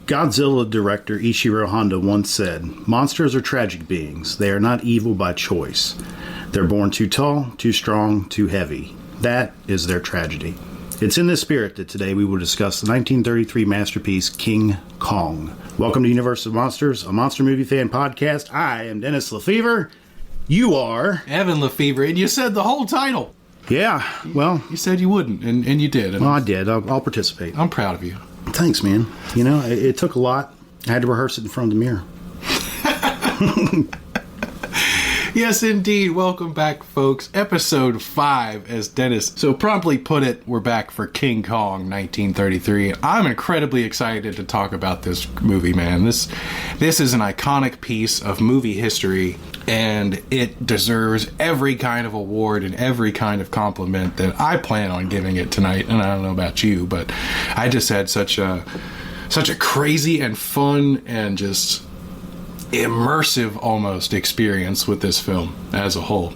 Godzilla director Ishiro Honda once said, "Monsters are tragic beings. They are not evil by choice. They're born too tall, too strong, too heavy. That is their tragedy." It's in this spirit that today we will discuss the 1933 masterpiece King Kong. Welcome to Universe of Monsters, a monster movie fan podcast. I am Dennis Lefevre. You are... Evan Lefevre, and you said the whole title. Yeah, well... You said you wouldn't, and you did. Well, I did. I'll participate. I'm proud of you. Thanks, man. You know, it took a lot. I had to rehearse it in front of the mirror. Yes, indeed. Welcome back, folks. Episode 5, as Dennis so promptly put it, we're back for King Kong 1933. I'm incredibly excited to talk about this movie, man. This is an iconic piece of movie history, and it deserves every kind of award and every kind of compliment that I plan on giving it tonight. And I don't know about you, but I just had such a crazy and fun and just immersive almost experience with this film as a whole.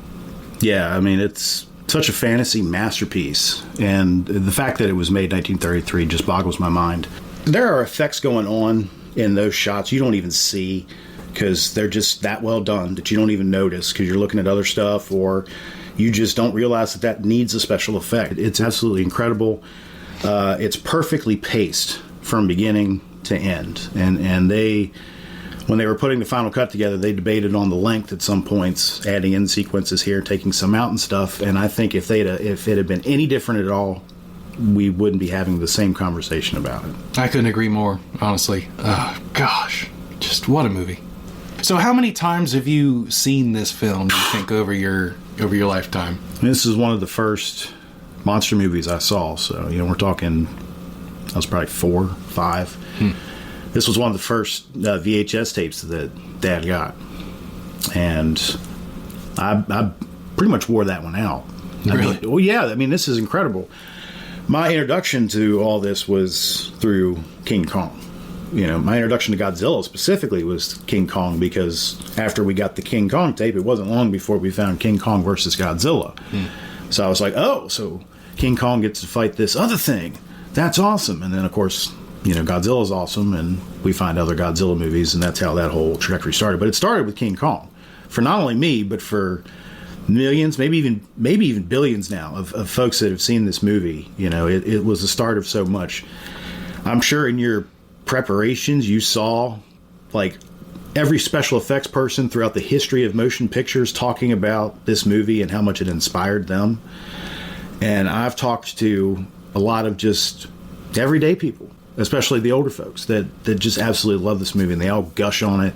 Yeah, I mean, it's such a fantasy masterpiece, and the fact that it was made in 1933 just boggles my mind. There are effects going on in those shots you don't even see because they're just that well done that you don't even notice because you're looking at other stuff, or you just don't realize that needs a special effect. It's absolutely incredible. It's perfectly paced from beginning to end, and when they were putting the final cut together, they debated on the length at some points, adding in sequences here, taking some out and stuff. And I think if it had been any different at all, we wouldn't be having the same conversation about it. I couldn't agree more, honestly. Gosh, just what a movie. So how many times have you seen this film, do you think, over your lifetime? This is one of the first monster movies I saw. So, we're talking, I was probably 4, 5. This was one of the first VHS tapes that Dad got. And I pretty much wore that one out. Really? Well, yeah. I mean, this is incredible. My introduction to all this was through King Kong. My introduction to Godzilla specifically was King Kong, because after we got the King Kong tape, it wasn't long before we found King Kong versus Godzilla. So I was like, oh, so King Kong gets to fight this other thing. That's awesome. And then, of course, Godzilla's awesome, and we find other Godzilla movies, and that's how that whole trajectory started. But it started with King Kong, for not only me, but for millions, maybe even billions now of folks that have seen this movie. It was the start of so much. I'm sure in your preparations you saw like every special effects person throughout the history of motion pictures talking about this movie and how much it inspired them. And I've talked to a lot of just everyday people, especially the older folks, that just absolutely love this movie, and they all gush on it,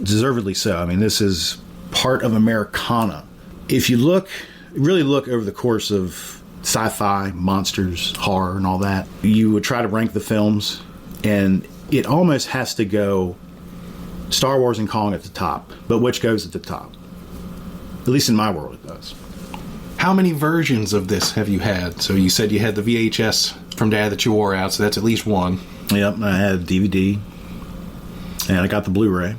deservedly so. I mean, this is part of Americana. If you really look over the course of sci-fi, monsters, horror, and all that, you would try to rank the films, and it almost has to go Star Wars and Kong at the top. But which goes at the top? At least in my world, it does. How many versions of this have you had? So you said you had the VHS from Dad that you wore out, so that's at least one. Yep, I had DVD, and I got the Blu-ray.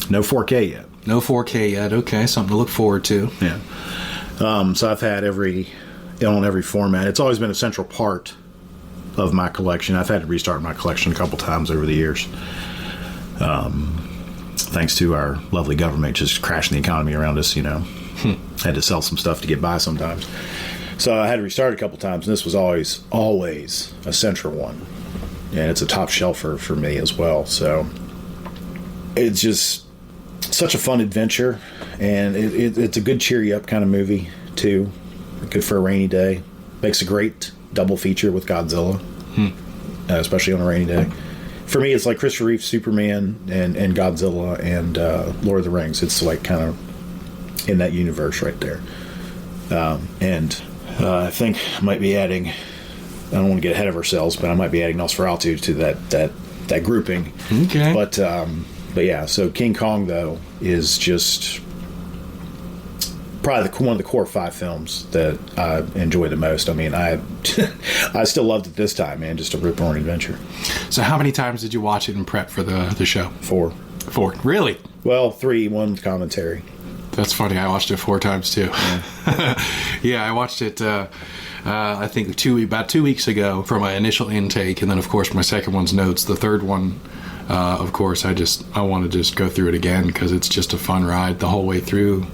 No 4K yet. No 4K yet. Okay, something to look forward to. Yeah. So I've had on every format. It's always been a central part of my collection. I've had to restart my collection a couple times over the years. Thanks to our lovely government just crashing the economy around us, Had to sell some stuff to get by sometimes. So I had to restart a couple times, and this was always a central one. And it's a top shelfer for me as well. So it's just such a fun adventure, and it's a good cheer you up kind of movie, too. Good for a rainy day. Makes a great double feature with Godzilla, especially on a rainy day. For me, it's like Christopher Reeve's Superman and Godzilla and Lord of the Rings. It's like kind of in that universe right there. And I think I might be adding, I don't want to get ahead of ourselves, but I might be adding Nosferatu to that grouping. Okay. But yeah, so King Kong, though, is just probably one of the core 5 films that I enjoy the most. I mean, I still loved it this time, man. Just a rip-roaring adventure. So how many times did you watch it in prep for the show? 4. 4. Really? Well, 3, 1 with commentary. That's funny. I watched it 4 times too. Yeah, I watched it. I think about 2 weeks ago for my initial intake, and then of course my second one's notes. The third one, of course, I want to just go through it again because it's just a fun ride the whole way through.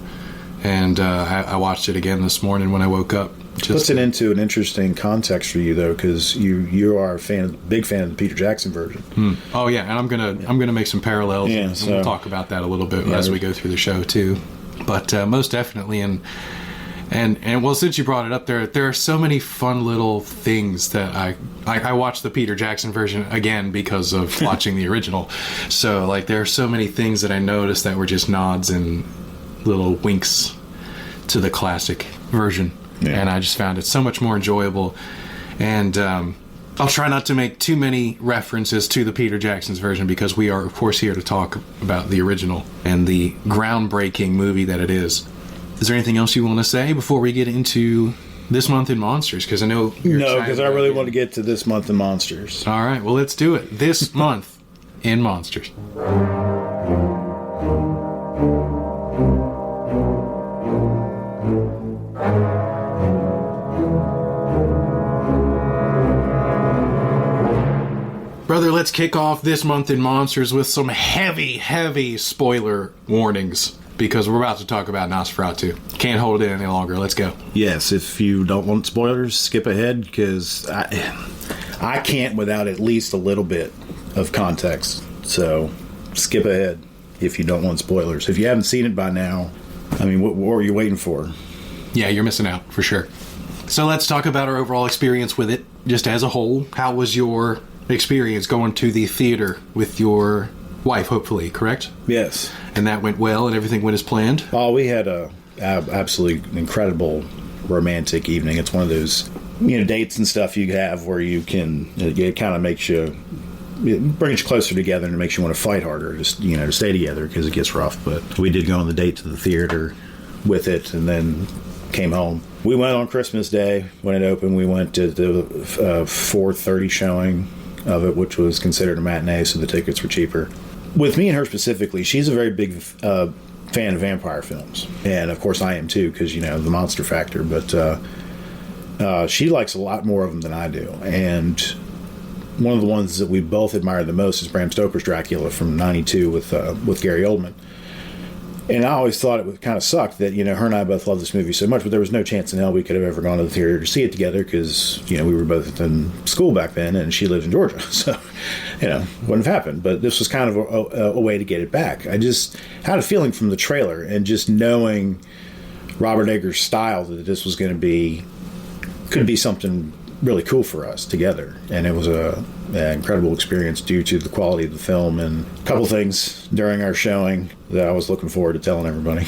And I watched it again this morning when I woke up. Puts it into an interesting context for you though, because you are big fan of the Peter Jackson version. Oh yeah, and I'm gonna make some parallels. Yeah, and we'll talk about that a little bit as we go through the show too. But most definitely, and well, since you brought it up, there are so many fun little things that I watched the Peter Jackson version again because of watching the original. So like there are so many things that I noticed that were just nods and little winks to the classic version. Yeah. And I just found it so much more enjoyable. And I'll try not to make too many references to the Peter Jackson's version because we are, of course, here to talk about the original and the groundbreaking movie that it is. Is there anything else you want to say before we get into this month in Monsters? Because I know you're No, because I really want to get to this month in Monsters. All right, well, let's do it. This month in Monsters. Brother, let's kick off this month in Monsters with some heavy spoiler warnings because we're about to talk about Nosferatu. Can't hold it in any longer. Let's go. Yes, if you don't want spoilers, skip ahead because I can't without at least a little bit of context. So skip ahead if you don't want spoilers. If you haven't seen it by now, I mean, what are you waiting for? Yeah, you're missing out for sure. So let's talk about our overall experience with it, just as a whole. How was your experience going to the theater with your wife, hopefully, correct? Yes. And that went well and everything went as planned? Oh, we had a absolutely incredible romantic evening. It's one of those, dates and stuff you have where you can, it kind of makes you, it brings you closer together and it makes you want to fight harder, just, to stay together because it gets rough. But we did go on the date to the theater with it and then came home. We went on Christmas Day when it opened. We went to the 4:30 showing of it, which was considered a matinee, so the tickets were cheaper. With me and her specifically, she's a very big fan of vampire films, and of course I am too, because the monster factor. But she likes a lot more of them than I do, and one of the ones that we both admire the most is Bram Stoker's Dracula from '92 with Gary Oldman. And I always thought it would kind of suck that, her and I both love this movie so much, but there was no chance in hell we could have ever gone to the theater to see it together because, we were both in school back then and she lived in Georgia. So, wouldn't have happened. But this was kind of a way to get it back. I just had a feeling from the trailer and just knowing Robert Eggers' style that this was going to could be something really cool for us together. And it was an incredible experience due to the quality of the film and a couple things during our showing that I was looking forward to telling everybody.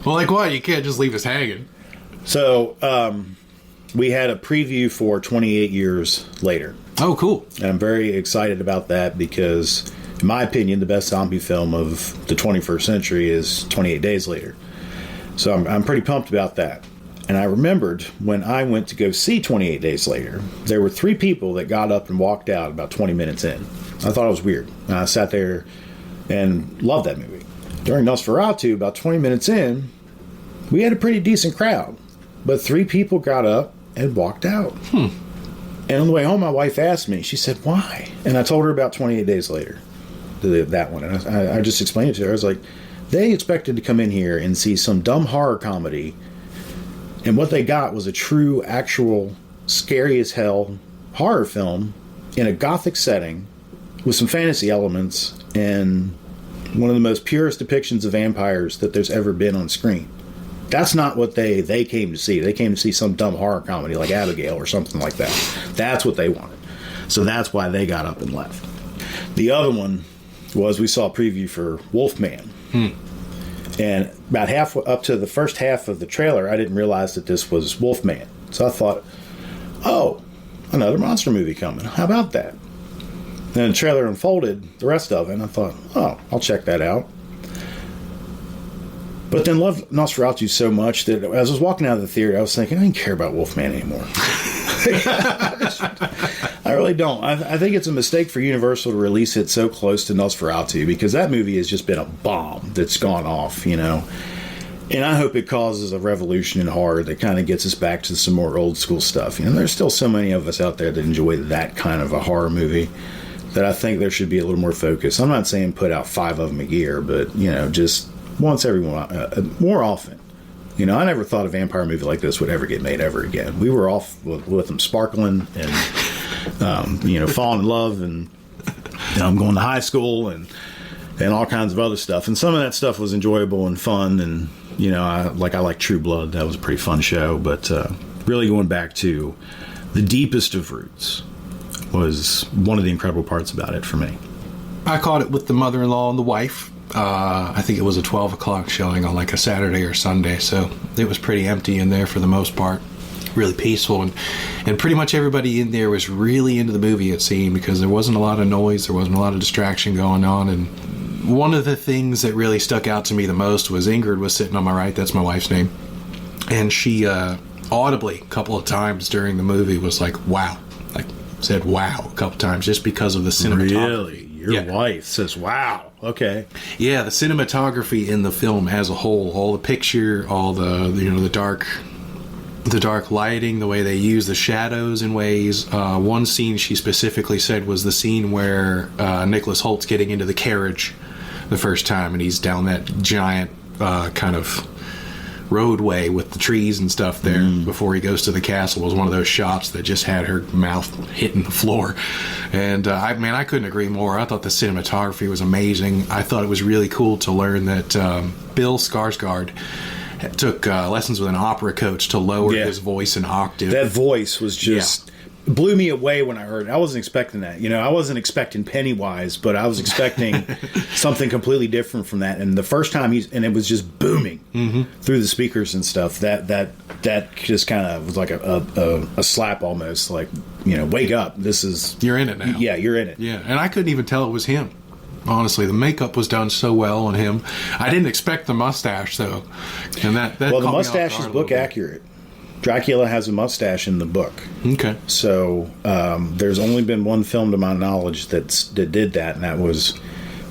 Well, like what? You can't just leave us hanging. So we had a preview for 28 Years Later. Oh, cool. And I'm very excited about that because, in my opinion, the best zombie film of the 21st century is 28 Days Later. So I'm pretty pumped about that. And I remembered when I went to go see 28 Days Later, there were 3 people that got up and walked out about 20 minutes in. I thought it was weird. And I sat there and loved that movie. During Nosferatu, about 20 minutes in, we had a pretty decent crowd. But 3 people got up and walked out. And on the way home, my wife asked me, she said, why? And I told her about 28 Days Later, that one. And I just explained it to her. I was like, they expected to come in here and see some dumb horror comedy. And what they got was a true, actual, scary as hell horror film in a gothic setting with some fantasy elements and one of the most purest depictions of vampires that there's ever been on screen. That's not what they came to see. They came to see some dumb horror comedy like Abigail or something like that. That's what they wanted. So that's why they got up and left. The other one was we saw a preview for Wolfman. And about half up to the first half of the trailer, I didn't realize that this was Wolfman. So I thought, oh, another monster movie coming. How about that? Then the trailer unfolded the rest of it, and I thought, oh, I'll check that out. But then loved Nosferatu so much that as I was walking out of the theater, I was thinking, I didn't care about Wolfman anymore. I I really don't. I think it's a mistake for Universal to release it so close to Nosferatu, because that movie has just been a bomb that's gone off, you know. And I hope it causes a revolution in horror that kind of gets us back to some more old school stuff. You know, there's still so many of us out there that enjoy that kind of a horror movie that I think there should be a little more focus. I'm not saying put out 5 of them a year, but, you know, just once every more often. You know, I never thought a vampire movie like this would ever get made ever again. We were off with them sparkling and, you know, falling in love and, you know, going to high school and all kinds of other stuff. And some of that stuff was enjoyable and fun. And, you know, I like True Blood. That was a pretty fun show. But really going back to the deepest of roots was one of the incredible parts about it for me. I caught it with the mother-in-law and the wife. I think it was a 12 o'clock showing on like a Saturday or Sunday, so it was pretty empty in there for the most part. Really peaceful, and pretty much everybody in there was really into the movie, it seemed, because there wasn't a lot of noise, there wasn't a lot of distraction going on. And one of the things that really stuck out to me the most was Ingrid was sitting on my right, that's my wife's name, and she audibly a couple of times during the movie was like, wow, like said wow a couple times, just because of the cinematography. Really? Your wife says, wow. Okay. Yeah, the cinematography in the film as a whole, all the picture, all the, you know, the dark lighting, the way they use the shadows in ways. One scene she specifically said was the scene where Nicholas Holt's getting into the carriage the first time, and he's down that giant kind of roadway with the trees and stuff there before he goes to the castle. Was one of those shots that just had her mouth hitting the floor. And I couldn't agree more. I thought the cinematography was amazing. I thought it was really cool to learn that Bill Skarsgård took lessons with an opera coach to lower his voice an octave. That voice was just blew me away when I heard it. I wasn't expecting that. You know, I wasn't expecting Pennywise, but I was expecting something completely different from that. And the first time and it was just booming through the speakers and stuff. That just kind of was like a slap almost. Like, you know, wake up. You're in it now. Yeah, you're in it. Yeah, and I couldn't even tell it was him. Honestly, the makeup was done so well on him. I didn't expect the mustache though, and that well, the mustache is book accurate. Dracula has a mustache in the book. Okay. So there's only been one film, to my knowledge, that did that, and that was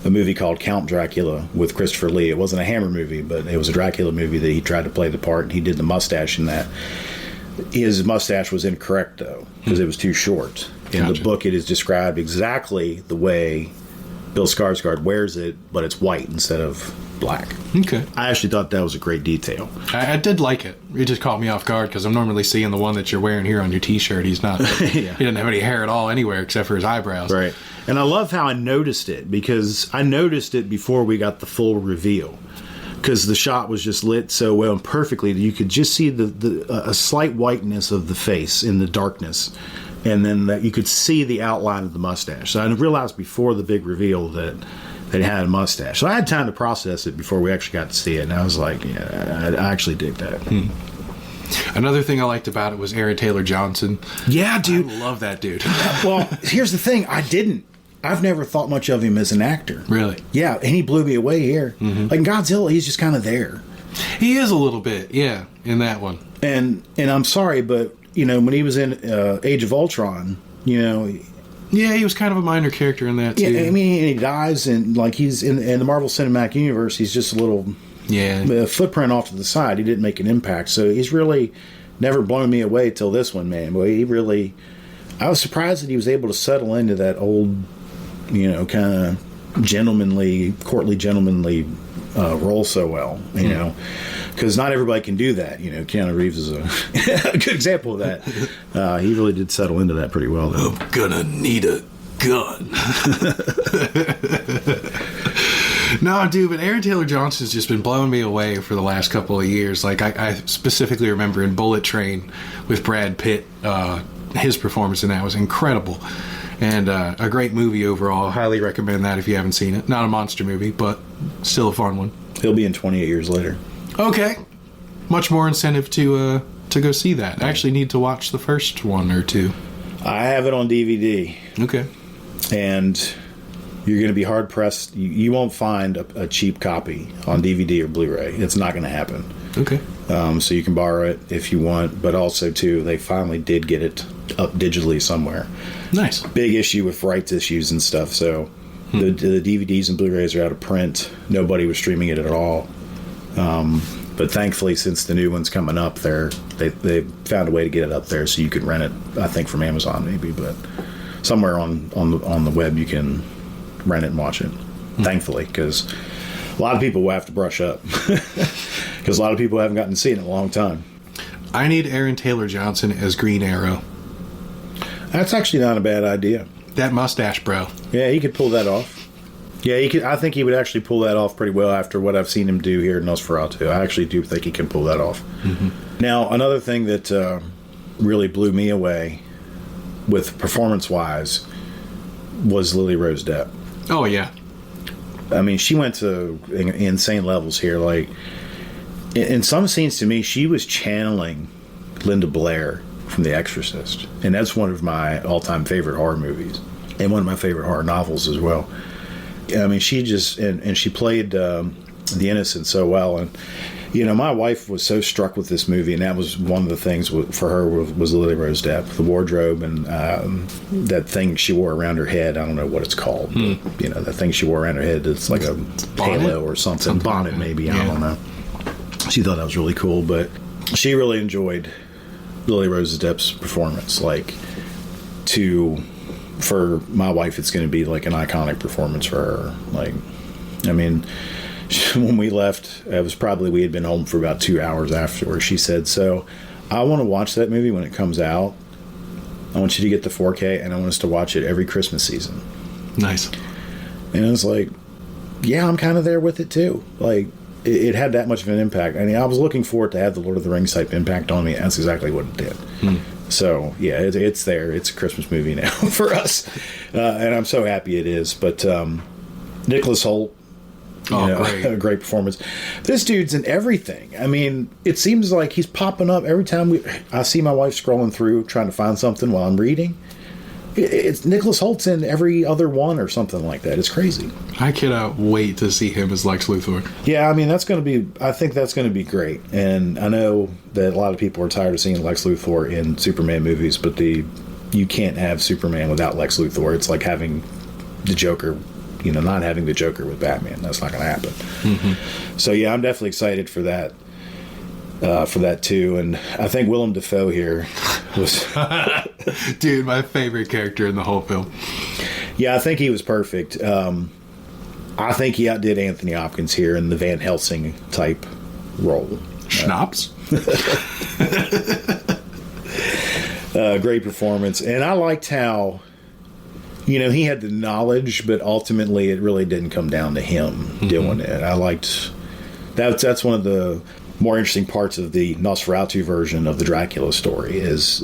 a movie called Count Dracula with Christopher Lee. It wasn't a Hammer movie, but it was a Dracula movie that he tried to play the part, and he did the mustache in that. His mustache was incorrect, though, because it was too short. In the book, it is described exactly the way Bill Skarsgård wears it, but it's white instead of black. Okay. I actually thought that was a great detail. I did like it. It just caught me off guard because I'm normally seeing the one that you're wearing here on your t-shirt. He's not. He doesn't have any hair at all anywhere except for his eyebrows. Right. And I love how I noticed it, because I noticed it before we got the full reveal, because the shot was just lit so well and perfectly that you could just see a slight whiteness of the face in the darkness. And then that you could see the outline of the mustache. So I realized before the big reveal that he had a mustache. So I had time to process it before we actually got to see it. And I was like, yeah, I actually dig that. Another thing I liked about it was Aaron Taylor Johnson. Yeah, dude. I love that dude. Well, here's the thing. I've never thought much of him as an actor. Really? Yeah, and he blew me away here. Like in Godzilla, he's just kind of there. He is a little bit, yeah, in that one. And I'm sorry, but you know, when he was in Age of Ultron, you know... Yeah, he was kind of a minor character in that, too. Yeah, I mean, he dies, and like he's in the Marvel Cinematic Universe, he's just a little footprint off to the side. He didn't make an impact. So he's really never blown me away till this one, man. Boy, he really... I was surprised that he was able to settle into that old, you know, kind of courtly gentlemanly role so well, you know. Because not everybody can do that. You know, Keanu Reeves is a good example of that. He really did settle into that pretty well, though. I'm gonna need a gun. No, dude, but Aaron Taylor Johnson's just been blowing me away for the last couple of years. Like, I specifically remember in Bullet Train with Brad Pitt, his performance in that was incredible. And a great movie overall. Highly recommend that if you haven't seen it. Not a monster movie, but still a fun one. He'll be in 28 Years Later. Okay. Much more incentive to go see that. I actually need to watch the first one or two. I have it on DVD. Okay. And you're going to be hard pressed. You won't find a cheap copy on DVD or Blu-ray. It's not going to happen. Okay. So you can borrow it if you want, but also too, they finally did get it up digitally somewhere. Nice. Big issue with rights issues and stuff. So the DVDs and Blu-rays are out of print. Nobody was streaming it at all. But thankfully, since the new one's coming up, they found a way to get it up there so you could rent it. I think from Amazon maybe, but somewhere on the web you can rent it and watch it. Thankfully, because a lot of people will have to brush up because a lot of people haven't gotten to see it in a long time. I need Aaron Taylor Johnson as Green Arrow. That's actually not a bad idea. That mustache, bro. Yeah, he could pull that off. Yeah, he could. I think he would actually pull that off pretty well after what I've seen him do here in Nosferatu. I actually do think he can pull that off. Mm-hmm. Now, another thing that really blew me away with performance-wise was Lily Rose Depp. Oh, yeah. I mean, she went to insane levels here. Like, in some scenes to me, she was channeling Linda Blair from The Exorcist. And that's one of my all-time favorite horror movies. And one of my favorite horror novels as well. I mean, she just... And she played The Innocent so well. And, you know, my wife was so struck with this movie. And that was one of the things for her was Lily Rose Depp. The wardrobe and that thing she wore around her head. I don't know what it's called. But, you know, that thing she wore around her head. It's like a halo or something. Bonnet, maybe. Yeah. I don't know. She thought that was really cool. But she really enjoyed Lily Rose Depp's performance. Like, for my wife, it's going to be like an iconic performance for her. Like, I mean, when we left, it was probably, we had been home for about 2 hours afterwards. She said, so I want to watch that movie when it comes out. I want you to get the 4K and I want us to watch it every Christmas season. Nice. And I was like, yeah, I'm kind of there with it too. Like, it had that much of an impact. I mean, I was looking for it to have the Lord of the Rings type impact on me. That's exactly what it did. So, yeah, it's there. It's a Christmas movie now for us. And I'm so happy it is. But Nicholas Hoult, great. A great performance. This dude's in everything. I mean, it seems like he's popping up every time I see my wife scrolling through trying to find something while I'm reading. It's Nicholas Holt's in every other one or something like that. It's crazy. I cannot wait to see him as Lex Luthor. Yeah, I mean, I think that's going to be great. And I know that a lot of people are tired of seeing Lex Luthor in Superman movies, but you can't have Superman without Lex Luthor. It's like having the Joker, not having the Joker with Batman. That's not going to happen. Mm-hmm. So, yeah, I'm definitely excited for that. For that too, and I think Willem Dafoe here was dude, my favorite character in the whole film. Yeah, I think he was perfect. I think he outdid Anthony Hopkins here in the Van Helsing type role. Schnapps. Great performance, and I liked how he had the knowledge, but ultimately it really didn't come down to him doing it. I liked that's one of the more interesting parts of the Nosferatu version of the Dracula story is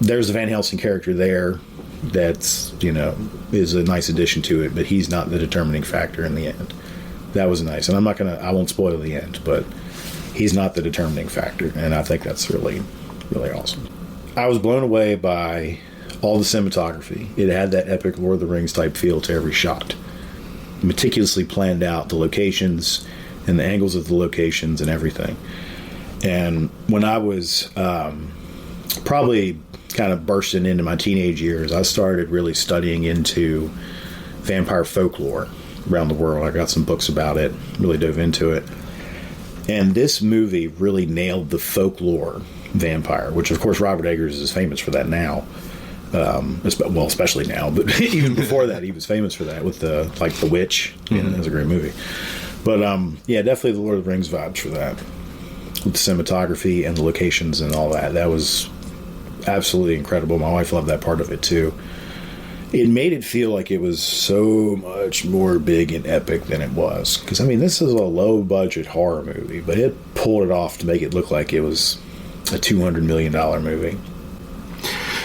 there's a Van Helsing character there that's is a nice addition to it, but he's not the determining factor in the end. That was nice, and I won't spoil the end, but he's not the determining factor, and I think that's really, really awesome. I was blown away by all the cinematography. It had that epic Lord of the Rings type feel to every shot. Meticulously planned out the locations and the angles of the locations and everything. And when I was probably kind of bursting into my teenage years, I started really studying into vampire folklore around the world. I got some books about it, really dove into it. And this movie really nailed the folklore vampire, which of course Robert Eggers is famous for that now. Especially now, but even before that, he was famous for that with The Witch. It was a great movie. But, yeah, definitely the Lord of the Rings vibes for that. With the cinematography and the locations and all that. That was absolutely incredible. My wife loved that part of it, too. It made it feel like it was so much more big and epic than it was. Because, I mean, this is a low-budget horror movie, but it pulled it off to make it look like it was a $200 million movie.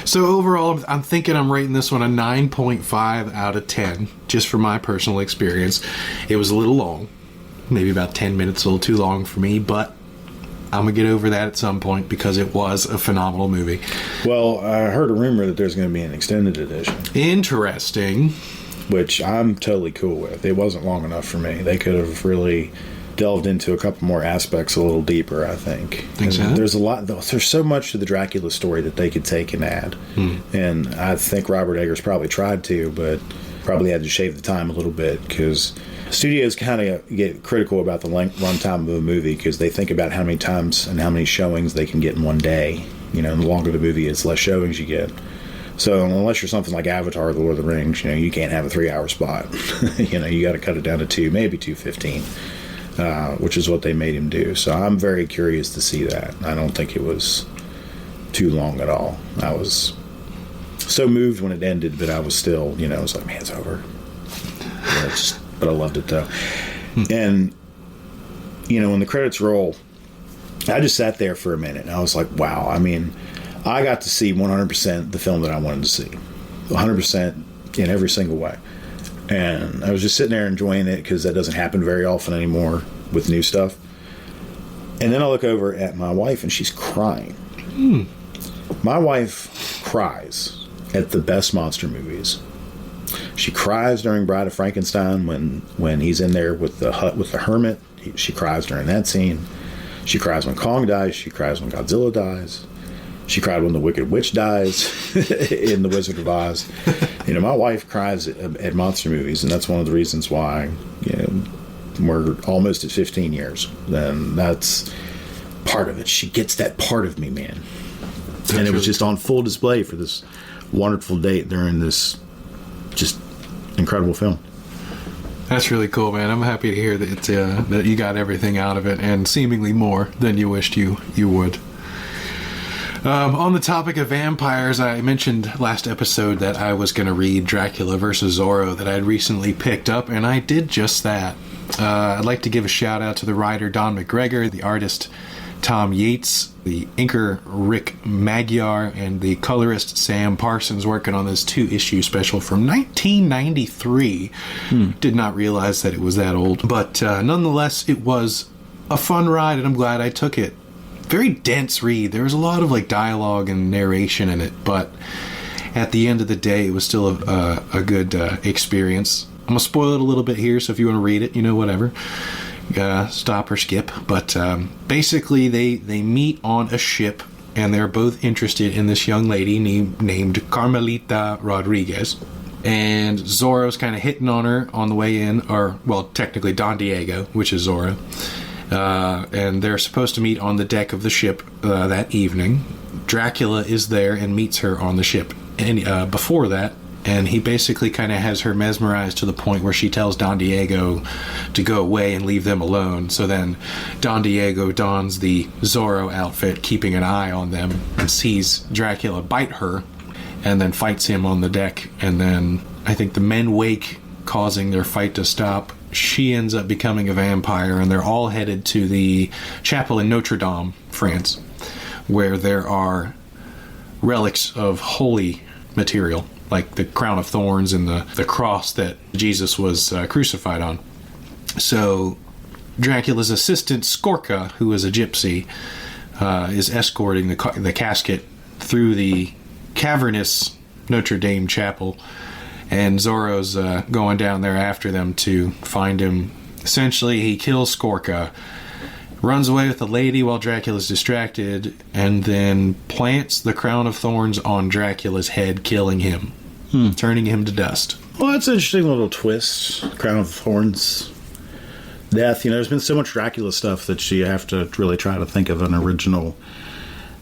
So overall, I'm thinking I'm rating this one a 9.5 out of 10, just from my personal experience. It was a little long. Maybe about 10 minutes, a little too long for me, but I'm going to get over that at some point because it was a phenomenal movie. Well, I heard a rumor that there's going to be an extended edition. Interesting. Which I'm totally cool with. It wasn't long enough for me. They could have really delved into a couple more aspects a little deeper, I think. So? There's a lot. There's so much to the Dracula story that they could take and add. And I think Robert Eggers probably tried to, but probably had to shave the time a little bit, because studios kind of get critical about the runtime of a movie, because they think about how many times and how many showings they can get in one day. And the longer the movie is, less showings you get. So unless you're something like Avatar or The Lord of the Rings, you can't have a 3-hour spot. You got to cut it down to 2, maybe 2:15, which is what they made him do. So I'm very curious to see that. I don't think it was too long at all. I was so moved when it ended, but I was still, I was like, man, it's over. But I loved it, though. And, when the credits roll, I just sat there for a minute, and I was like, wow. I mean, I got to see 100% the film that I wanted to see. 100% in every single way. And I was just sitting there enjoying it, because that doesn't happen very often anymore with new stuff. And then I look over at my wife, and she's crying. My wife cries at the best monster movies. She cries during Bride of Frankenstein when he's in there with the hut with the hermit. She cries during that scene. She cries when Kong dies. She cries when Godzilla dies. She cried when the Wicked Witch dies in The Wizard of Oz. My wife cries at monster movies, and that's one of the reasons why we're almost at 15 years. And that's part of it. She gets that part of me, man. And it was just on full display for this wonderful date during this just incredible film. That's really cool, man. I'm happy to hear that that you got everything out of it, and seemingly more than you wished you would. On the topic of vampires, I mentioned last episode that I was going to read Dracula vs. Zorro that I had recently picked up, and I did just that. I'd like to give a shout out to the writer Don McGregor, the artist Tom Yates, the inker Rick Magyar, and the colorist Sam Parsons working on this 2-issue special from 1993. Did not realize that it was that old. But nonetheless, it was a fun ride, and I'm glad I took it. Very dense read. There was a lot of dialogue and narration in it, but at the end of the day, it was still a good experience. I'm going to spoil it a little bit here, so if you want to read it, whatever. Stop or skip, but basically they meet on a ship, and they're both interested in this young lady named Carmelita Rodriguez, and Zorro's kind of hitting on her on the way in, or well, technically Don Diego, which is Zorro, and they're supposed to meet on the deck of the ship that evening. Dracula is there and meets her on the ship, and before that, and he basically kind of has her mesmerized to the point where she tells Don Diego to go away and leave them alone. So then Don Diego dons the Zorro outfit, keeping an eye on them, and sees Dracula bite her, and then fights him on the deck. And then I think the men wake, causing their fight to stop. She ends up becoming a vampire, and they're all headed to the chapel in Notre Dame, France, where there are relics of holy material, like the crown of thorns and the cross that Jesus was crucified on. So Dracula's assistant, Skorka, who is a gypsy, is escorting the casket through the cavernous Notre Dame chapel, and Zorro's going down there after them to find him. Essentially, he kills Skorka, runs away with the lady while Dracula's distracted, and then plants the crown of thorns on Dracula's head, killing him. Turning him to dust. Well, that's an interesting little twist. Crown of Thorns death. There's been so much Dracula stuff that you have to really try to think of an original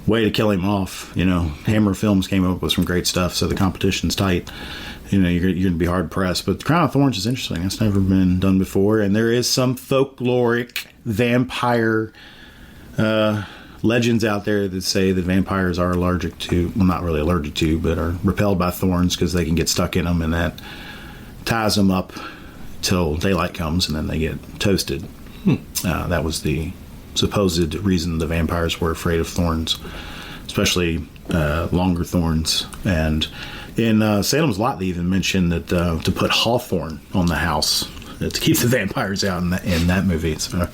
way to kill him off. Hammer Films came up with some great stuff, so the competition's tight. You're going to be hard pressed. But the Crown of Thorns is interesting. It's never been done before, and there is some folkloric vampire legends out there that say that vampires are allergic to, well, not really allergic to, but are repelled by thorns because they can get stuck in them, and that ties them up till daylight comes, and then they get toasted. That was the supposed reason the vampires were afraid of thorns, especially longer thorns. And in Salem's Lot, they even mentioned that to put hawthorn on the house to keep the vampires out in that movie. So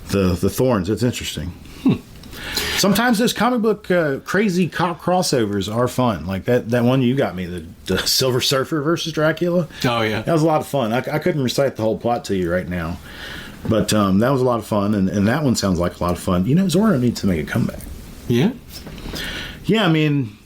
the thorns, it's interesting. Sometimes those comic book crazy cop crossovers are fun. Like that one you got me, the Silver Surfer versus Dracula. Oh, yeah. That was a lot of fun. I couldn't recite the whole plot to you right now. But that was a lot of fun, and that one sounds like a lot of fun. You know, Zorro needs to make a comeback. Yeah? Yeah, I mean,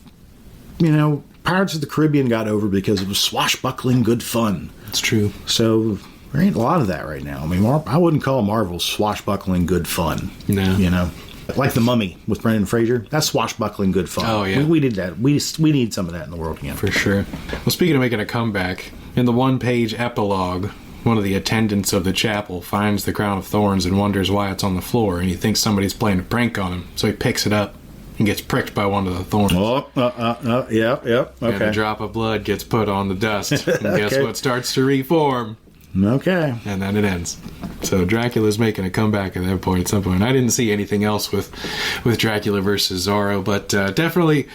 you know, Pirates of the Caribbean got over because it was swashbuckling good fun. It's true. So there ain't a lot of that right now. I mean, I wouldn't call Marvel swashbuckling good fun. No. You know? Like The Mummy with Brendan Fraser. That's swashbuckling good fun. Oh, yeah. We did that. We need some of that in the world again. For sure. Well, speaking of making a comeback, in the one-page epilogue, one of the attendants of the chapel finds the crown of thorns and wonders why it's on the floor, and he thinks somebody's playing a prank on him, so he picks it up and gets pricked by one of the thorns. Yep, okay. And a drop of blood gets put on the dust, and guess Okay. what starts to reform? Okay. And then it ends. So Dracula's making a comeback at that point. At some point, I didn't see anything else with Dracula versus Zorro, but definitely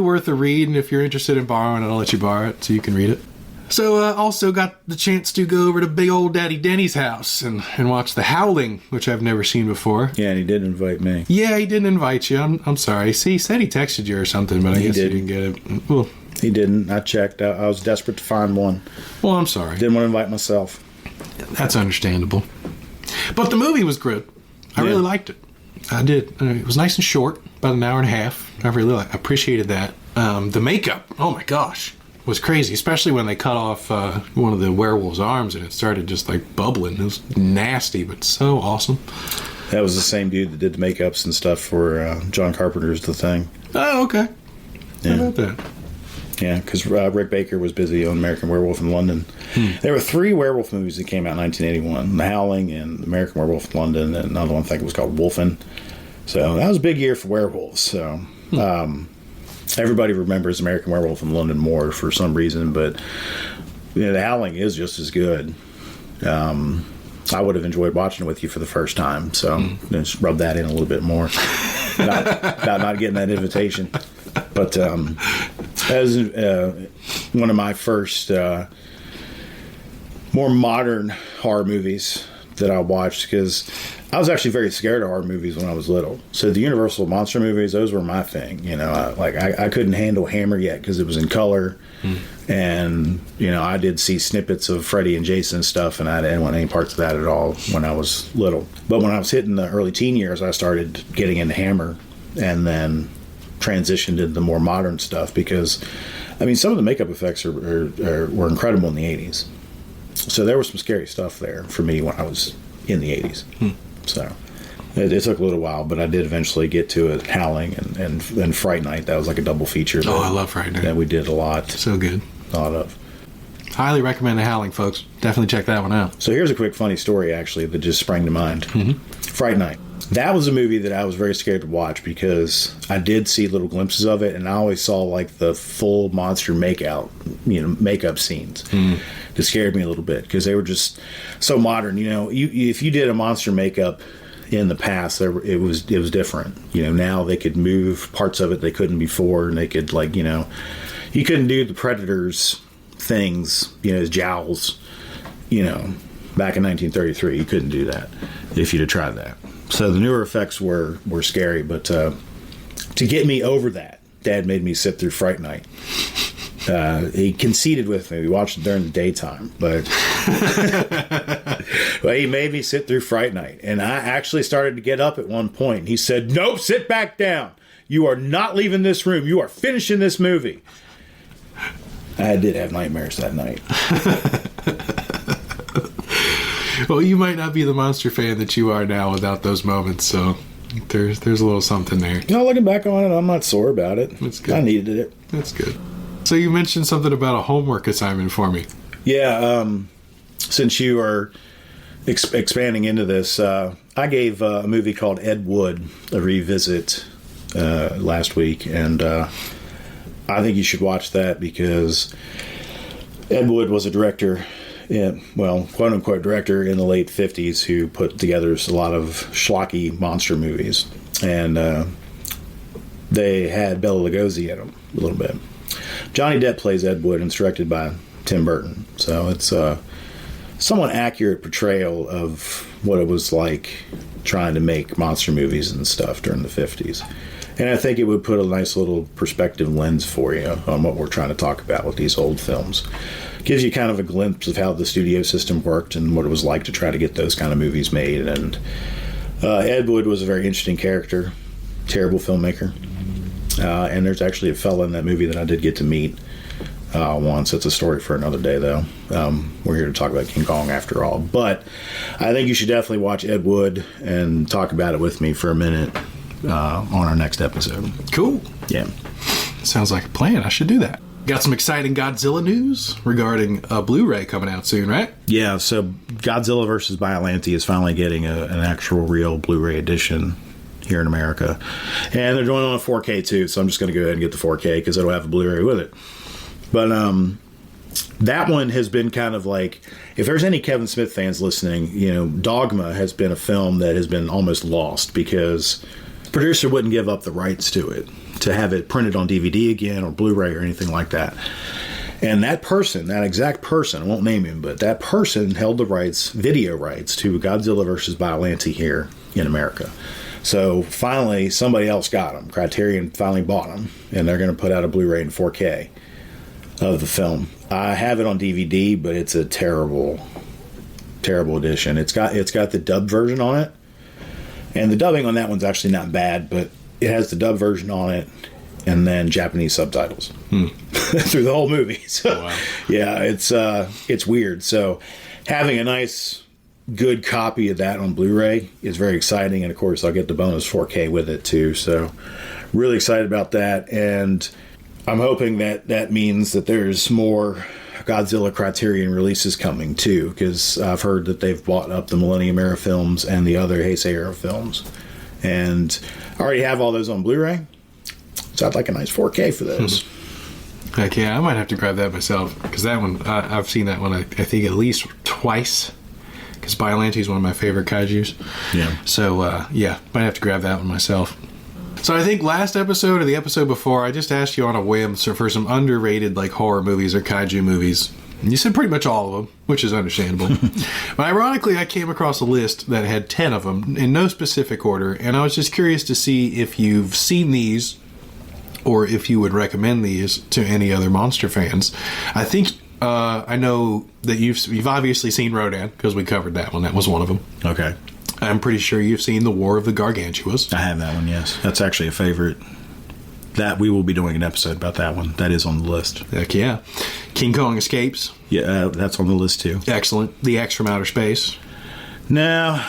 worth a read. And if you're interested in borrowing it, I'll let you borrow it so you can read it. So also got the chance to go over to big old Daddy Denny's house and watch the Howling, which I've never seen before. Yeah, and he did invite me. Yeah, he didn't invite you. I'm sorry. See, he said he texted you or something, but I guess you didn't get it. Well, he didn't. I checked. I was desperate to find one. Well, I'm sorry. Didn't want to invite myself. That's understandable. But the movie was good. I really liked it. I did. It was nice and short, about an hour and a half. I really appreciated that. The makeup, oh my gosh, was crazy, especially when they cut off one of the werewolf's arms and it started just like bubbling. It was nasty, but so awesome. That was the same dude that did the makeups and stuff for John Carpenter's The Thing. Oh, okay. Yeah. How about that? Yeah, because Rick Baker was busy on American Werewolf in London. There were 3 werewolf movies that came out in 1981. The Howling and American Werewolf in London, and another one I think was called Wolfen. So that was a big year for werewolves. So everybody remembers American Werewolf in London more for some reason, but you know, The Howling is just as good. I would have enjoyed watching it with you for the first time, so just rub that in a little bit more about not getting that invitation. But that was one of my first more modern horror movies that I watched, because I was actually very scared of horror movies when I was little. So the Universal monster movies, those were my thing. You know, I couldn't handle Hammer yet because it was in color. And, you know, I did see snippets of Freddy and Jason stuff, and I didn't want any parts of that at all when I was little. But when I was hitting the early teen years, I started getting into Hammer and then transitioned into the more modern stuff because, I mean, some of the makeup effects were incredible in the 80s. So there was some scary stuff there for me when I was in the 80s. So it took a little while, but I did eventually get to it. Howling and Fright Night. That was like a double feature. Oh, I love Fright Night. That we did a lot. So good. A lot of. Highly recommend The Howling, folks. Definitely check that one out. So here's a quick funny story, actually, that just sprang to mind. Fright Night. That was a movie that I was very scared to watch because I did see little glimpses of it, and I always saw like the full monster makeup scenes. That scared me a little bit because they were just so modern. You know, if you did a monster makeup in the past, it was different. You know, now they could move parts of it they couldn't before, and they could, like, you know, you couldn't do the Predator's things, you know, his jowls, you know, back in 1933. You couldn't do that if you'd have tried that. So the newer effects were scary, but to get me over that, Dad made me sit through Fright Night. He conceded with me. We watched it during the daytime, but he made me sit through Fright Night. And I actually started to get up at one point. He said, "Nope, sit back down. You are not leaving this room. You are finishing this movie." I did have nightmares that night. Well, you might not be the monster fan that you are now without those moments, so there's a little something there. You know, looking back on it, I'm not sore about it. That's good. I needed it. That's good. So you mentioned something about a homework assignment for me. Yeah, since you are expanding into this, I gave a movie called Ed Wood a revisit last week, and I think you should watch that because Ed Wood was a director, quote-unquote director in the late 50s who put together a lot of schlocky monster movies, and they had Bela Lugosi in them a little bit. Johnny Depp plays Ed Wood, and it's directed by Tim Burton. So it's a somewhat accurate portrayal of what it was like trying to make monster movies and stuff during the 50s. And I think it would put a nice little perspective lens for you on what we're trying to talk about with these old films. gives you kind of a glimpse of how the studio system worked and what it was like to try to get those kind of movies made. And Ed Wood was a very interesting character, terrible filmmaker. And there's actually a fella in that movie that I did get to meet once. It's a story for another day, though. We're here to talk about King Kong after all. But I think you should definitely watch Ed Wood and talk about it with me for a minute on our next episode. Cool. Yeah. Sounds like a plan. I should do that. Got some exciting Godzilla news regarding a Blu-ray coming out soon, right? Yeah, so Godzilla vs. Biollante is finally getting an actual real Blu-ray edition here in America. And they're doing it on a 4K too, so I'm just going to go ahead and get the 4K because it'll have a Blu-ray with it. But that one has been kind of like, if there's any Kevin Smith fans listening, Dogma has been a film that has been almost lost because the producer wouldn't give up the rights to it, to have it printed on DVD again or Blu-ray or anything like that. And that person, that exact person, I won't name him, but that person held the rights, video rights, to Godzilla vs. Biollante here in America. So finally, somebody else got them. Criterion finally bought them, and they're going to put out a Blu-ray in 4K of the film. I have it on DVD, but it's a terrible, terrible edition. It's got the dubbed version on it, and the dubbing on that one's actually not bad, but it has the dubbed version on it and then Japanese subtitles through the whole movie. So, wow. Yeah, it's weird. So having a nice, good copy of that on Blu-ray is very exciting, and of course I'll get the bonus 4K with it too. So really excited about that, and I'm hoping that means that there's more Godzilla Criterion releases coming too, because I've heard that they've bought up the Millennium Era films and the other Heisei Era films, and I already have all those on Blu-ray, so I'd like a nice 4K for those. Heck yeah, I might have to grab that myself, because that one, I've seen that one I think at least twice, because Biollante is one of my favorite kaijus. Yeah. So yeah, might have to grab that one myself. So I think last episode or the episode before, I just asked you on a whim for some underrated like horror movies or kaiju movies. And you said pretty much all of them, which is understandable. But ironically, I came across a list that had 10 of them in no specific order, and I was just curious to see if you've seen these or if you would recommend these to any other monster fans. I think I know that you've obviously seen Rodan, because we covered that one. That was one of them. Okay. I'm pretty sure you've seen The War of the Gargantuas. I have that one, yes. That's actually a favorite. That we will be doing an episode about that one. That is on the list. Heck yeah. King Kong Escapes. Yeah, that's on the list too. Excellent. The X from Outer Space. No,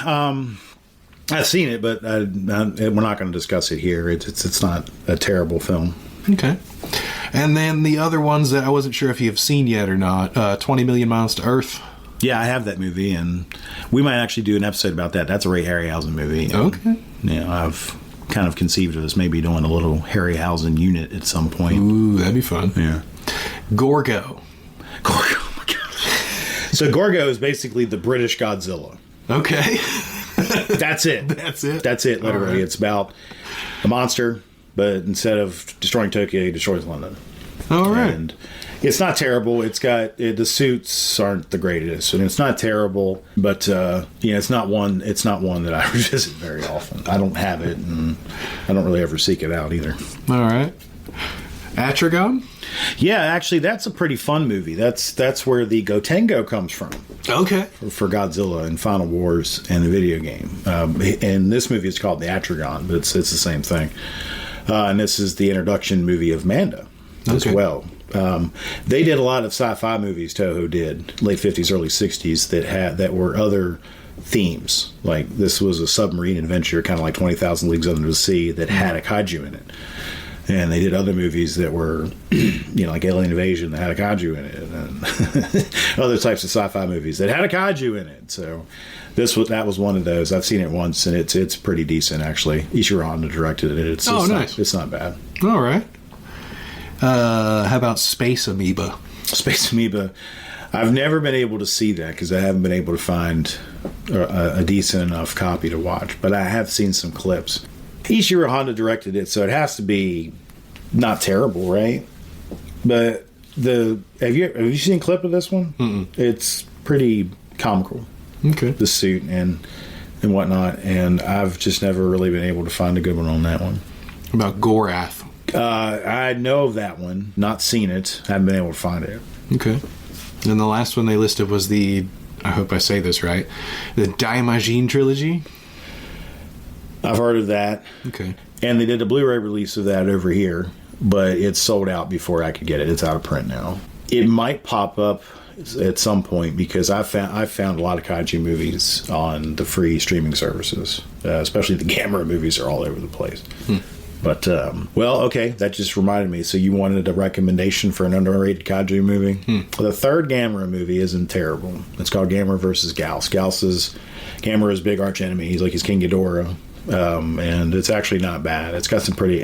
I've seen it, but we're not going to discuss it here. It's not a terrible film. Okay. And then the other ones that I wasn't sure if you've seen yet or not. 20 Million Miles to Earth. Yeah, I have that movie, and we might actually do an episode about that. That's a Ray Harryhausen movie. Okay. Yeah, I've kind of conceived of us maybe doing a little Harryhausen unit at some point. Ooh, that'd be fun. Yeah. Gorgo. Oh my god. So Gorgo is basically the British Godzilla. Okay. That's it. That's it, literally. Right. It's about a monster, but instead of destroying Tokyo, he destroys London. All right. And it's not terrible. It's got the suits aren't the greatest, and it's not terrible. But it's not one. It's not one that I revisit very often. I don't have it, and I don't really ever seek it out either. All right. Atragon? Yeah, actually, that's a pretty fun movie. That's where the Gotengo comes from. Okay. For Godzilla and Final Wars and the video game. And this movie is called the Atragon, but it's the same thing. And this is the introduction movie of Manda as well. They did a lot of sci-fi movies. Toho did late 50s, early 60s that were other themes. Like this was a submarine adventure, kind of like 20,000 Leagues Under the Sea, that had a kaiju in it. And they did other movies that were, like Alien Invasion that had a kaiju in it, and other types of sci-fi movies that had a kaiju in it. So that was one of those. I've seen it once, and it's pretty decent actually. Ishiro Honda directed it. It's nice. It's not bad. All right. How about Space Amoeba? Space Amoeba. I've never been able to see that because I haven't been able to find a decent enough copy to watch. But I have seen some clips. Ishiro Honda directed it, so it has to be not terrible, right? But have you seen a clip of this one? Mm-mm. It's pretty comical. Okay. The suit and whatnot, and I've just never really been able to find a good one on that one. How about Gorath? I know of that one, not seen it. Haven't been able to find it. Okay. And the last one they listed was the, I hope I say this right, the Daimajin trilogy. I've heard of that. Okay. And they did a Blu-ray release of that over here, but it's sold out before I could get it. It's out of print now. It might pop up at some point because I've found a lot of kaiju movies on the free streaming services, especially the Gamera movies are all over the place. But, well, okay, that just reminded me. So you wanted a recommendation for an underrated kaiju movie? The third Gamera movie isn't terrible. It's called Gamera versus Gyaos. Gyaos is Gamera's big arch enemy. He's like his King Ghidorah. And it's actually not bad. It's got some pretty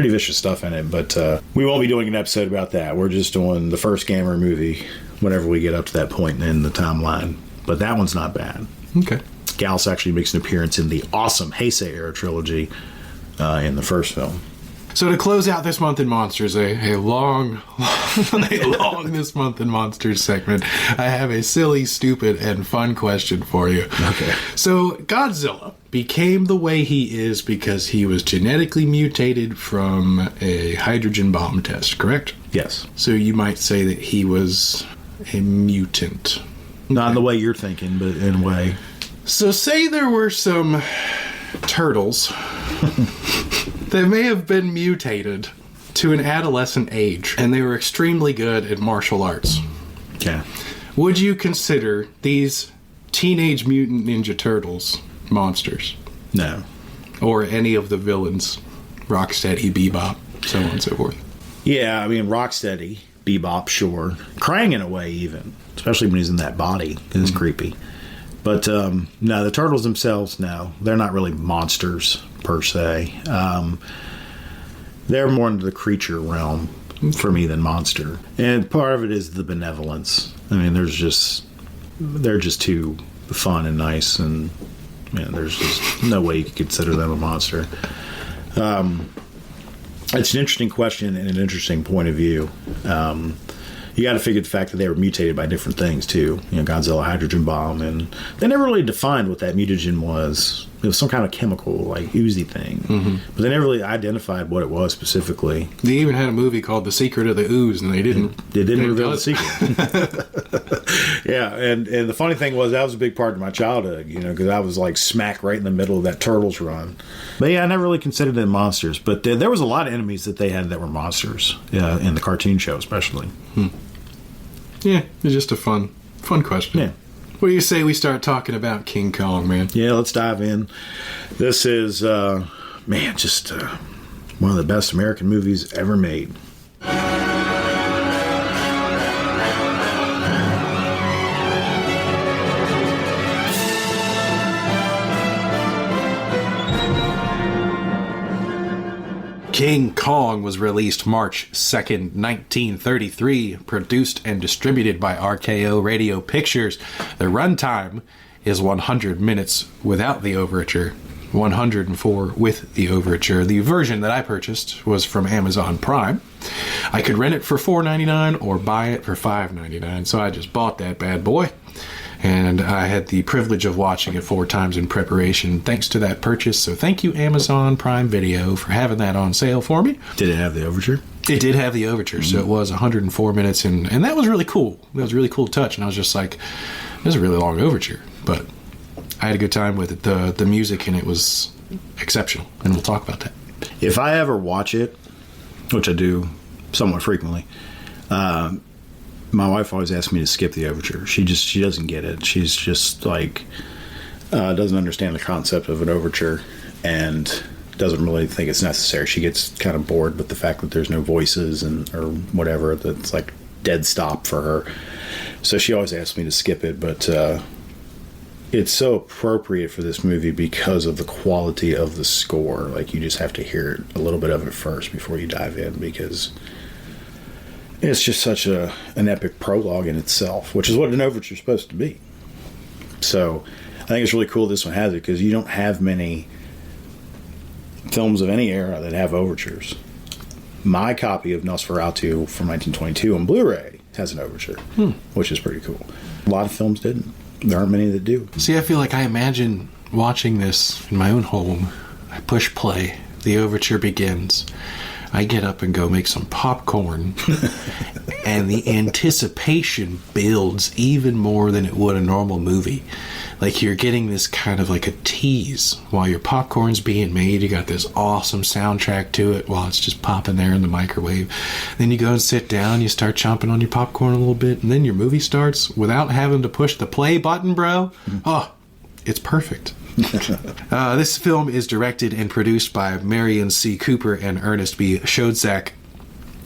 vicious stuff in it, but we won't be doing an episode about that. We're just doing the first Gamera movie whenever we get up to that point in the timeline. But that one's not bad. Okay. Gyaos actually makes an appearance in the awesome Heisei era trilogy in the first film. So to close out this month in Monsters, a long this month in Monsters segment, I have a silly, stupid, and fun question for you. Okay. So Godzilla became the way he is because he was genetically mutated from a hydrogen bomb test, correct? Yes. So you might say that he was a mutant. Not in the way you're thinking, but in a way. So say there were some turtles that may have been mutated to an adolescent age, and they were extremely good at martial arts. Okay. Would you consider these Teenage Mutant Ninja Turtles monsters? No. Or any of the villains? Rocksteady, Bebop, so on and so forth. Yeah, I mean, Rocksteady, Bebop, sure. Krang in a way, even. Especially when he's in that body. It's creepy. But, no, the turtles themselves, no. They're not really monsters, per se. They're more into the creature realm, for me, than monster. And part of it is the benevolence. I mean, they're just too fun and nice, and there's just no way you could consider them a monster. It's an interesting question and an interesting point of view. You got to figure the fact that they were mutated by different things too. Godzilla, hydrogen bomb, and they never really defined what that mutagen was. It was some kind of chemical, like oozy thing, but they never really identified what it was specifically. They even had a movie called The Secret of the Ooze, and they didn't reveal the secret. Yeah, and the funny thing was that was a big part of my childhood, because I was like smack right in the middle of that Turtles run. But yeah, I never really considered them monsters. But there was a lot of enemies that they had that were monsters in the cartoon show, especially. Yeah, it's just a fun question. Yeah. What do you say we start talking about King Kong, man? Yeah, let's dive in. This is, just one of the best American movies ever made. King Kong was released March 2nd, 1933, produced and distributed by RKO Radio Pictures. The runtime is 100 minutes without the overture, 104 with the overture. The version that I purchased was from Amazon Prime. I could rent it for $4.99 or buy it for $5.99, so I just bought that bad boy. And I had the privilege of watching it 4 times in preparation thanks to that purchase. So thank you, Amazon Prime Video, for having that on sale for me. Did it have the overture? It did have the overture, so it was 104 minutes, and that was really cool. That was a really cool touch, and I was just like, this is a really long overture. But I had a good time with it. The music in it was exceptional, and we'll talk about that. If I ever watch it, which I do somewhat frequently, my wife always asks me to skip the overture. She doesn't get it. She's just like doesn't understand the concept of an overture and doesn't really think it's necessary. She gets kind of bored with the fact that there's no voices or whatever. That's like dead stop for her. So she always asks me to skip it. But it's so appropriate for this movie because of the quality of the score. Like you just have to hear a little bit of it first before you dive in because it's just such an epic prologue in itself, which is what an overture is supposed to be. So I think it's really cool this one has it because you don't have many films of any era that have overtures. My copy of Nosferatu from 1922 on Blu-ray has an overture, which is pretty cool. A lot of films didn't. There aren't many that do. See, I feel like I imagine watching this in my own home. I push play. The overture begins. I get up and go make some popcorn, and the anticipation builds even more than it would a normal movie. Like, you're getting this kind of like a tease while your popcorn's being made. You got this awesome soundtrack to it while it's just popping there in the microwave. Then you go and sit down, you start chomping on your popcorn a little bit, and then your movie starts without having to push the play button, bro. Oh, it's perfect. This film is directed and produced by Marion C. Cooper and Ernest B. Schoedsack.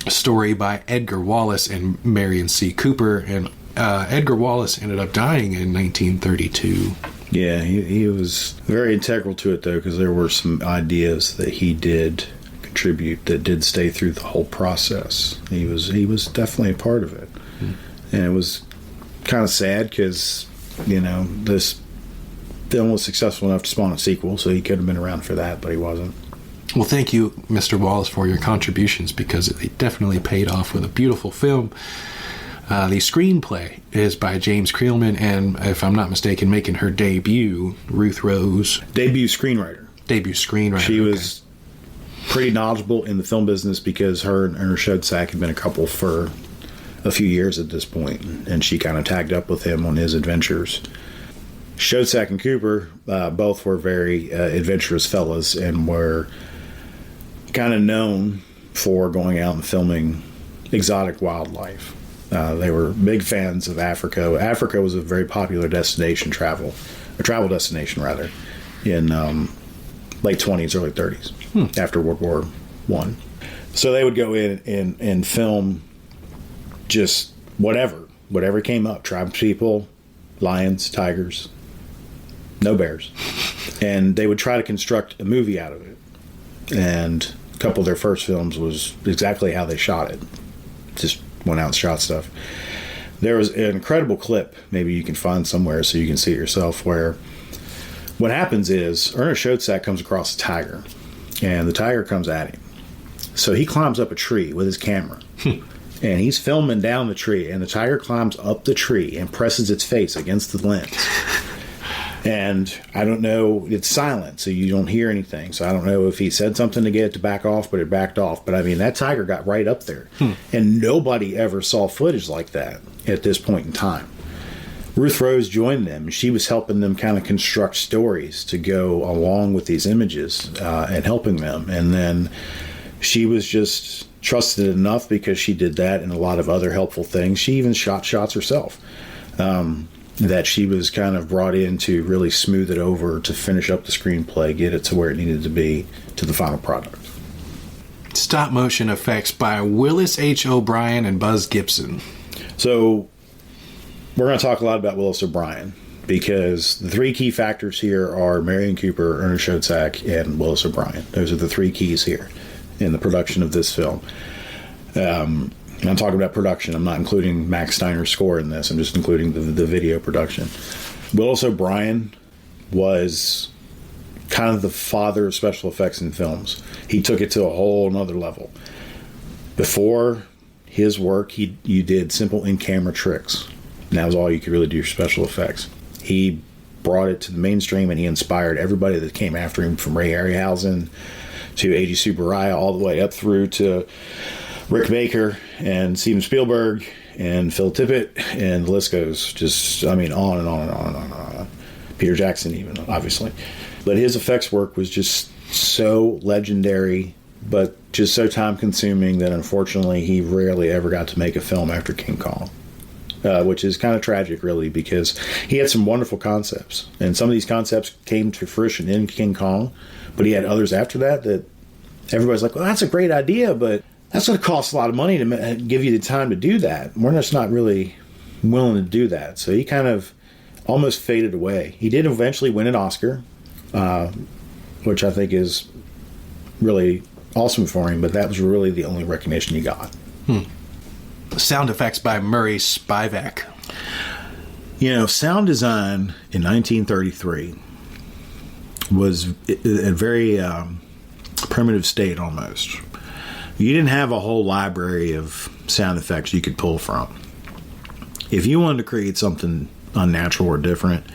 Story by Edgar Wallace and Marion C. Cooper, and Edgar Wallace ended up dying in 1932. Yeah, he was very integral to it, though, because there were some ideas that he did contribute that did stay through the whole process. He was definitely a part of it. And it was kind of sad because, this film was successful enough to spawn a sequel, so he could have been around for that, but he wasn't. Well, thank you, Mr. Wallace, for your contributions, because it definitely paid off with a beautiful film. The screenplay is by James Creelman, and if I'm not mistaken, making her debut, Ruth Rose. Debut screenwriter. She was pretty knowledgeable in the film business because her and Ernest Schoedsack had been a couple for a few years at this point, and she kind of tagged up with him on his adventures. Schoedsack and Cooper both were very adventurous fellas and were kind of known for going out and filming exotic wildlife. They were big fans of Africa. Africa was a very popular travel destination rather, in late 20s, early 30s, after World War I. So they would go in and film just whatever came up. Tribal people, lions, tigers, no bears. And they would try to construct a movie out of it. And a couple of their first films was exactly how they shot it. Just went out and shot stuff. There was an incredible clip, maybe you can find somewhere so you can see it yourself, where what happens is Ernest Schoedsack comes across a tiger, and the tiger comes at him. So he climbs up a tree with his camera, and he's filming down the tree, and the tiger climbs up the tree and presses its face against the lens. And I don't know, it's silent, so you don't hear anything. So I don't know if he said something to get it to back off, but it backed off. But I mean, that tiger got right up there. And nobody ever saw footage like that at this point in time. Ruth Rose joined them. She was helping them kind of construct stories to go along with these images and helping them. And then she was just trusted enough because she did that and a lot of other helpful things. She even shot shots herself. That she was kind of brought in to really smooth it over, to finish up the screenplay, get it to where it needed to be, to the final product. Stop motion effects by Willis H. O'Brien and Buzz Gibson. So we're going to talk a lot about Willis O'Brien because the three key factors here are Marion Cooper, Ernest Schoedsack, and Willis O'Brien. Those are the three keys here in the production of this film. I'm talking about production. I'm not including Max Steiner's score in this. I'm just including the video production. Willis O'Brien was kind of the father of special effects in films. He took it to a whole nother level. Before his work, you did simple in-camera tricks. And that was all you could really do for special effects. He brought it to the mainstream, and he inspired everybody that came after him, from Ray Harryhausen to A.G. Subaraya, all the way up through to Rick Baker and Steven Spielberg and Phil Tippett, and the list goes just, on and on and on and on and on. Peter Jackson even, obviously. But his effects work was just so legendary, but just so time-consuming that unfortunately he rarely ever got to make a film after King Kong. Which is kind of tragic, really, because he had some wonderful concepts. And some of these concepts came to fruition in King Kong, but he had others after that everybody's like, well, that's a great idea, but that's going to cost a lot of money to give you the time to do that. We're just not really willing to do that. So he kind of almost faded away. He did eventually win an Oscar, which I think is really awesome for him, but that was really the only recognition he got. Sound effects by Murray Spivak. Sound design in 1933 was a very primitive state almost. You didn't have a whole library of sound effects you could pull from. If you wanted to create something unnatural or different,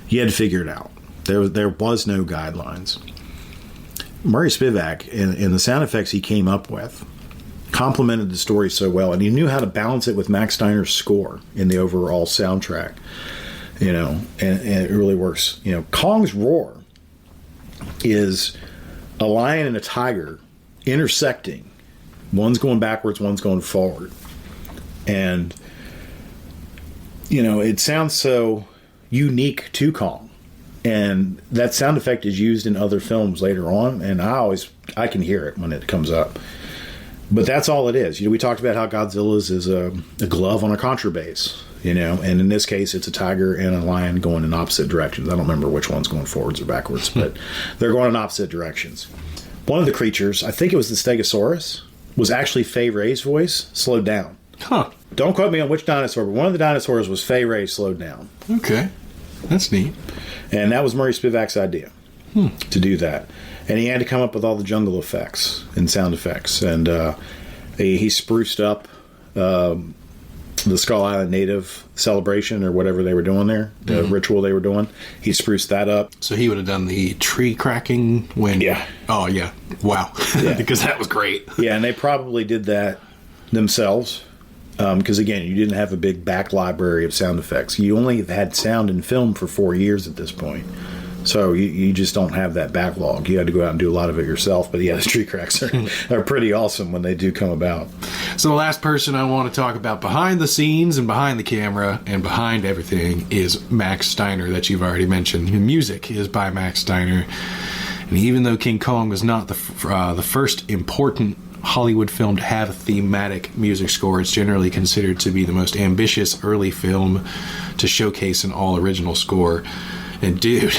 you had to figure it out. There was no guidelines. Murray Spivak and the sound effects he came up with complemented the story so well, and he knew how to balance it with Max Steiner's score in the overall soundtrack. And it really works. Kong's roar is a lion and a tiger intersecting. One's going backwards, one's going forward. And, it sounds so unique to Kong. And that sound effect is used in other films later on, and I can hear it when it comes up. But that's all it is. We talked about how Godzilla's is a glove on a contrabass, and in this case, it's a tiger and a lion going in opposite directions. I don't remember which one's going forwards or backwards, but they're going in opposite directions. One of the creatures, I think it was the Stegosaurus, was actually Fay Wray's voice slowed down. Huh. Don't quote me on which dinosaur, but one of the dinosaurs was Fay Wray slowed down. Okay. That's neat. And that was Murray Spivak's idea to do that. And he had to come up with all the jungle effects and sound effects. And he spruced up the Skull Island Native celebration or whatever they were doing there, the ritual they were doing. He spruced that up. So he would have done the tree cracking when... Yeah. Oh, yeah. Wow. Yeah. Because that was great. Yeah, and they probably did that themselves. Because, again, you didn't have a big back library of sound effects. You only had sound in film for 4 years at this point. So you just don't have that backlog. You had to go out and do a lot of it yourself. But yeah, the tree cracks are pretty awesome when they do come about. So the last person I want to talk about behind the scenes and behind the camera and behind everything is Max Steiner that you've already mentioned. The music is by Max Steiner. And even though King Kong was not the first important Hollywood film to have a thematic music score, it's generally considered to be the most ambitious early film to showcase an all-original score. And dude...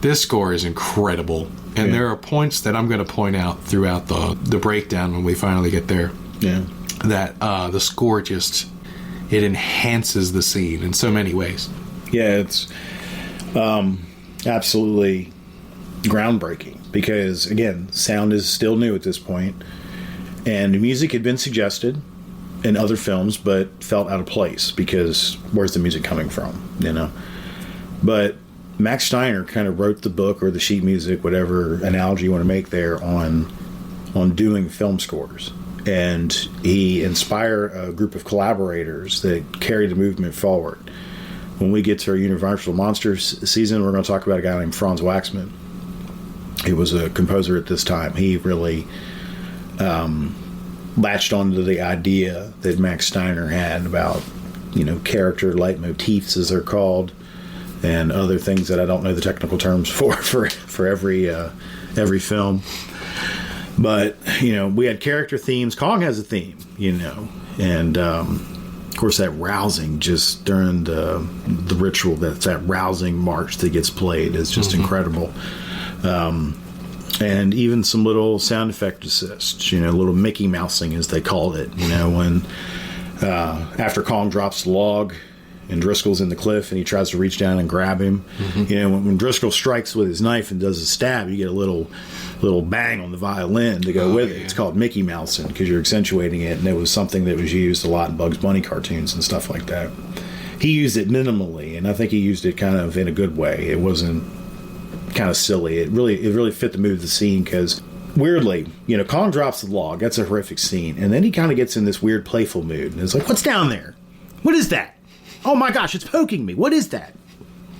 this score is incredible, and there are points that I'm going to point out throughout the breakdown when we finally get there. Yeah, that the score just it enhances the scene in so many ways. Yeah, it's absolutely groundbreaking because again, sound is still new at this point, and the music had been suggested in other films, but felt out of place because where's the music coming from? But Max Steiner kind of wrote the book or the sheet music, whatever analogy you want to make there, on doing film scores. And he inspired a group of collaborators that carried the movement forward. When we get to our Universal Monsters season, we're going to talk about a guy named Franz Waxman. He was a composer at this time. He really latched onto the idea that Max Steiner had about, character leitmotifs, as they're called, and other things that I don't know the technical terms for every film. But, we had character themes. Kong has a theme, and of course that rousing just during the ritual, that rousing march that gets played is just incredible. And even some little sound effect assists, little Mickey Mousing as they called it, when after Kong drops the log and Driscoll's in the cliff and he tries to reach down and grab him. When Driscoll strikes with his knife and does a stab, you get a little bang on the violin to go with it. It's called Mickey Mousing because you're accentuating it, and it was something that was used a lot in Bugs Bunny cartoons and stuff like that. He used it minimally, and I think he used it kind of in a good way. It wasn't kind of silly. It really fit the mood of the scene because weirdly, Kong drops the log. That's a horrific scene, and then he kind of gets in this weird playful mood, and it's like, what's down there? What is that? Oh my gosh, it's poking me. What is that?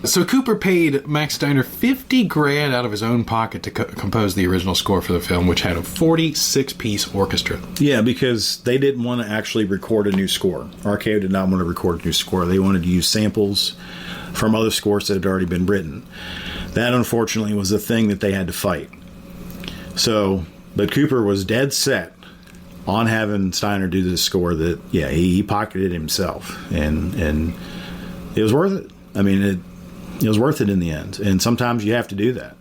So Cooper paid Max Steiner $50,000 out of his own pocket to compose the original score for the film, which had a 46-piece orchestra. Yeah, because they didn't want to actually record a new score. RKO did not want to record a new score. They wanted to use samples from other scores that had already been written. That, unfortunately, was the thing that they had to fight. But Cooper was dead set on having Steiner do this score that, he pocketed himself. And it was worth it. I mean, it was worth it in the end. And sometimes you have to do that.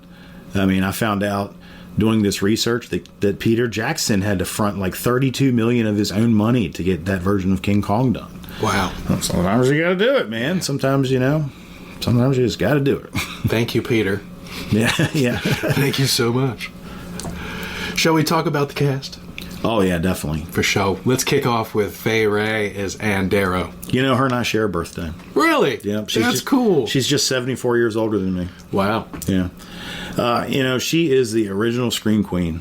I mean, I found out doing this research that Peter Jackson had to front like $32 million of his own money to get that version of King Kong done. Wow. Sometimes you got to do it, man. Sometimes, sometimes you just got to do it. Thank you, Peter. Yeah. Thank you so much. Shall we talk about the cast? Oh, yeah, definitely. For sure. Let's kick off with Fay Wray as Ann Darrow. Her and I share a birthday. Really? Yeah. That's cool. She's just 74 years older than me. Wow. Yeah. She is the original scream queen.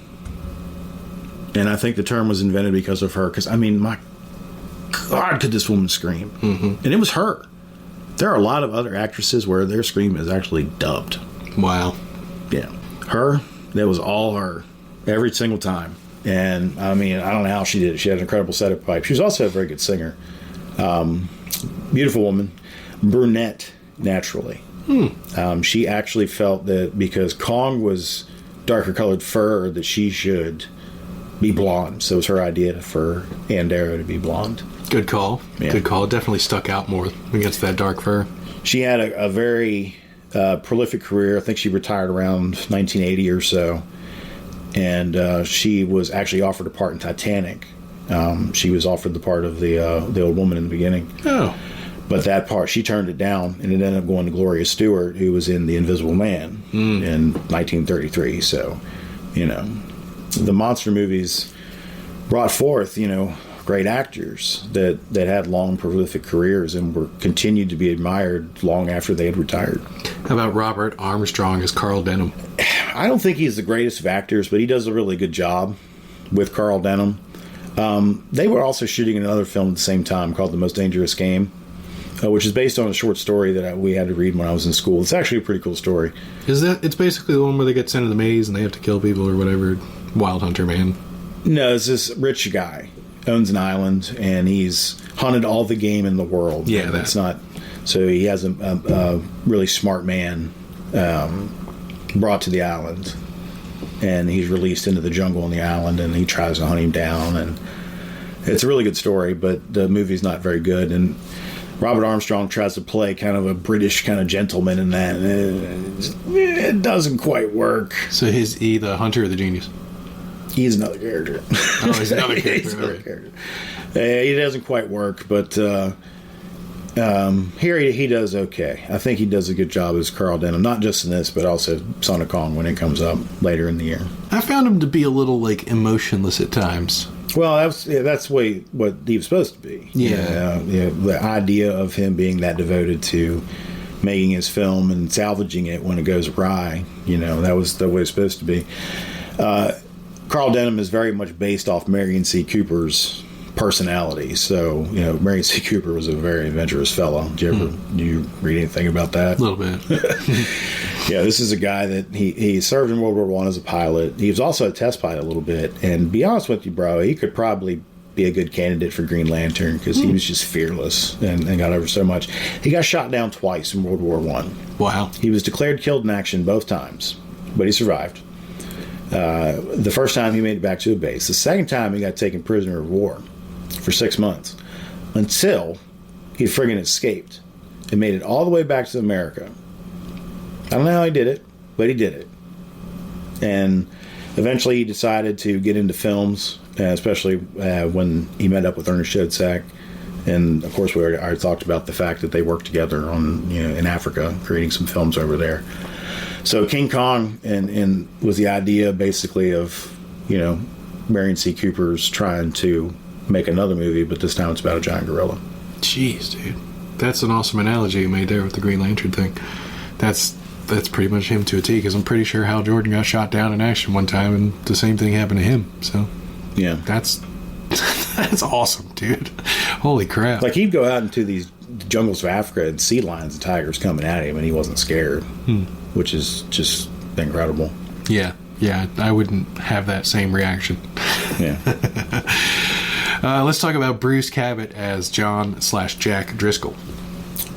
And I think the term was invented because of her. Because, I mean, my God, could this woman scream. Mm-hmm. And it was her. There are a lot of other actresses where their scream is actually dubbed. Wow. Yeah. Her, that was all her. Every single time. And, I mean, I don't know how she did it. She had an incredible set of pipes. She was also a very good singer. Beautiful woman. Brunette, naturally. She actually felt that because Kong was darker colored fur, that she should be blonde. So it was her idea for Andera to be blonde. Good call. Yeah. Good call. It definitely stuck out more against that dark fur. She had a very prolific career. I think she retired around 1980 or so. And she was actually offered a part in Titanic. She was offered the part of the old woman in the beginning. Oh. But that part, she turned it down, and it ended up going to Gloria Stewart, who was in The Invisible Man in 1933. So, the monster movies brought forth, great actors that had long, prolific careers and were continued to be admired long after they had retired. How about Robert Armstrong as Carl Denham? I don't think he's the greatest of actors, but he does a really good job with Carl Denham. They were also shooting another film at the same time called The Most Dangerous Game, which is based on a short story that we had to read when I was in school. It's actually a pretty cool story. It's basically the one where they get sent to the maze and they have to kill people or whatever? Wild Hunter Man. No, it's this rich guy owns an island and he's hunted all the game in the world. Yeah, that's not. So he has a really smart man brought to the island, and he's released into the jungle on the island, and he tries to hunt him down. And it's a really good story, but the movie's not very good. And Robert Armstrong tries to play kind of a British kind of gentleman in that, and it doesn't quite work. So is he the hunter or the genius? He's another character. Oh, he's another character. He's another character. He doesn't quite work, but here he does okay. I think he does a good job as Carl Denham, not just in this, but also Son of Kong when it comes up later in the year. I found him to be a little emotionless at times. Well, that's what he was supposed to be. Yeah. The idea of him being that devoted to making his film and salvaging it when it goes awry, that was the way it's supposed to be. Carl Denham is very much based off Marion C. Cooper's personality. So, Marion C. Cooper was a very adventurous fellow. Did you read anything about that? A little bit. Yeah, this is a guy that he served in World War I as a pilot. He was also a test pilot a little bit. And be honest with you, bro, he could probably be a good candidate for Green Lantern because he was just fearless and got over so much. He got shot down twice in World War I. Wow. He was declared killed in action both times, but he survived. The first time he made it back to a base. The second time he got taken prisoner of war for 6 months until he friggin' escaped and made it all the way back to America. I don't know how he did it, but he did it. And eventually he decided to get into films, especially when he met up with Ernest Schoedsack. And of course, we already talked about the fact that they worked together on, in Africa, creating some films over there. So King Kong and was the idea basically of, Marion C. Cooper's trying to make another movie, but this time it's about a giant gorilla. Jeez, dude. That's an awesome analogy you made there with the Green Lantern thing. That's pretty much him to a T, because I'm pretty sure Hal Jordan got shot down in action one time, and the same thing happened to him. So, yeah. That's awesome, dude. Holy crap. Like, he'd go out into these jungles of Africa and see lions and tigers coming at him, and he wasn't scared, which is just incredible. Yeah, I wouldn't have that same reaction. Yeah. Let's talk about Bruce Cabot as John/Jack Driscoll.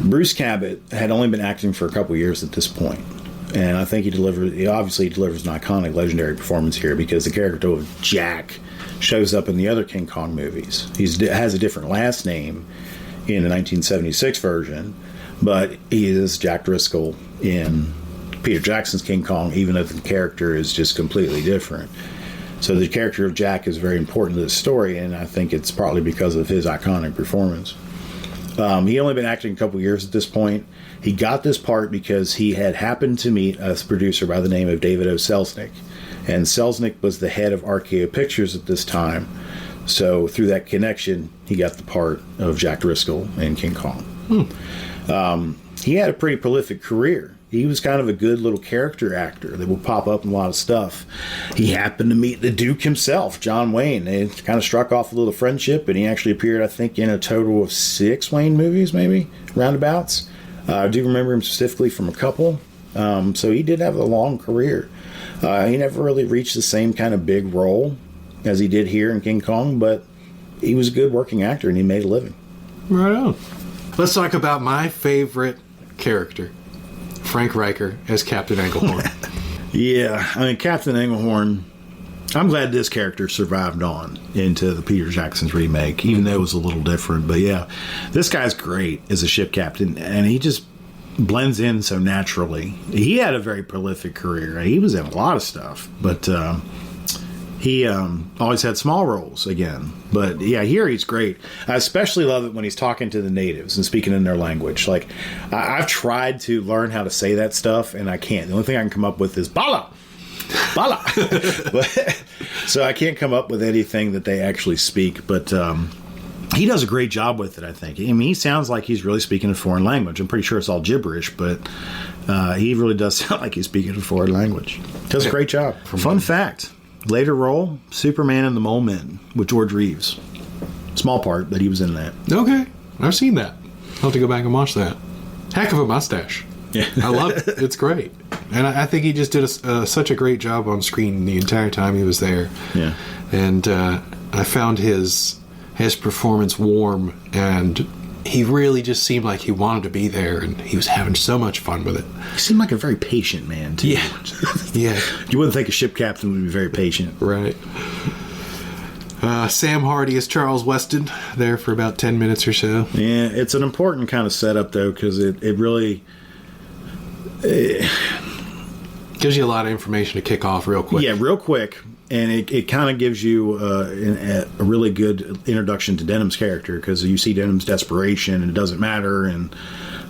Bruce Cabot had only been acting for a couple years at this point, and I think he obviously delivers an iconic, legendary performance here because the character of Jack shows up in the other King Kong movies. He has a different last name in the 1976 version, but he is Jack Driscoll in Peter Jackson's King Kong, even if the character is just completely different. So the character of Jack is very important to the story, and I think it's partly because of his iconic performance. He only been acting a couple years at this point. He got this part because he had happened to meet a producer by the name of David O. Selznick. And Selznick was the head of RKO Pictures at this time. So through that connection, he got the part of Jack Driscoll in King Kong. He had a pretty prolific career. He was kind of a good little character actor that will pop up in a lot of stuff. He happened to meet the Duke himself, John Wayne. They kind of struck off a little friendship, and he actually appeared, I think, in a total of 6 Wayne movies, maybe, roundabouts. I do remember him specifically from a couple. So he did have a long career. He never really reached the same kind of big role as he did here in King Kong, but he was a good working actor, and he made a living. Right on. Let's talk about my favorite character, Frank Riker as Captain Englehorn. Yeah, I mean, Captain Englehorn, I'm glad this character survived on into the Peter Jackson's remake, even though it was a little different. But yeah, this guy's great as a ship captain, and he just blends in so naturally. He had a very prolific career. He was in a lot of stuff, but he always had small roles again. But yeah, here he's great. I especially love it when he's talking to the natives and speaking in their language. Like, I've tried to learn how to say that stuff, and I can't. The only thing I can come up with is Bala. Bala. So I can't come up with anything that they actually speak, but he does a great job with it, I think. I mean, he sounds like he's really speaking a foreign language. I'm pretty sure it's all gibberish, but he really does sound like he's speaking a foreign language. Does a great job. Fun fact, later role, Superman and the Mole Men with George Reeves. Small part, but he was in that. Okay, I've seen that. I'll have to go back and watch that. Heck of a mustache. Yeah. I love it. It's great. And I think he just did such a great job on screen the entire time he was there. Yeah. And I found his performance warm, and he really just seemed like he wanted to be there, and he was having so much fun with it. He seemed like a very patient man, too. Yeah. Yeah. You wouldn't think a ship captain would be very patient. Right. Sam Hardy is Charles Weston, there for about 10 minutes or so. Yeah, it's an important kind of setup, though, because it really... gives you a lot of information to kick off real quick. Yeah, real quick. And it kind of gives you a really good introduction to Denham's character, because you see Denham's desperation and it doesn't matter. And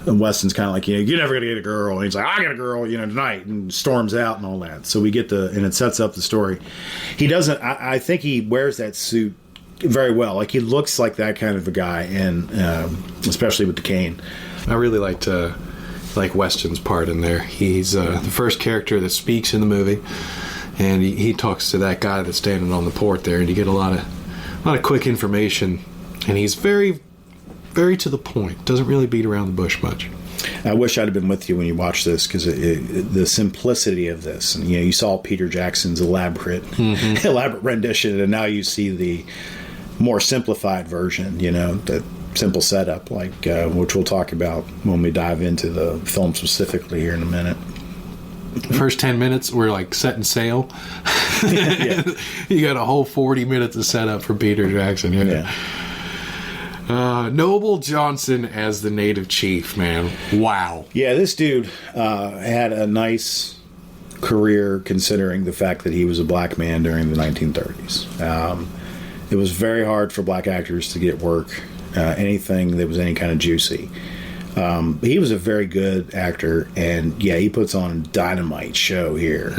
Weston's kind of like, you're never going to get a girl. And he's like, I get a girl, tonight, and storms out and all that. So we get and it sets up the story. He doesn't, I think he wears that suit very well. Like, he looks like that kind of a guy, and especially with the cane. I really liked Weston's part in there. He's the first character that speaks in the movie. And he talks to that guy that's standing on the port there, and you get a lot of quick information. And he's very, very to the point. Doesn't really beat around the bush much. I wish I'd have been with you when you watched this, because the simplicity of this, and you saw Peter Jackson's elaborate rendition, and now you see the more simplified version. That simple setup, like which we'll talk about when we dive into the film specifically here in a minute. First 10 minutes, we're like setting sail. Yeah. You got a whole 40 minutes of setup for Peter Jackson. Yeah. Noble Johnson as the native chief, man. Wow. Yeah, this dude had a nice career, considering the fact that he was a black man during the 1930s. It was very hard for black actors to get work, anything that was any kind of juicy. He was a very good actor, and yeah, he puts on a dynamite show here.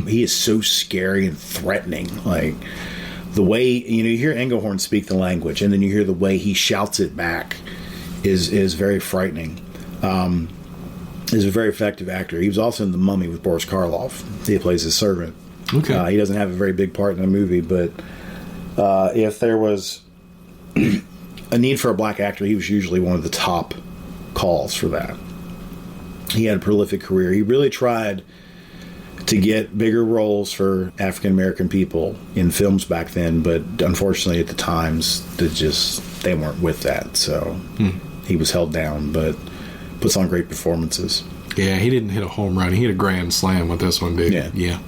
He is so scary and threatening. Like, the way, you hear Englehorn speak the language, and then you hear the way he shouts it back is very frightening. He's a very effective actor. He was also in The Mummy with Boris Karloff. He plays his servant. Okay. He doesn't have a very big part in the movie, but if there was a need for a black actor, he was usually one of the top calls for that. He had a prolific career. He really tried to get bigger roles for African American people in films back then, but unfortunately at the times they weren't with that, so he was held down, but puts on great performances. Yeah, he didn't hit a home run. He hit a grand slam with this one, dude. Yeah.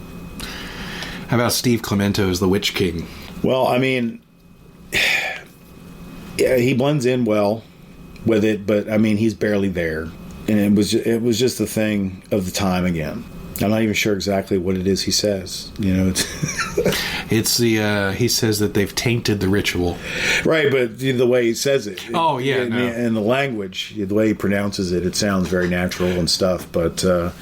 How about Steve Clemento as the Witch King? Well, I mean, yeah, he blends in well with it, but I mean, he's barely there, and it was just a thing of the time again. I'm not even sure exactly what it is he says. It's he says that they've tainted the ritual, right? But the way he says it, and the language, the way he pronounces it, it sounds very natural and stuff. But and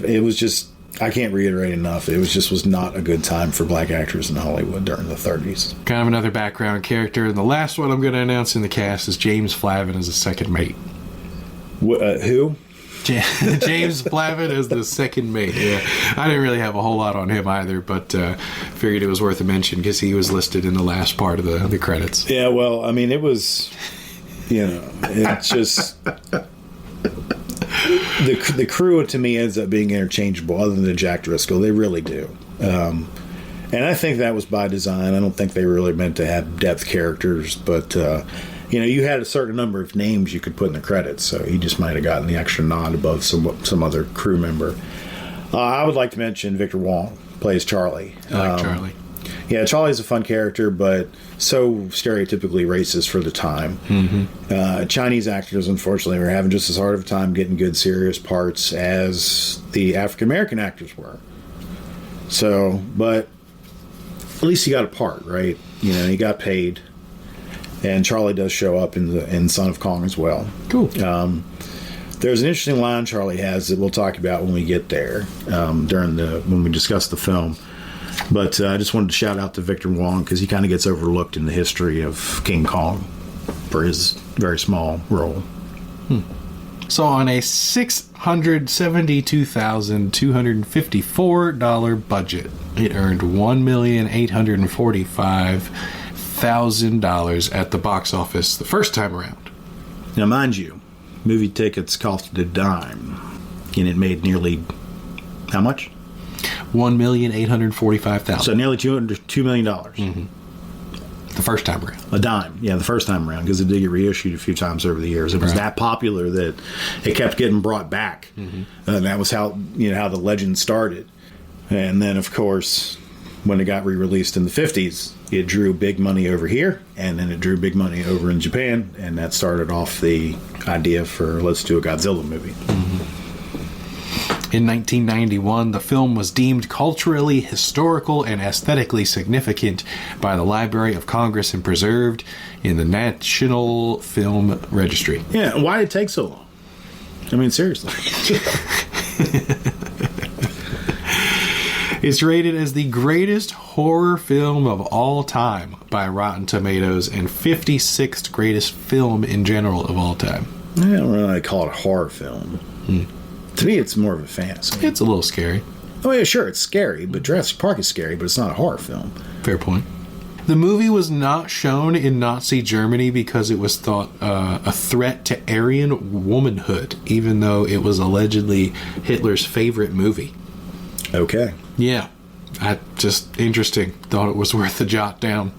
it was just, I can't reiterate enough. It was not a good time for black actors in Hollywood during the 30s. Kind of another background character. And the last one I'm going to announce in the cast is James Flavin as a second mate. Who? James Flavin as the second mate. Yeah, I didn't really have a whole lot on him either, but figured it was worth a mention because he was listed in the last part of the credits. Yeah, well, I mean, it was, it's just the crew to me ends up being interchangeable, other than Jack Driscoll. They really do, and I think that was by design. I don't think they really meant to have depth characters, but. You had a certain number of names you could put in the credits, so he just might have gotten the extra nod above some other crew member. I would like to mention Victor Wong plays Charlie. I like Charlie. Yeah, Charlie's a fun character, but so stereotypically racist for the time. Mm-hmm. Chinese actors, unfortunately, were having just as hard of a time getting good, serious parts as the African-American actors were. So, but at least he got a part, right? He got paid. And Charlie does show up in Son of Kong as well. Cool. There's an interesting line Charlie has that we'll talk about when we get there, when we discuss the film. But I just wanted to shout out to Victor Wong because he kind of gets overlooked in the history of King Kong for his very small role. So on a $672,254 budget, it earned $1,845,000 at the box office the first time around. Now, mind you, movie tickets costed a dime, and it made nearly how much? $1,845,000. So nearly $2 million. Mm-hmm. The first time around. A dime, yeah, the first time around, because it did get reissued a few times over the years. It was that popular that it kept getting brought back, and that was how how the legend started. And then, of course, when it got re-released in the 50s, it drew big money over here, and then it drew big money over in Japan, and that started off the idea for let's do a Godzilla movie. In 1991, the film was deemed culturally, historical, and aesthetically significant by the Library of Congress and preserved in the National Film Registry. Yeah, why did it take so long? I mean, seriously. It's rated as the greatest horror film of all time by Rotten Tomatoes and 56th greatest film in general of all time. I don't really call it a horror film. To me, it's more of a fantasy. It's a little scary. Oh, yeah, sure, it's scary, but Jurassic Park is scary, but it's not a horror film. Fair point. The movie was not shown in Nazi Germany because it was thought a threat to Aryan womanhood, even though it was allegedly Hitler's favorite movie. Okay. Yeah. Just interesting. Thought it was worth a jot down.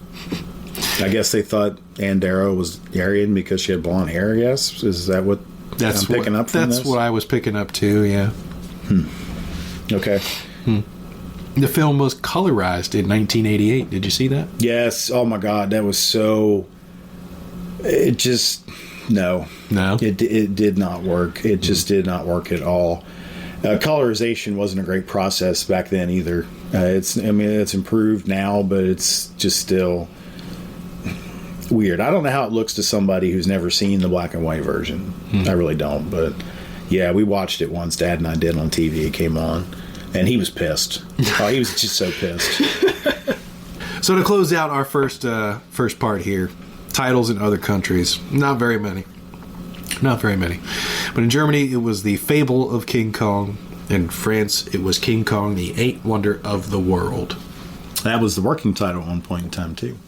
I guess they thought Ann Darrow was Aryan because she had blonde hair, I guess? Is that what I'm picking up from this? That's what I was picking up too, yeah. Okay. The film was colorized in 1988. Did you see that? Yes. Oh my God, that was so... It just... No. No? It did not work. It just did not work at all. Colorization wasn't a great process back then either. It's improved now, but it's just still weird. I don't know how it looks to somebody who's never seen the black and white version. I really don't, but yeah, we watched it once. Dad and I did on TV. It came on, and he was pissed. Oh, he was just so pissed. So to close out our first part here, titles in other countries, not very many. Not very many. But in Germany, it was The Fable of King Kong. In France, it was King Kong, the Eighth Wonder of the World. That was the working title at one point in time, too.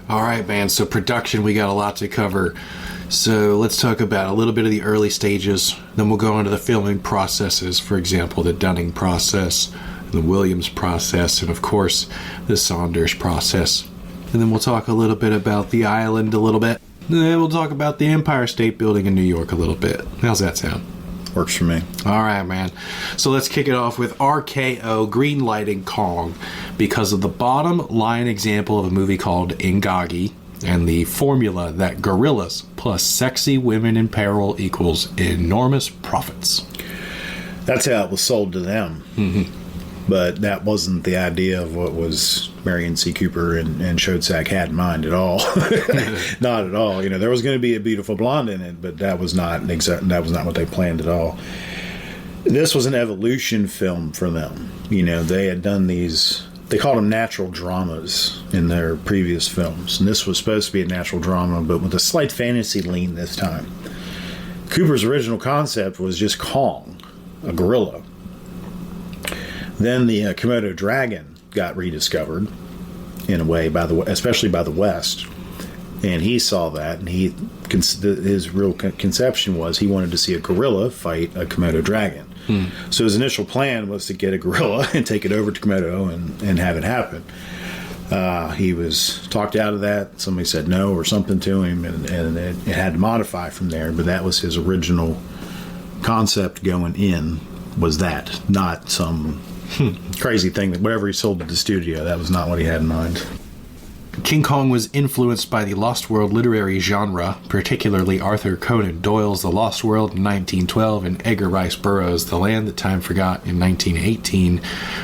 All right, man. So production, we got a lot to cover. So let's talk about a little bit of the early stages. Then we'll go into the filming processes. For example, the Dunning process, the Williams process, and of course, the Saunders process. And then we'll talk a little bit about the island a little bit. And then we'll talk about the Empire State Building in New York a little bit. How's that sound? Works for me. All right, man. So let's kick it off with RKO greenlighting Kong because of the bottom line example of a movie called Ingagi and the formula that gorillas plus sexy women in peril equals enormous profits. That's how it was sold to them. But that wasn't the idea of what was Marion C. Cooper and Schoedsack had in mind at all. Not at all. There was going to be a beautiful blonde in it, but that was not what they planned at all. This was an evolution film for them. They had done these, they called them natural dramas in their previous films. And this was supposed to be a natural drama, but with a slight fantasy lean this time. Cooper's original concept was just Kong, a gorilla. Then the Komodo dragon got rediscovered in a way, especially by the West. And he saw that, and his real conception was he wanted to see a gorilla fight a Komodo dragon. So his initial plan was to get a gorilla and take it over to Komodo and have it happen. He was talked out of that. Somebody said no or something to him, and it had to modify from there. But that was his original concept going in, was that, not some crazy thing that whatever he sold to the studio, that was not what he had in mind. King Kong was influenced by the Lost World literary genre, particularly Arthur Conan Doyle's The Lost World in 1912 and Edgar Rice Burroughs' The Land That Time Forgot in 1918,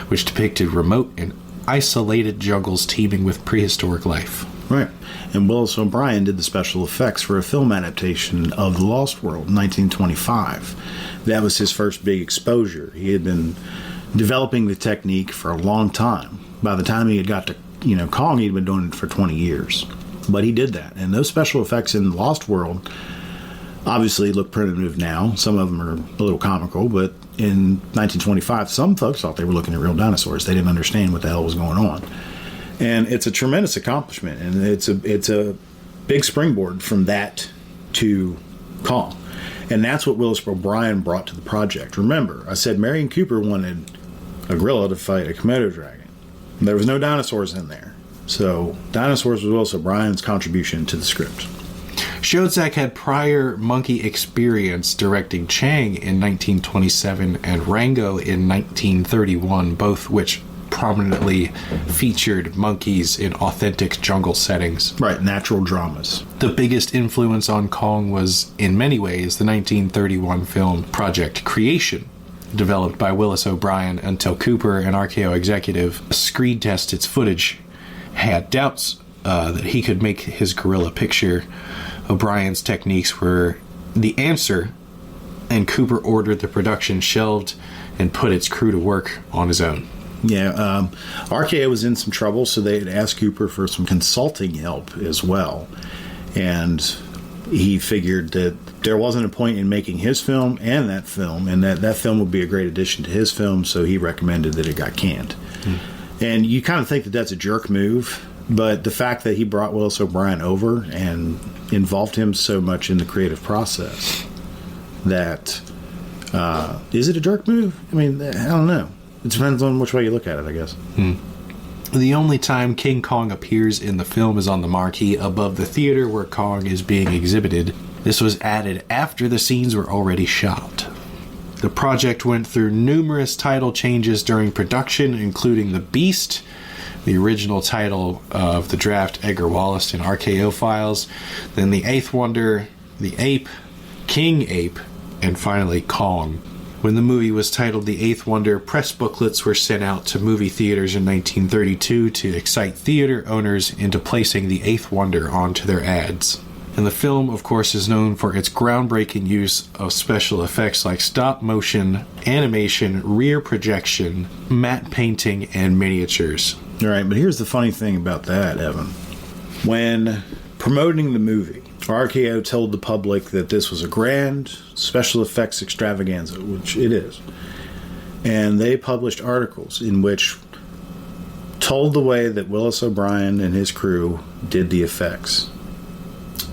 which depicted remote and isolated jungles teeming with prehistoric life. Right. And Willis O'Brien did the special effects for a film adaptation of The Lost World in 1925. That was his first big exposure. He had been developing the technique for a long time. By the time he had got to Kong, he'd been doing it for 20 years. But he did that. And those special effects in Lost World obviously look primitive now. Some of them are a little comical, but in 1925, some folks thought they were looking at real dinosaurs. They didn't understand what the hell was going on. And it's a tremendous accomplishment, and it's a big springboard from that to Kong. And that's what Willis O'Brien brought to the project. Remember, I said Marion Cooper wanted a gorilla to fight a Komodo dragon. There was no dinosaurs in there. So, dinosaurs was Willis O'Brien's contribution to the script. Schoedsack had prior monkey experience directing Chang in 1927 and Rango in 1931, both which prominently featured monkeys in authentic jungle settings. Right, natural dramas. The biggest influence on Kong was, in many ways, the 1931 film Project Creation, developed by Willis O'Brien until Cooper, an RKO executive, screen tested its footage, had doubts that he could make his gorilla picture. O'Brien's techniques were the answer, and Cooper ordered the production shelved and put its crew to work on his own. Yeah, RKO was in some trouble, so they had asked Cooper for some consulting help as well. And he figured that there wasn't a point in making his film and that film would be a great addition to his film, so he recommended that it got canned. And you kind of think that that's a jerk move, but the fact that he brought Willis O'Brien over and involved him so much in the creative process, that is it a jerk move? I mean, I don't know. It depends on which way you look at it, I guess. The only time King Kong appears in the film is on the marquee above the theater where Kong is being exhibited. This was added after the scenes were already shot. The project went through numerous title changes during production, including The Beast, the original title of the draft Edgar Wallace in RKO files, then The Eighth Wonder, The Ape, King Ape, and finally Kong. When the movie was titled The Eighth Wonder, press booklets were sent out to movie theaters in 1932 to excite theater owners into placing The Eighth Wonder onto their ads. And the film, of course, is known for its groundbreaking use of special effects like stop motion, animation, rear projection, matte painting, and miniatures. All right, but here's the funny thing about that, Evan. When promoting the movie, RKO told the public that this was a grand special effects extravaganza, which it is. And they published articles in which told the way that Willis O'Brien and his crew did the effects.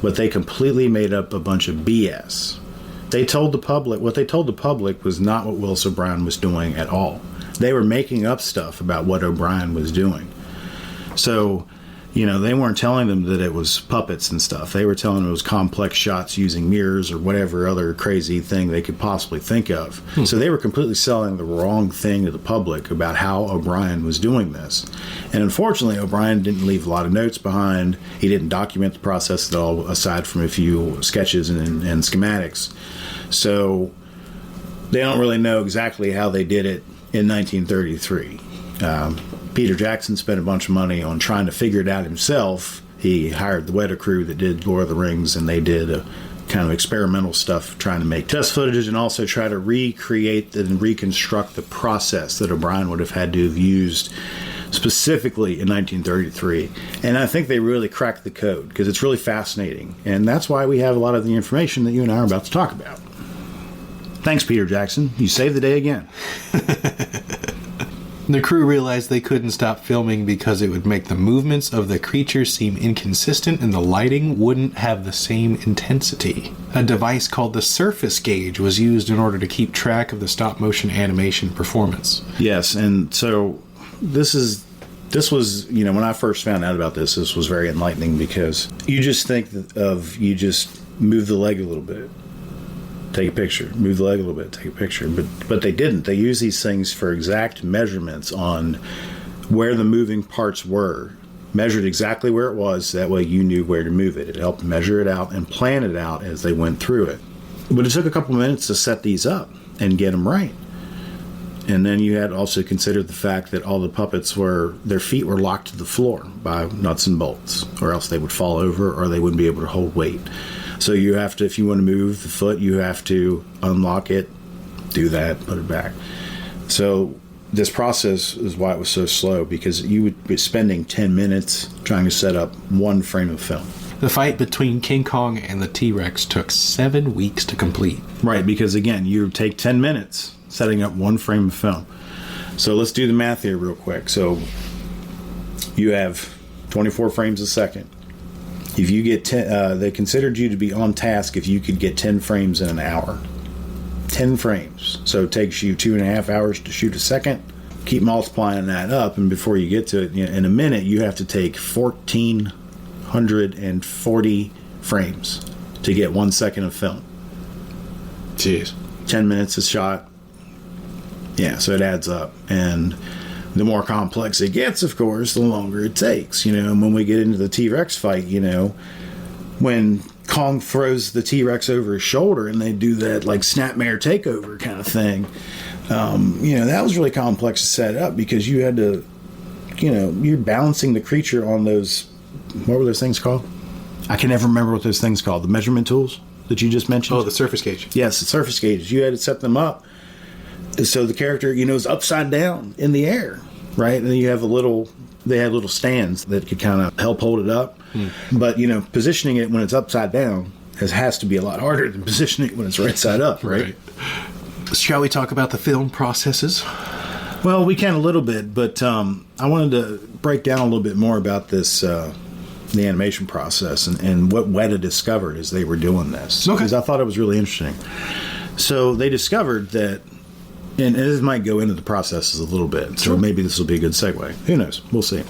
But they completely made up a bunch of BS. What they told the public was not what Willis O'Brien was doing at all. They were making up stuff about what O'Brien was doing. So, they weren't telling them that it was puppets and stuff. They were telling them it was complex shots using mirrors or whatever other crazy thing they could possibly think of. So they were completely selling the wrong thing to the public about how O'Brien was doing this. And unfortunately, O'Brien didn't leave a lot of notes behind. He didn't document the process at all, aside from a few sketches and schematics. So they don't really know exactly how they did it in 1933. Peter Jackson spent a bunch of money on trying to figure it out himself. He hired the Weta crew that did Lord of the Rings, and they did kind of experimental stuff, trying to make test footage and also try to recreate and reconstruct the process that O'Brien would have had to have used specifically in 1933. And I think they really cracked the code because it's really fascinating. And that's why we have a lot of the information that you and I are about to talk about. Thanks, Peter Jackson. You saved the day again. The crew realized they couldn't stop filming because it would make the movements of the creatures seem inconsistent and the lighting wouldn't have the same intensity. A device called the surface gauge was used in order to keep track of the stop-motion animation performance. Yes, and so this was, you know, when I first found out about this was very enlightening because you just think you just move the leg a little bit. Take a picture. Move the leg a little bit. Take a picture. But they didn't. They used these things for exact measurements on where the moving parts were. Measured exactly where it was. That way you knew where to move it. It helped measure it out and plan it out as they went through it. But it took a couple minutes to set these up and get them right. And then you had also considered the fact that all the puppets their feet were locked to the floor by nuts and bolts, or else they would fall over or they wouldn't be able to hold weight. So you have to, if you want to move the foot, you have to unlock it, do that, put it back. So this process is why it was so slow, because you would be spending 10 minutes trying to set up one frame of film. The fight between King Kong and the T-Rex took 7 weeks to complete. Right, because again, you take 10 minutes setting up one frame of film. So let's do the math here real quick. So you have 24 frames a second. If you get 10, they considered you to be on task if you could get 10 frames in an hour. 10 frames. So it takes you 2.5 hours to shoot a second. Keep multiplying that up, and before you get to it, in a minute, you have to take 1,440 frames to get 1 second of film. Jeez. 10 minutes a shot. Yeah, so it adds up. And the more complex it gets, of course, the longer it takes. And when we get into the T-Rex fight, when Kong throws the T-Rex over his shoulder and they do that like snapmare takeover kind of thing, that was really complex to set up because you had to, you're balancing the creature on those, what were those things called? I can never remember what those things called. The measurement tools that you just mentioned? Oh, the surface gauge. Yes, the surface gauges. You had to set them up so the character, is upside down in the air, right? And then you have they had little stands that could kind of help hold it up. But, positioning it when it's upside down has to be a lot harder than positioning it when it's right side up, right? Shall we talk about the film processes? Well, we can a little bit, but I wanted to break down a little bit more about this, the animation process and what Weta discovered as they were doing this. Okay. Because I thought it was really interesting. So they discovered that, and this might go into the processes a little bit, so maybe this will be a good segue. Who knows? We'll see.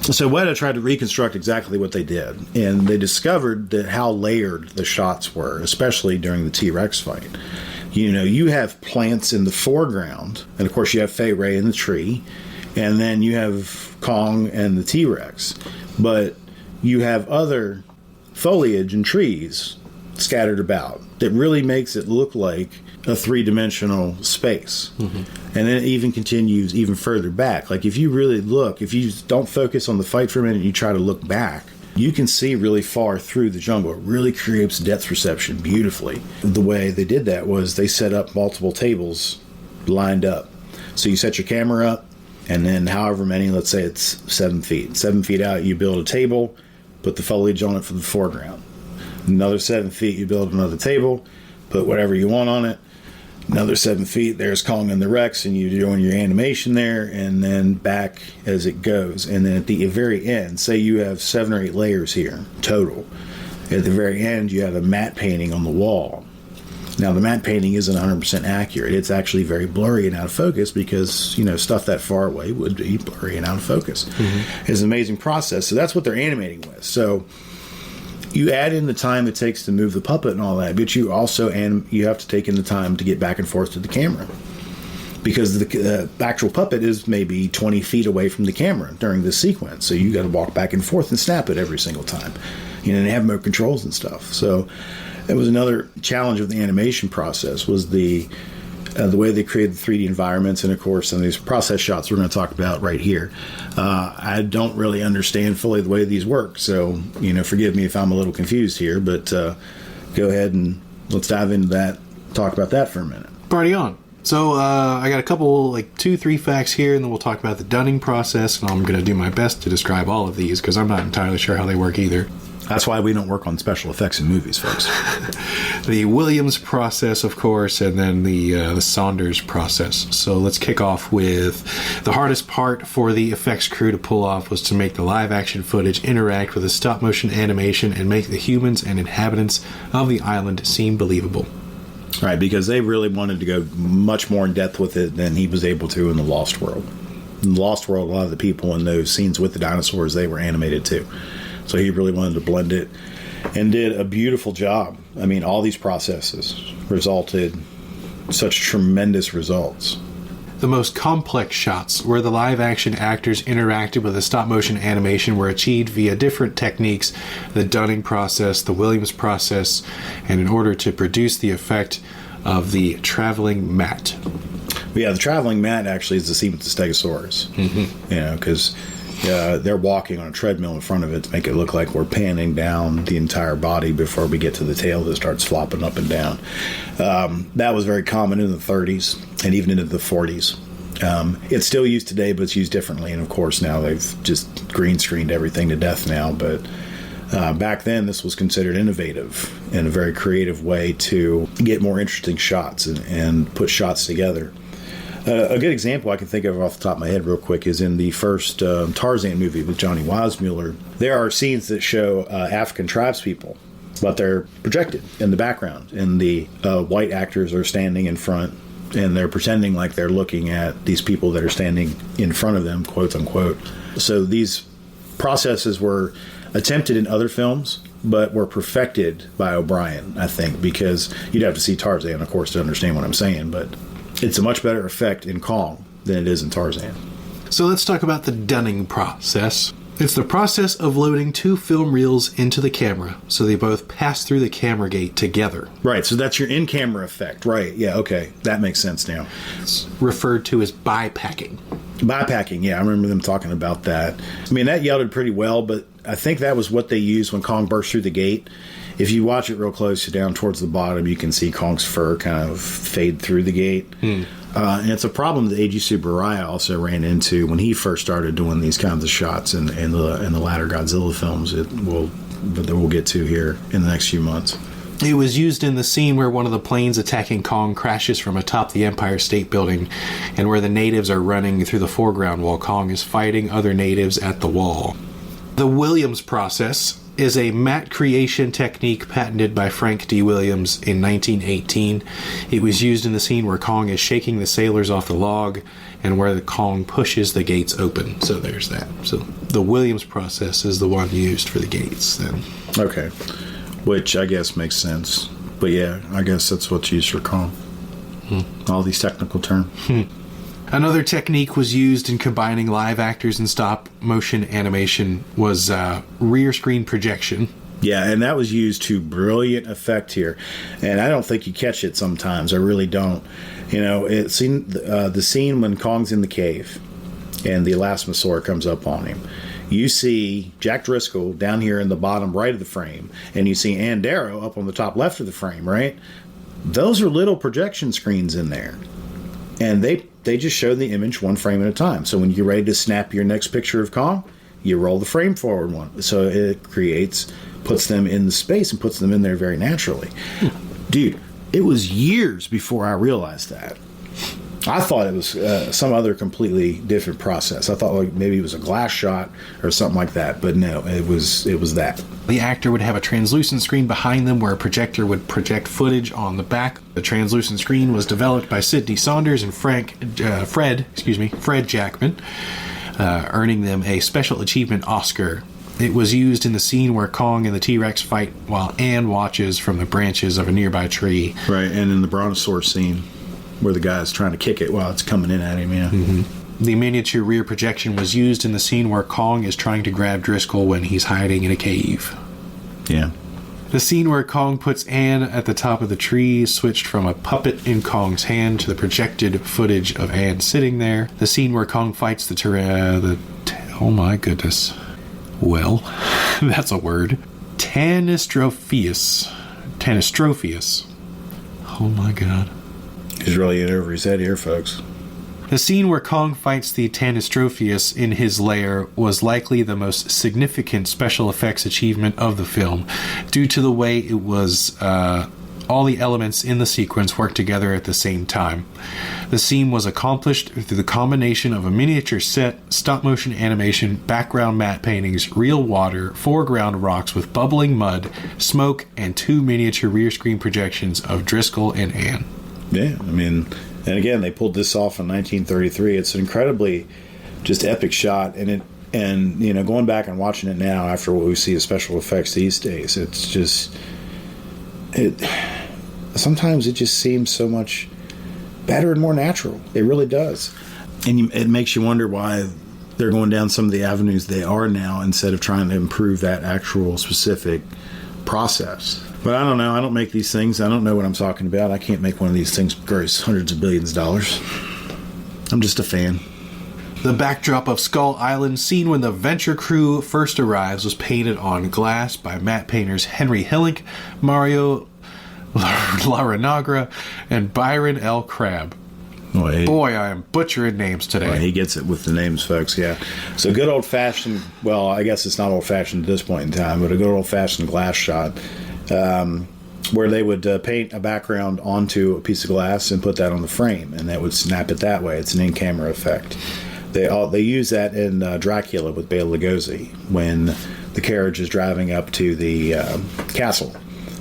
So Weta tried to reconstruct exactly what they did, and they discovered that how layered the shots were, especially during the T-Rex fight. You have plants in the foreground, and of course you have Fay Ray in the tree, and then you have Kong and the T-Rex. But you have other foliage and trees scattered about that really makes it look like a three-dimensional space. And then it even continues even further back. Like if you really look, if you don't focus on the fight for a minute and you try to look back, you can see really far through the jungle. It really creates depth perception beautifully. The way they did that was they set up multiple tables lined up. So you set your camera up, and then however many, let's say it's 7 feet. 7 feet out, you build a table, put the foliage on it for the foreground. Another 7 feet, you build another table, put whatever you want on it. Another 7 feet, there's Kong and the Rex, and you're doing your animation there, and then back as it goes. And then at the very end, say you have 7 or 8 layers here total. At the very end, you have a matte painting on the wall. Now, the matte painting isn't 100% accurate. It's actually very blurry and out of focus because, stuff that far away would be blurry and out of focus. It's an amazing process. So that's what they're animating with. So you add in the time it takes to move the puppet and all that, but you also you have to take in the time to get back and forth to the camera because the actual puppet is maybe 20 feet away from the camera during this sequence. So you got to walk back and forth and snap it every single time. They have remote controls and stuff. So it was another challenge of the animation process was the the way they created the 3D environments, and of course some of these process shots we're going to talk about right here. I don't really understand fully the way these work, so forgive me if I'm a little confused here, but go ahead and let's dive into that, talk about that for a minute. Party on. So I got a couple, 2-3 facts here, and then we'll talk about the dunning process, and I'm going to do my best to describe all of these because I'm not entirely sure how they work either. That's why we don't work on special effects in movies, folks. The Williams process, of course, and then the Saunders process. So let's kick off with the hardest part for the effects crew to pull off was to make the live-action footage interact with the stop-motion animation and make the humans and inhabitants of the island seem believable. Right, because they really wanted to go much more in depth with it than he was able to in The Lost World. In The Lost World, a lot of the people in those scenes with the dinosaurs, they were animated too. So he really wanted to blend it and did a beautiful job. I mean, all these processes resulted such tremendous results. The most complex shots where the live-action actors interacted with the stop-motion animation were achieved via different techniques, the dunning process, the Williams process, and in order to produce the effect of the traveling mat. Yeah, the traveling mat actually is the scene with the Stegosaurus. Mm-hmm. Because they're walking on a treadmill in front of it to make it look like we're panning down the entire body before we get to the tail that starts flopping up and down. That was very common in the 30s and even into the 40s. It's still used today, but it's used differently. And of course, now they've just green screened everything to death now. But back then, this was considered innovative and a very creative way to get more interesting shots and put shots together. A good example I can think of off the top of my head real quick is in the first Tarzan movie with Johnny Weissmuller. There are scenes that show African tribespeople, but they're projected in the background. And the white actors are standing in front, and they're pretending like they're looking at these people that are standing in front of them, quote unquote. So these processes were attempted in other films, but were perfected by O'Brien, I think, because you'd have to see Tarzan, of course, to understand what I'm saying, but it's a much better effect in Kong than it is in Tarzan. So let's talk about the dunning process. It's the process of loading two film reels into the camera so they both pass through the camera gate together. Right, so that's your in-camera effect. Right, yeah, okay. That makes sense now. It's referred to as bypacking. Bypacking, yeah, I remember them talking about that. I mean, that yielded pretty well, but I think that was what they used when Kong burst through the gate. If you watch it real close, down towards the bottom, you can see Kong's fur kind of fade through the gate. And it's a problem that Eiji Tsuburaya also ran into when he first started doing these kinds of shots in the latter Godzilla films. That we'll get to here in the next few months. It was used in the scene where one of the planes attacking Kong crashes from atop the Empire State Building and where the natives are running through the foreground while Kong is fighting other natives at the wall. The Williams process is a matte creation technique patented by Frank D. Williams in 1918. It was used in the scene where Kong is shaking the sailors off the log and where the Kong pushes the gates open. So there's that. So the Williams process is the one used for the gates then. Okay. Which I guess makes sense. But yeah, I guess that's what's used for Kong. All these technical terms. Another technique was used in combining live actors and stop-motion animation was rear screen projection. Yeah, and that was used to brilliant effect here. And I don't think you catch it sometimes. I really don't. It's the scene when Kong's in the cave and the Elasmosaur comes up on him. You see Jack Driscoll down here in the bottom right of the frame, and you see Ann Darrow up on the top left of the frame, right? Those are little projection screens in there. And they just show the image one frame at a time. So when you're ready to snap your next picture of Kong, you roll the frame forward one. So it puts them in the space and puts them in there very naturally. Dude, it was years before I realized that. I thought it was some other completely different process. I thought maybe it was a glass shot or something like that, but no, it was that. The actor would have a translucent screen behind them where a projector would project footage on the back. The translucent screen was developed by Sidney Saunders and Fred Jackman, earning them a Special Achievement Oscar. It was used in the scene where Kong and the T-Rex fight while Anne watches from the branches of a nearby tree. Right, and in the Brontosaurus scene, where the guy's trying to kick it while it's coming in at him, yeah. Mm-hmm. The miniature rear projection was used in the scene where Kong is trying to grab Driscoll when he's hiding in a cave. Yeah. The scene where Kong puts Anne at the top of the tree switched from a puppet in Kong's hand to the projected footage of Anne sitting there. The scene where Kong fights oh my goodness. Well, that's a word. Tanistropheus. Oh my god. He's really in over his head here, folks. The scene where Kong fights the Tanistropheus in his lair was likely the most significant special effects achievement of the film, due to the way it was all the elements in the sequence worked together at the same time. The scene was accomplished through the combination of a miniature set, stop-motion animation, background matte paintings, real water, foreground rocks with bubbling mud, smoke, and 2 miniature rear screen projections of Driscoll and Anne. Yeah, I mean... And again, they pulled this off in 1933. It's an incredibly just epic shot, and going back and watching it now after what we see as special effects these days, it's just sometimes it just seems so much better and more natural. It really does, and it makes you wonder why they're going down some of the avenues they are now instead of trying to improve that actual specific process. But I don't know. I don't make these things. I don't know what I'm talking about. I can't make one of these things gross hundreds of billions of dollars. I'm just a fan. The backdrop of Skull Island, seen when the Venture crew first arrives, was painted on glass by matte painters Henry Hillick, Mario Larranaga, and Byron L. Crabb. Boy, I am butchering names today. Well, he gets it with the names, folks, yeah. So good old-fashioned, well, I guess it's not old-fashioned at this point in time, but a good old-fashioned glass shot. Where they would paint a background onto a piece of glass and put that on the frame, and that would snap it that way. It's an in-camera effect. They use that in Dracula with Bela Lugosi when the carriage is driving up to the castle.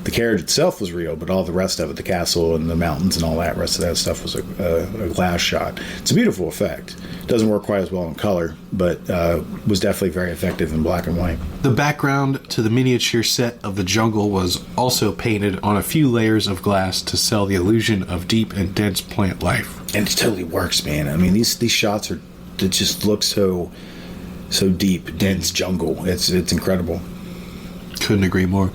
The carriage itself was real, but all the rest of it, the castle and the mountains and all that rest of that stuff was a glass shot. It's a beautiful effect. It doesn't work quite as well in color, but was definitely very effective in black and white. The background to the miniature set of the jungle was also painted on a few layers of glass to sell the illusion of deep and dense plant life. And it totally works, man. I mean, these shots it just look so deep, dense jungle. It's incredible. Couldn't agree more.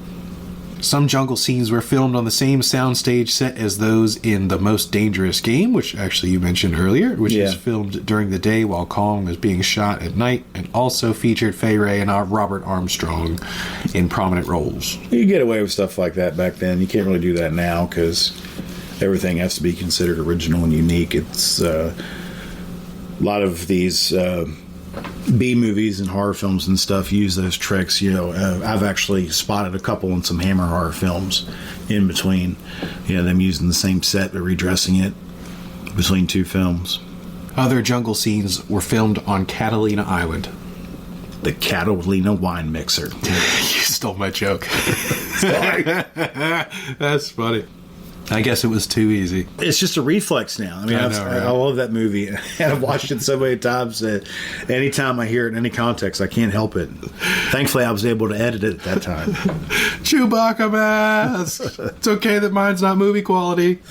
Some jungle scenes were filmed on the same soundstage set as those in The Most Dangerous Game, which actually you mentioned earlier, which is filmed during the day while Kong is being shot at night, and also featured Fay Wray and Robert Armstrong in prominent roles. You get away with stuff like that back then. You can't really do that now because everything has to be considered original and unique. It's a lot of these B movies and horror films and stuff use those tricks. I've actually spotted a couple in some Hammer horror films in between, them using the same set but redressing it between two films. Other jungle scenes were filmed on Catalina Island. The Catalina wine mixer. You stole my joke. Sorry. That's funny. I guess it was too easy. It's just a reflex now. I mean, I love that movie, and I've watched it so many times that anytime I hear it in any context, I can't help it. Thankfully, I was able to edit it at that time. Chewbacca mask! It's okay that mine's not movie quality.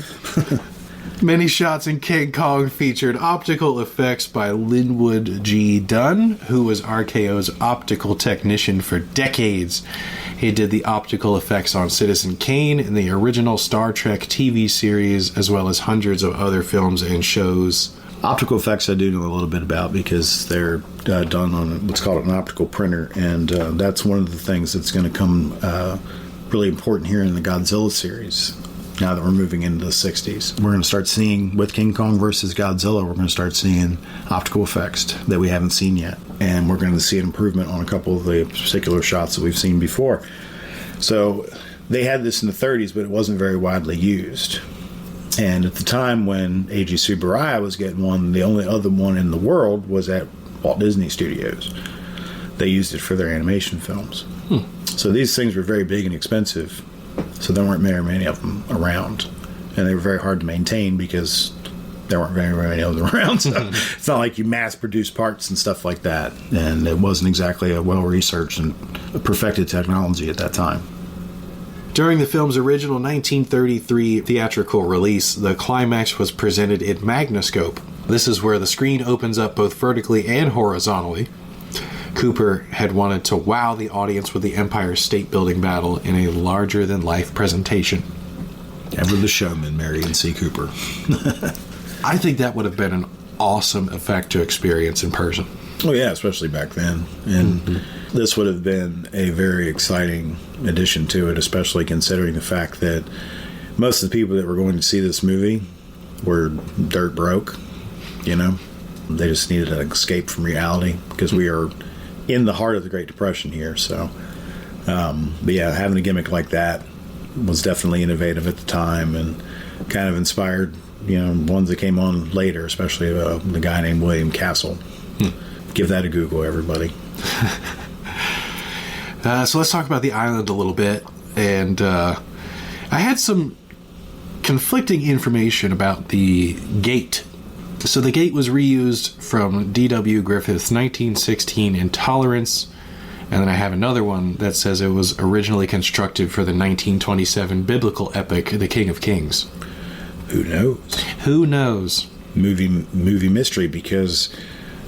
Many shots in King Kong featured optical effects by Linwood G. Dunn, who was RKO's optical technician for decades. He did the optical effects on Citizen Kane in the original Star Trek TV series, as well as hundreds of other films and shows. Optical effects I do know a little bit about because they're done on what's called an optical printer, and that's one of the things that's going to come really important here in the Godzilla series. Now that we're moving into the 60s, we're going to start seeing, with King Kong versus Godzilla, we're going to start seeing optical effects that we haven't seen yet. And we're going to see an improvement on a couple of the particular shots that we've seen before. So they had this in the 30s, but it wasn't very widely used. And at the time when A.G. Tsuburaya was getting one, the only other one in the world was at Walt Disney Studios. They used it for their animation films. So these things were very big and expensive. So there weren't very many of them around, and they were very hard to maintain because there weren't very many of them around. So it's not like you mass-produce parts and stuff like that, and it wasn't exactly a well-researched and perfected technology at that time. During the film's original 1933 theatrical release, the climax was presented in Magnascope. This is where the screen opens up both vertically and horizontally. Cooper had wanted to wow the audience with the Empire State Building battle in a larger-than-life presentation. Ever the showman, Marion C. Cooper. I think that would have been an awesome effect to experience in person. Oh, yeah, especially back then. And this would have been a very exciting addition to it, especially considering the fact that most of the people that were going to see this movie were dirt broke, you know? They just needed an escape from reality because we are in the heart of the Great Depression here. So, but yeah, having a gimmick like that was definitely innovative at the time and kind of inspired, ones that came on later, especially the guy named William Castle. Give that a Google, everybody. So let's talk about the island a little bit. And I had some conflicting information about the gate. So the gate was reused from D.W. Griffith's 1916 Intolerance. And then I have another one that says it was originally constructed for the 1927 biblical epic, The King of Kings. Who knows? Who knows? Movie mystery, because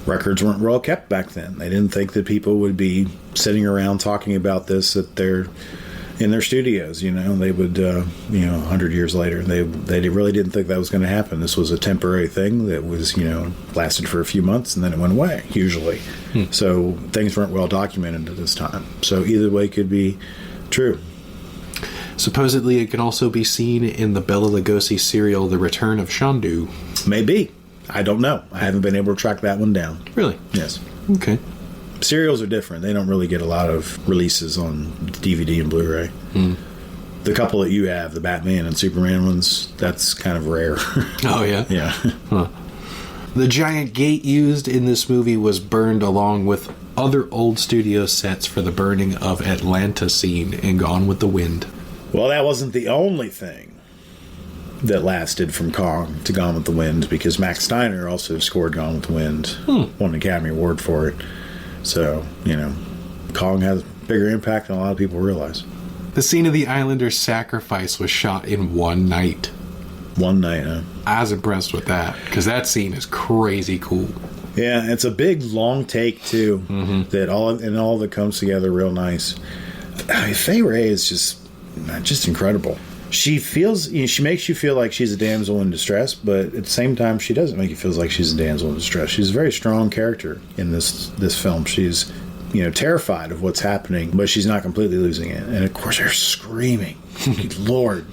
records weren't well kept back then. They didn't think that people would be sitting around talking about this in their studios. They would, 100 years later, they really didn't think that was going to happen. This was a temporary thing that was, lasted for a few months and then it went away, usually. So things weren't well documented at this time. So either way could be true. Supposedly it can also be seen in the Bela Lugosi serial The Return of Shandu. Maybe. I don't know. I haven't been able to track that one down. Really? Yes. Okay. Serials are different. They don't really get a lot of releases on DVD and Blu-ray. The couple that you have, the Batman and Superman ones, that's kind of rare. Oh, yeah? Yeah. Huh. The giant gate used in this movie was burned along with other old studio sets for the burning of Atlanta scene in Gone with the Wind. Well, that wasn't the only thing that lasted from Kong to Gone with the Wind, because Max Steiner also scored Gone with the Wind, won an Academy Award for it. So, Kong has a bigger impact than a lot of people realize. The scene of the Islander's sacrifice was shot in one night. One night, huh? I was impressed with that, because that scene is crazy cool. Yeah, it's a big, long take, too, that all of it comes together real nice. Fay Wray is just incredible. She feels, she makes you feel like she's a damsel in distress, but at the same time, she doesn't make you feel like she's a damsel in distress. She's a very strong character in this film. She's, terrified of what's happening, but she's not completely losing it. And of course, they're screaming. Good Lord.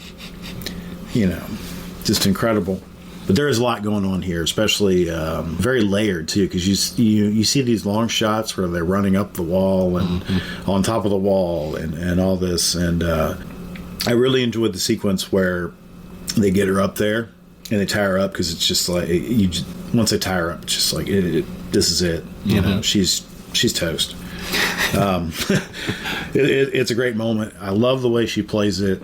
Just incredible. But there is a lot going on here, especially very layered, too, because you see these long shots where they're running up the wall and on top of the wall and all this. And I really enjoyed the sequence where they get her up there and they tie her up, because it's just like, once they tie her up, it's just like, this is it. She's toast. It's a great moment. I love the way she plays it,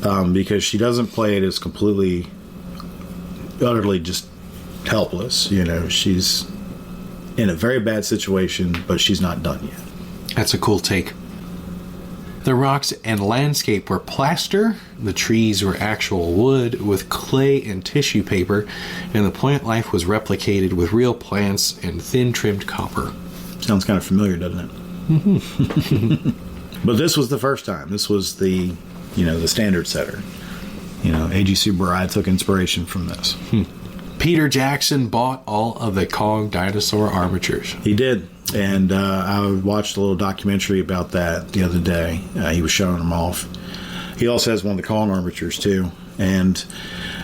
because she doesn't play it as completely, utterly just helpless. She's in a very bad situation, but she's not done yet. That's a cool take. The rocks and landscape were plaster, the trees were actual wood with clay and tissue paper, and the plant life was replicated with real plants and thin trimmed copper. Sounds kind of familiar, doesn't it? But this was the first time. This was the standard setter. A.G. Subarai took inspiration from this. Peter Jackson bought all of the Kong dinosaur armatures. He did. And I watched a little documentary about that the other day. He was showing them off. He also has one of the Kong armatures, too. And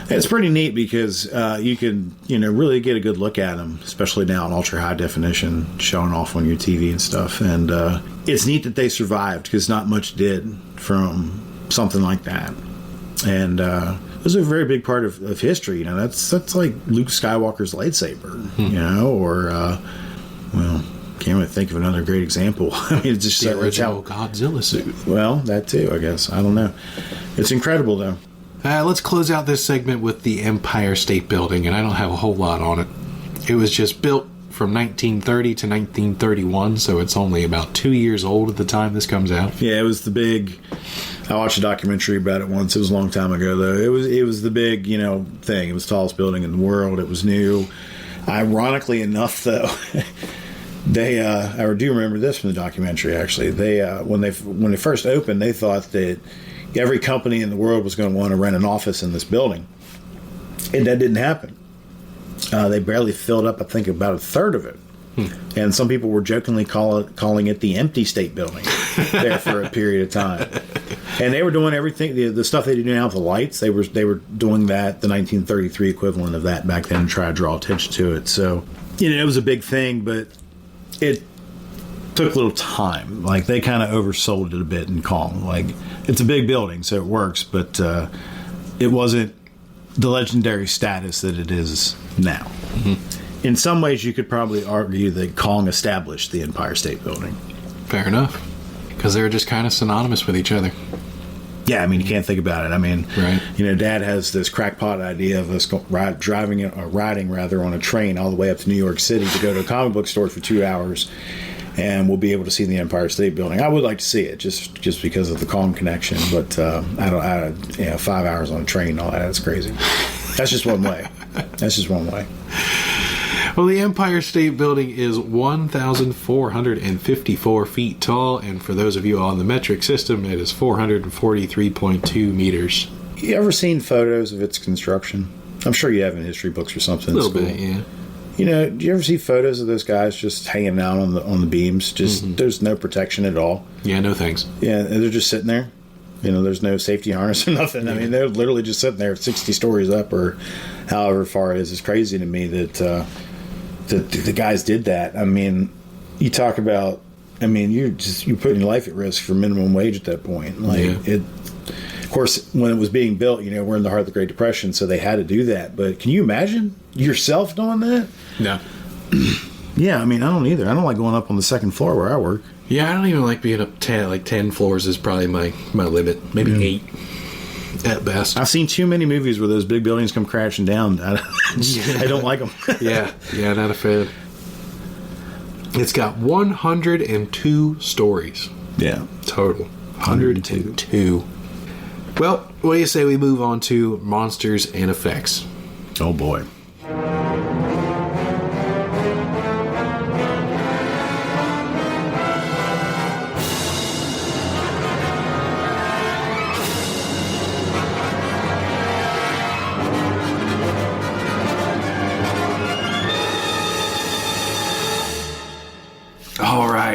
it's pretty neat because you can, really get a good look at them, especially now in ultra high definition, showing off on your TV and stuff. And it's neat that they survived, because not much did from something like that. And it was a very big part of history. That's like Luke Skywalker's lightsaber, or, can't really think of another great example. I mean, it's just the original Godzilla suit. Well, that too, I guess. I don't know. It's incredible, though. Let's close out this segment with the Empire State Building, and I don't have a whole lot on it. It was just built from 1930 to 1931, so it's only about 2 years old at the time this comes out. Yeah, it was the big... I watched a documentary about it once. It was a long time ago, though. It was the big, thing. It was the tallest building in the world. It was new. Ironically enough, though... I do remember this from the documentary. Actually, when they first opened, they thought that every company in the world was going to want to rent an office in this building, and that didn't happen. They barely filled up, I think, about a third of it. And some people were jokingly calling it the empty state building there for a period of time. And they were doing everything, the stuff they do now with the lights, they were doing that, the 1933 equivalent of that back then, to try to draw attention to it. So, it was a big thing, but it took a little time. Like, they kind of oversold it a bit in Kong. Like, it's a big building, so it works, but it wasn't the legendary status that it is now. In some ways, you could probably argue that Kong established the Empire State Building. Fair enough. Because they were just kind of synonymous with each other. Yeah, I mean, you can't think about it. I mean, right. Dad has this crackpot idea of us riding on a train all the way up to New York City to go to a comic book store for 2 hours, and we'll be able to see the Empire State Building. I would like to see it just because of the Kong connection, but 5 hours on a train, all that's crazy. That's just one way. Well, the Empire State Building is 1,454 feet tall, and for those of you on the metric system, it is 443.2 meters. You ever seen photos of its construction? I'm sure you have in history books or something. A little bit, yeah. Do you ever see photos of those guys just hanging out on the beams? Just There's no protection at all. Yeah, no thanks. Yeah, and they're just sitting there. There's no safety harness or nothing. I mean, they're literally just sitting there 60 stories up or however far it is. It's crazy to me that the guys did that. I mean, you talk about, you're putting your life at risk for minimum wage at that point. Of course, when it was being built, we're in the heart of the Great Depression, so they had to do that. But can you imagine yourself doing that? No. Yeah, I don't either. I don't like going up on the second floor where I work. Yeah, I don't even like being up 10 floors is probably my limit. Maybe 8 at best. I've seen too many movies where those big buildings come crashing down. I don't like them. Yeah, not a fan. It's got 102 stories. Yeah. Total. 102. Well, what do you say we move on to monsters and effects? Oh, boy.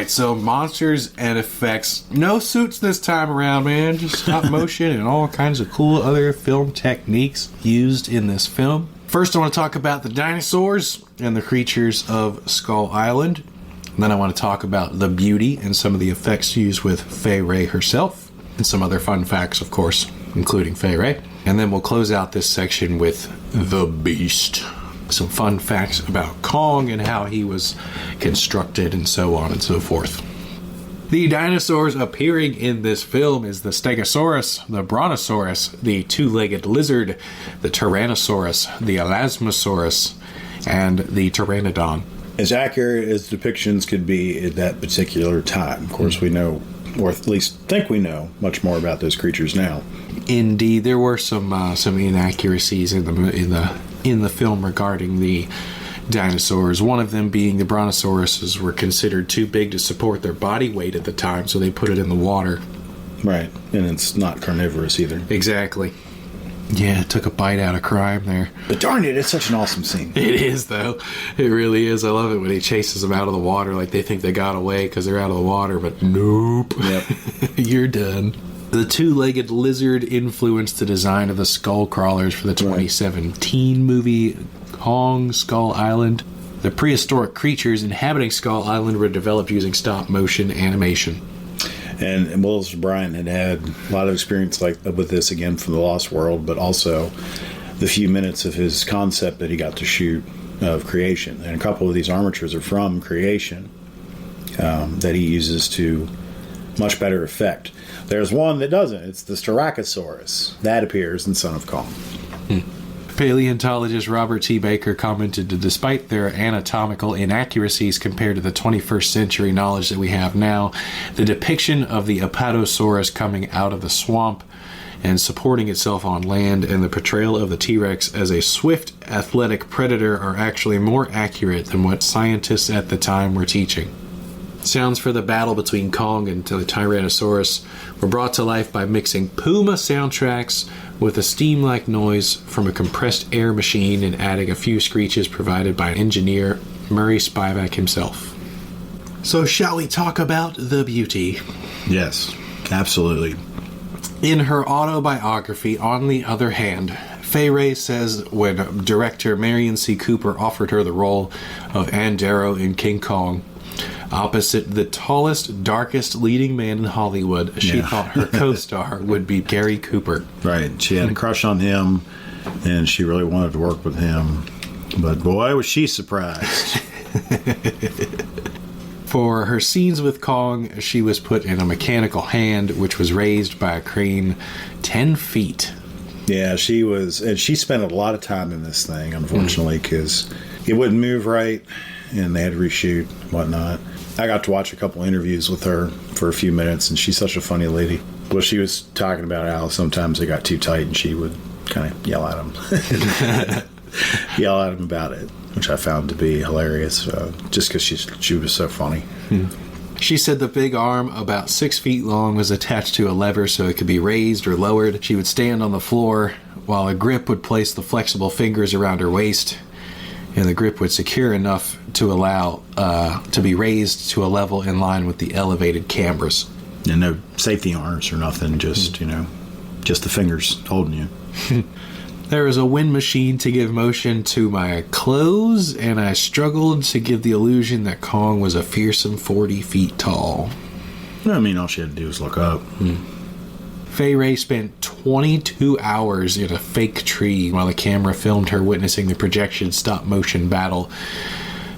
So monsters and effects. No suits this time around, man. Just stop motion and all kinds of cool other film techniques used in this film. First, I want to talk about the dinosaurs and the creatures of Skull Island. And then I want to talk about the beauty and some of the effects used with Fay Wray herself. And some other fun facts, of course, including Fay Wray. And then we'll close out this section with the Beast. Some fun facts about Kong and how he was constructed and so on and so forth. The dinosaurs appearing in this film is the Stegosaurus, the Brontosaurus, the two-legged lizard, the Tyrannosaurus, the Elasmosaurus, and the Pteranodon. As accurate as depictions could be at that particular time. Of course, we know, or at least think we know, much more about those creatures now. Indeed, there were some inaccuracies in the film regarding the dinosaurs. One of them being the brontosauruses were considered too big to support their body weight at the time, so they put it in the water. Right, and it's not carnivorous either. Exactly. Yeah, it took a bite out of crime there. But darn it, it's such an awesome scene. It is, though. It really is. I love it when he chases them out of the water like they think they got away because they're out of the water, but nope. Yep. You're done. The two-legged lizard influenced the design of the skull crawlers for the 2017 movie Kong Skull Island. The prehistoric creatures inhabiting Skull Island were developed using stop-motion animation. And Willis O'Brien had a lot of experience with this, again, from The Lost World, but also the few minutes of his concept that he got to shoot of Creation. And a couple of these armatures are from Creation that he uses to much better effect. There's one that doesn't. It's the Styracosaurus. That appears in Son of Kong. Paleontologist Robert T. Baker commented that despite their anatomical inaccuracies compared to the 21st century knowledge that we have now, the depiction of the Apatosaurus coming out of the swamp and supporting itself on land, and the portrayal of the T-Rex as a swift, athletic predator are actually more accurate than what scientists at the time were teaching. Sounds for the battle between Kong and the Tyrannosaurus were brought to life by mixing Puma soundtracks with a steam-like noise from a compressed air machine and adding a few screeches provided by engineer Murray Spivak himself. So shall we talk about the beauty? Yes, absolutely. In her autobiography, On the Other Hand, Fay Wray says when director Marion C. Cooper offered her the role of Ann Darrow in King Kong, opposite the tallest, darkest leading man in Hollywood, she thought her co-star would be Gary Cooper. Right. She had a crush on him, and she really wanted to work with him. But boy, was she surprised. For her scenes with Kong, she was put in a mechanical hand, which was raised by a crane 10 feet. Yeah, she was, and she spent a lot of time in this thing, unfortunately, because it wouldn't move right, and they had to reshoot and whatnot. I got to watch a couple interviews with her for a few minutes, and she's such a funny lady. Well, she was talking about how sometimes they got too tight, and she would kind of yell at them. Yell at him about it, which I found to be hilarious, just because she was so funny. She said the big arm, about 6 feet long, was attached to a lever so it could be raised or lowered. She would stand on the floor while a grip would place the flexible fingers around her waist, and the grip would secure enough to allow to be raised to a level in line with the elevated cameras. And no safety arms or nothing, just, just the fingers holding you. There was a wind machine to give motion to my clothes, and I struggled to give the illusion that Kong was a fearsome 40 feet tall. I mean, all she had to do was look up. Fay Wray spent 22 hours in a fake tree while the camera filmed her witnessing the projection stop-motion battle.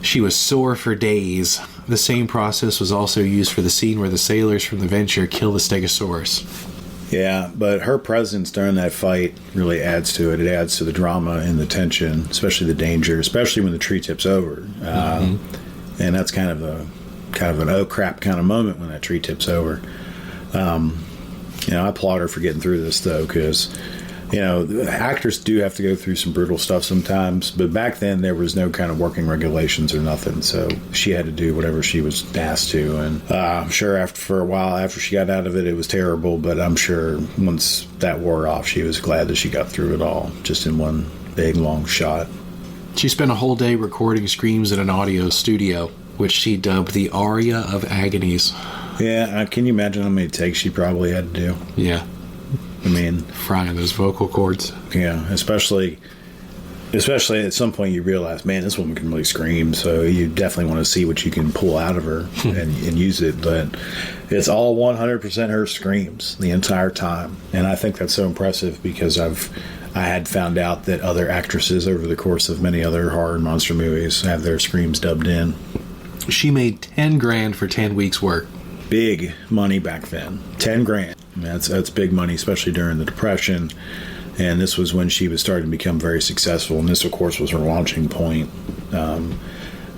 She was sore for days. The same process was also used for the scene where the sailors from the Venture kill the Stegosaurus. Yeah, but her presence during that fight really adds to it. It adds to the drama and the tension, especially the danger, especially when the tree tips over. And that's kind of an oh crap kind of moment when that tree tips over. I applaud her for getting through this though, because actors do have to go through some brutal stuff sometimes. But back then there was no kind of working regulations or nothing, so she had to do whatever she was asked to. And I'm sure for a while after she got out of it, it was terrible. But I'm sure once that wore off, she was glad that she got through it all, just in one big long shot. She spent a whole day recording screams in an audio studio, which she dubbed the Aria of Agonies. Yeah, can you imagine how many takes she probably had to do? Yeah. I mean, frying those vocal cords. Yeah, especially at some point you realize, man, this woman can really scream, so you definitely want to see what you can pull out of her and use it. But it's all 100% her screams the entire time, and I think that's so impressive because I had found out that other actresses over the course of many other horror and monster movies have their screams dubbed in. She made $10,000 for 10 weeks' work. Big money back then. $10,000. I mean, that's big money, especially during the Depression. And this was when she was starting to become very successful. And this, of course, was her launching point. And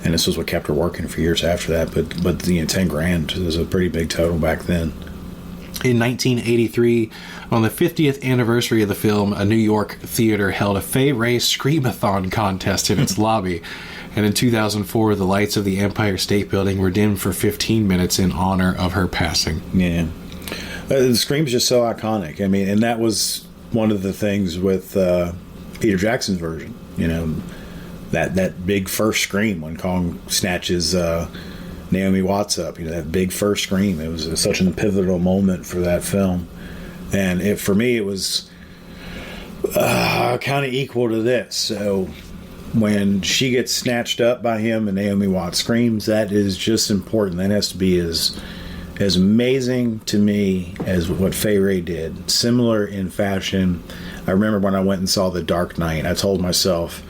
this was what kept her working for years after that. But $10,000 was a pretty big total back then. In 1983, on the 50th anniversary of the film, a New York theater held a Fay Wray Screamathon contest in its lobby. And in 2004, the lights of the Empire State Building were dimmed for 15 minutes in honor of her passing. Yeah. The scream's just so iconic. I mean, and that was one of the things with Peter Jackson's version. That big first scream when Kong snatches Naomi Watts up. That big first scream. It was such a pivotal moment for that film. And for me, it was kind of equal to this. So when she gets snatched up by him and Naomi Watts screams, that is just important. That has to be as amazing to me as what Fay Wray did. Similar in fashion. I remember when I went and saw The Dark Knight, I told myself,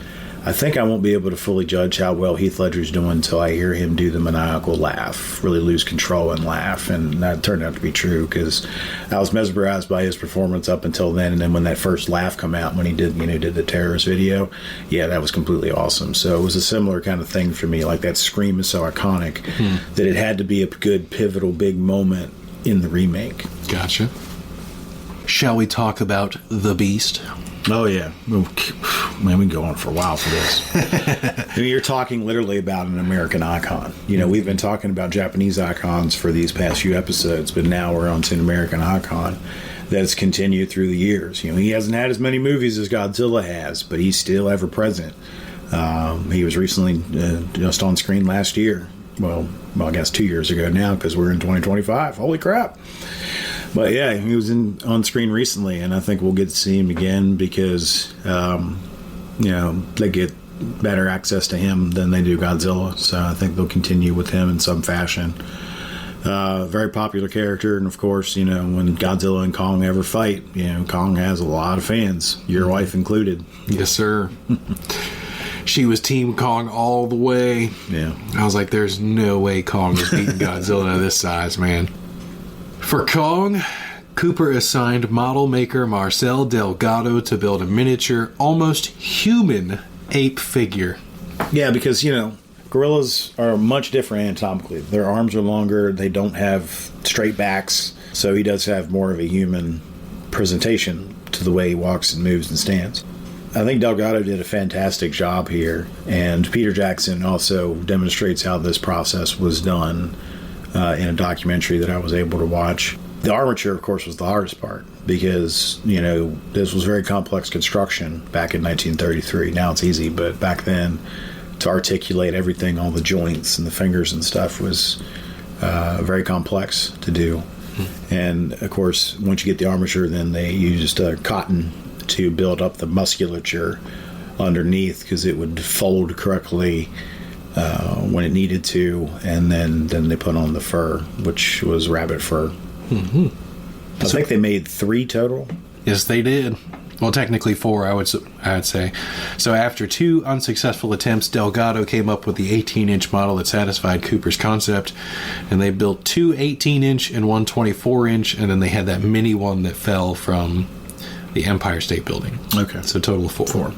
I think I won't be able to fully judge how well Heath Ledger's doing until I hear him do the maniacal laugh, really lose control and laugh. And that turned out to be true because I was mesmerized by his performance up until then. And then when that first laugh come out, when he did the terrorist video, yeah, that was completely awesome. So it was a similar kind of thing for me. Like that scream is so iconic that it had to be a good, pivotal, big moment in the remake. Gotcha. Shall we talk about The Beast? Oh, yeah. Man, we can go on for a while for this. I mean, you're talking literally about an American icon. You know, we've been talking about Japanese icons for these past few episodes, but now we're on to an American icon that's continued through the years. You know, he hasn't had as many movies as Godzilla has, but he's still ever present. He was recently just on screen last year. Well, I guess 2 years ago now, because we're in 2025. Holy crap. But yeah, he was on screen recently, and I think we'll get to see him again because, you know, they get better access to him than they do Godzilla. So I think they'll continue with him in some fashion. Very popular character, and of course, you know, when Godzilla and Kong ever fight, you know, Kong has a lot of fans, your wife included. Yes, sir. She was Team Kong all the way. Yeah. I was like, there's no way Kong is beating Godzilla this size, man. For Kong, Cooper assigned model maker Marcel Delgado to build a miniature, almost human ape figure. Yeah, because, you know, gorillas are much different anatomically. Their arms are longer, they don't have straight backs, so he does have more of a human presentation to the way he walks and moves and stands. I think Delgado did a fantastic job here, and Peter Jackson also demonstrates how this process was done in a documentary that I was able to watch. The armature, of course, was the hardest part because, you know, this was very complex construction back in 1933. Now it's easy, but back then, to articulate everything, all the joints and the fingers and stuff was very complex to do. And, of course, once you get the armature, then they used cotton to build up the musculature underneath because it would fold correctly when it needed to, and then they put on the fur, which was rabbit fur. Mm-hmm. I think they made 3 total. Yes, they did. Well, technically 4, I would say. So after 2 unsuccessful attempts, Delgado came up with the 18-inch model that satisfied Cooper's concept, and they built 2 18-inch and 1 24-inch, and then they had that mini one that fell from the Empire State Building. Okay. So total of 4.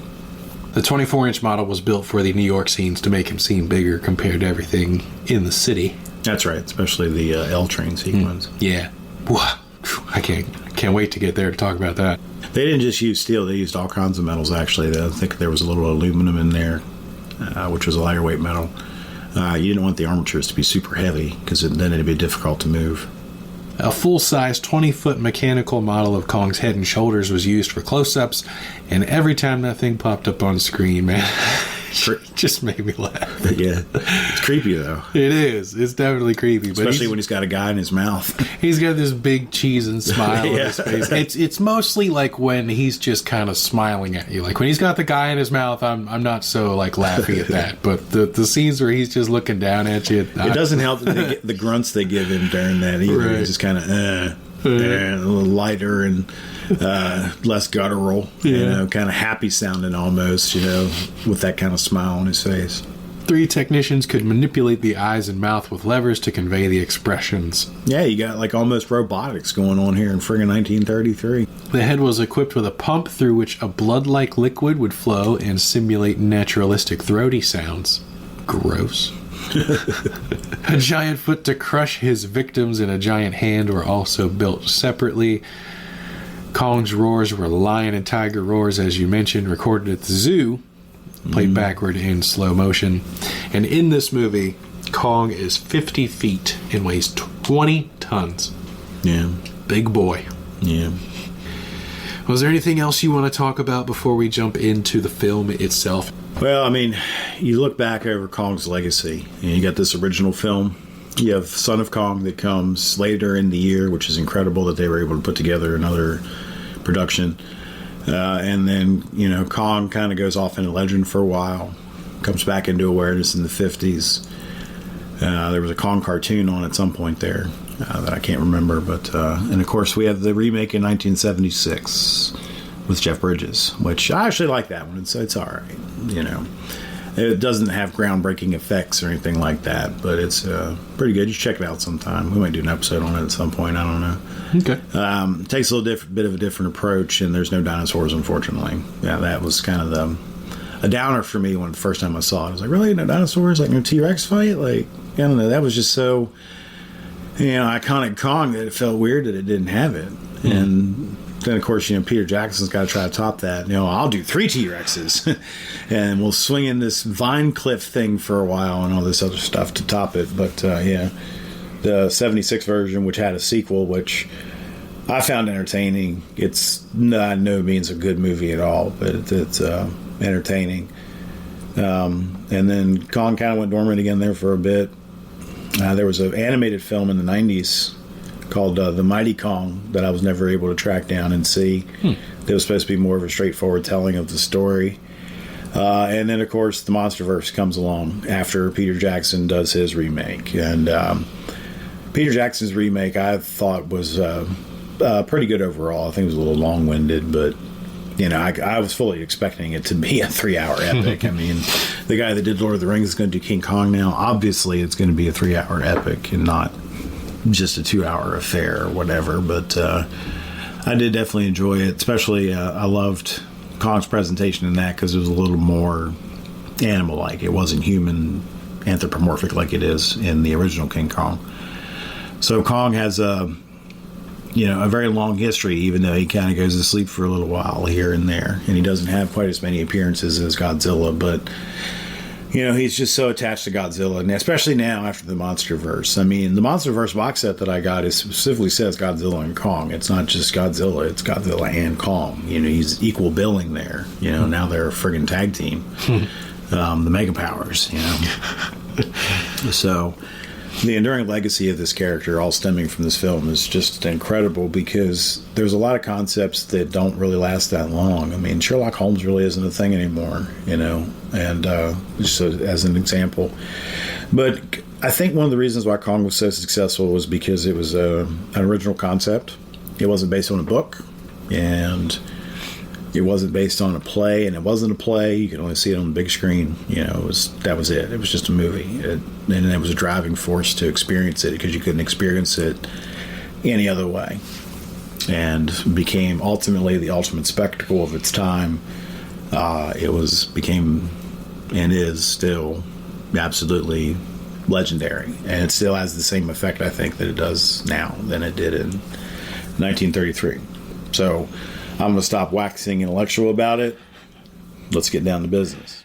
The 24-inch model was built for the New York scenes to make him seem bigger compared to everything in the city. That's right, especially the L train sequence. Yeah. I can't wait to get there to talk about that. They didn't just use steel, they used all kinds of metals, actually. I think there was a little aluminum in there, which was a lighter weight metal. You didn't want the armatures to be super heavy, because then it'd be difficult to move. A full-size 20-foot mechanical model of Kong's head and shoulders was used for close-ups, and every time that thing popped up on screen, man, it just made me laugh. Yeah, it's creepy, though. It is. It's definitely creepy. Especially when he's got a guy in his mouth. He's got this big cheese and smile on his face. It's mostly like when he's just kind of smiling at you. Like when he's got the guy in his mouth, I'm not so like laughing at that. But the scenes where he's just looking down at you. It doesn't help that they get the grunts they give him during that either. Right. He's just kind of a little lighter and less guttural, you know, kind of happy sounding almost, you know, with that kind of smile on his face. 3 technicians could manipulate the eyes and mouth with levers to convey the expressions. Yeah, you got like almost robotics going on here in friggin' 1933. The head was equipped with a pump through which a blood-like liquid would flow and simulate naturalistic throaty sounds. Gross. A giant foot to crush his victims and a giant hand were also built separately. Kong's roars were lion and tiger roars, as you mentioned, recorded at the zoo, played backward in slow motion. And in this movie, Kong is 50 feet and weighs 20 tons. Yeah. Big boy. Yeah. Was there anything else you want to talk about before we jump into the film itself? Well, I mean, you look back over Kong's legacy, and you got this original film. You have Son of Kong that comes later in the year, which is incredible that they were able to put together another production. And then, you know, Kong kind of goes off into legend for a while, comes back into awareness in the 50s. There was a Kong cartoon on at some point there that I can't remember. But and, of course, we have the remake in 1976 with Jeff Bridges, which I actually like that one. It's all right, you know. It doesn't have groundbreaking effects or anything like that, but it's pretty good. You should check it out sometime. We might do an episode on it at some point. I don't know. Okay. It takes a little bit of a different approach, and there's no dinosaurs, unfortunately. Yeah, that was kind of a downer for me when the first time I saw it. I was like, really? No dinosaurs? Like no T-Rex fight? Like, I don't know. That was just so, you know, iconic Kong that it felt weird that it didn't have it. And then, of course, Peter Jackson's got to try to top that. I'll do 3 T-Rexes, and we'll swing in this Vine Cliff thing for a while and all this other stuff to top it. But, the 76 version, which had a sequel, which I found entertaining. It's by no means a good movie at all, but it's entertaining. And then Kong kind of went dormant again there for a bit. There was an animated film in the 90s called The Mighty Kong that I was never able to track down and see. It was supposed to be more of a straightforward telling of the story. And then, of course, the MonsterVerse comes along after Peter Jackson does his remake. And Peter Jackson's remake, I thought, was pretty good overall. I think it was a little long-winded, but I was fully expecting it to be a 3-hour epic. I mean, the guy that did Lord of the Rings is going to do King Kong now. Obviously, it's going to be a 3-hour epic and not just a 2-hour affair or whatever. But I did definitely enjoy it. Especially, I loved Kong's presentation in that because it was a little more animal-like. It wasn't human, anthropomorphic like it is in the original King Kong. So Kong has a very long history, even though he kind of goes to sleep for a little while here and there. And he doesn't have quite as many appearances as Godzilla, but, he's just so attached to Godzilla, and especially now after the MonsterVerse. I mean, the MonsterVerse box set that I got specifically says Godzilla and Kong. It's not just Godzilla, it's Godzilla and Kong. He's equal billing there. Now they're a friggin' tag team. The Mega Powers, So the enduring legacy of this character, all stemming from this film, is just incredible because there's a lot of concepts that don't really last that long. I mean, Sherlock Holmes really isn't a thing anymore, and just as an example. But I think one of the reasons why Kong was so successful was because it was an original concept. It wasn't based on a book, and it wasn't based on a play, and it wasn't a play. You could only see it on the big screen. That was it. It was just a movie. And it was a driving force to experience it because you couldn't experience it any other way. And became ultimately the ultimate spectacle of its time. Became and is still absolutely legendary. And it still has the same effect, I think, that it does now than it did in 1933. So I'm going to stop waxing intellectual about it. Let's get down to business.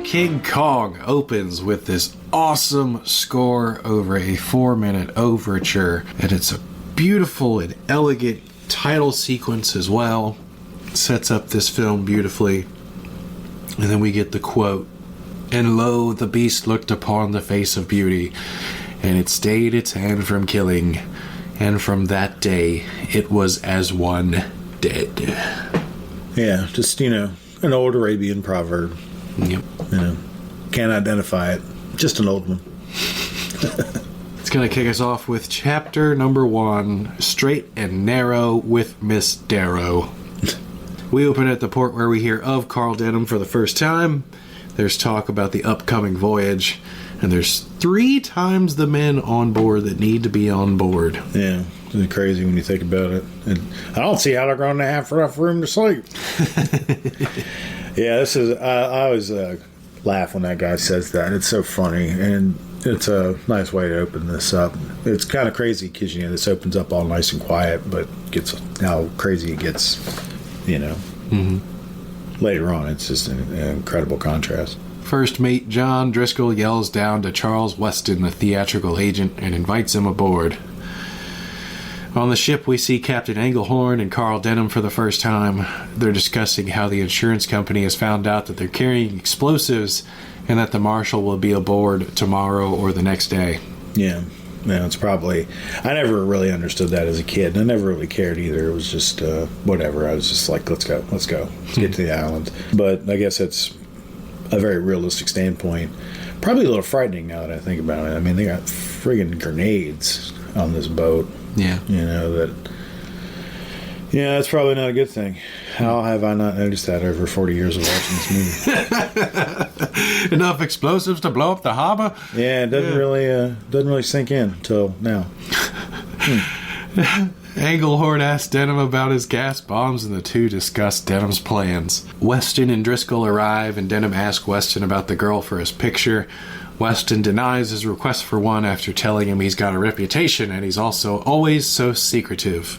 King Kong opens with this awesome score over a 4-minute overture, and it's a beautiful and elegant title sequence as well. It sets up this film beautifully. And then we get the quote, "And lo, the beast looked upon the face of beauty, and it stayed its hand from killing, and from that day it was as one dead." Yeah, just, an old Arabian proverb. Yep. Can't identify it. Just an old one. It's going to kick us off with chapter number 1, Straight and Narrow with Miss Darrow. We open at the port where we hear of Carl Denham for the first time. There's talk about the upcoming voyage, and there's 3 times the men on board that need to be on board. Yeah, it's crazy when you think about it. And I don't see how they're going to have enough room to sleep. Yeah, this is. I always laugh when that guy says that. It's so funny, and it's a nice way to open this up. It's kind of crazy because this opens up all nice and quiet, but gets how crazy it gets. Later on, it's just an incredible contrast. First mate John Driscoll yells down to Charles Weston, the theatrical agent, and invites him aboard. On the ship, we see Captain Englehorn and Carl Denham for the first time. They're discussing how the insurance company has found out that they're carrying explosives and that the marshal will be aboard tomorrow or the next day. Yeah, it's probably... I never really understood that as a kid. I never really cared either. It was just whatever. I was just like, let's go. Let's get to the island. But I guess it's a very realistic standpoint. Probably a little frightening now that I think about it. I mean, they got friggin' grenades on this boat. Yeah. Yeah, that's probably not a good thing. How have I not noticed that over 40 years of watching this movie? Enough explosives to blow up the harbor? Yeah, it doesn't really sink in until now. Englehorn asks Denham about his gas bombs, and the two discuss Denham's plans. Weston and Driscoll arrive, and Denham asks Weston about the girl for his picture. Weston denies his request for one after telling him he's got a reputation, and he's also always so secretive.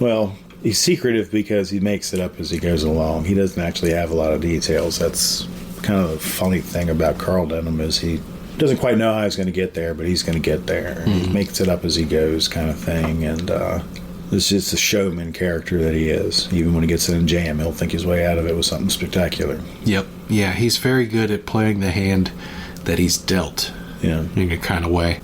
Well, he's secretive because he makes it up as he goes along. He doesn't actually have a lot of details. That's kind of the funny thing about Carl Denham is he doesn't quite know how he's going to get there, but he's going to get there. Mm-hmm. He makes it up as he goes kind of thing, and it's just a showman character that he is. Even when he gets in a jam, he'll think his way out of it with something spectacular. Yep. Yeah, he's very good at playing the hand that he's dealt in a kind of way.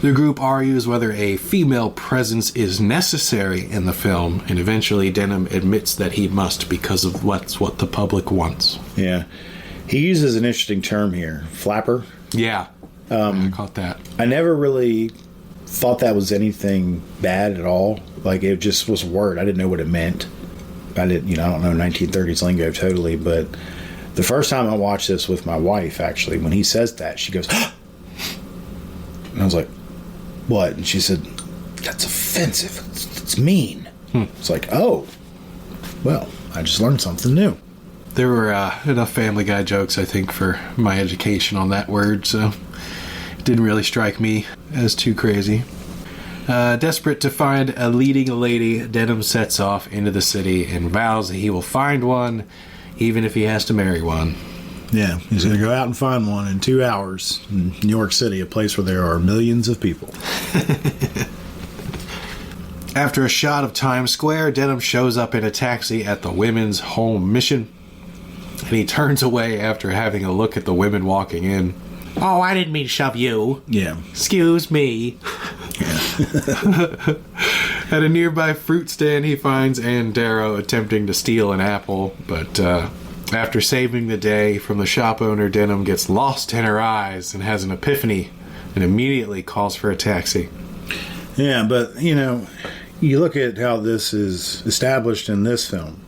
The group argues whether a female presence is necessary in the film, and eventually Denham admits that he must because of what the public wants. Yeah. He uses an interesting term here, flapper. Yeah, I caught that. I never really thought that was anything bad at all. Like, it just was a word. I didn't know what it meant. I don't know 1930s lingo totally, but the first time I watched this with my wife, actually, when he says that, she goes, and I was like, what? And she said, that's offensive. It's mean. It's like, oh, well, I just learned something new. There were enough Family Guy jokes, I think, for my education on that word, so it didn't really strike me as too crazy. Desperate to find a leading lady, Denham sets off into the city and vows that he will find one, even if he has to marry one. Yeah, he's going to go out and find one in 2 hours in New York City, a place where there are millions of people. After a shot of Times Square, Denham shows up in a taxi at the Women's Home Mission, and he turns away after having a look at the women walking in. Oh, I didn't mean to shove you. Yeah. Excuse me. Yeah. At a nearby fruit stand, he finds Ann Darrow attempting to steal an apple, but after saving the day from the shop owner, Denham gets lost in her eyes and has an epiphany and immediately calls for a taxi. Yeah, but, you look at how this is established in this film.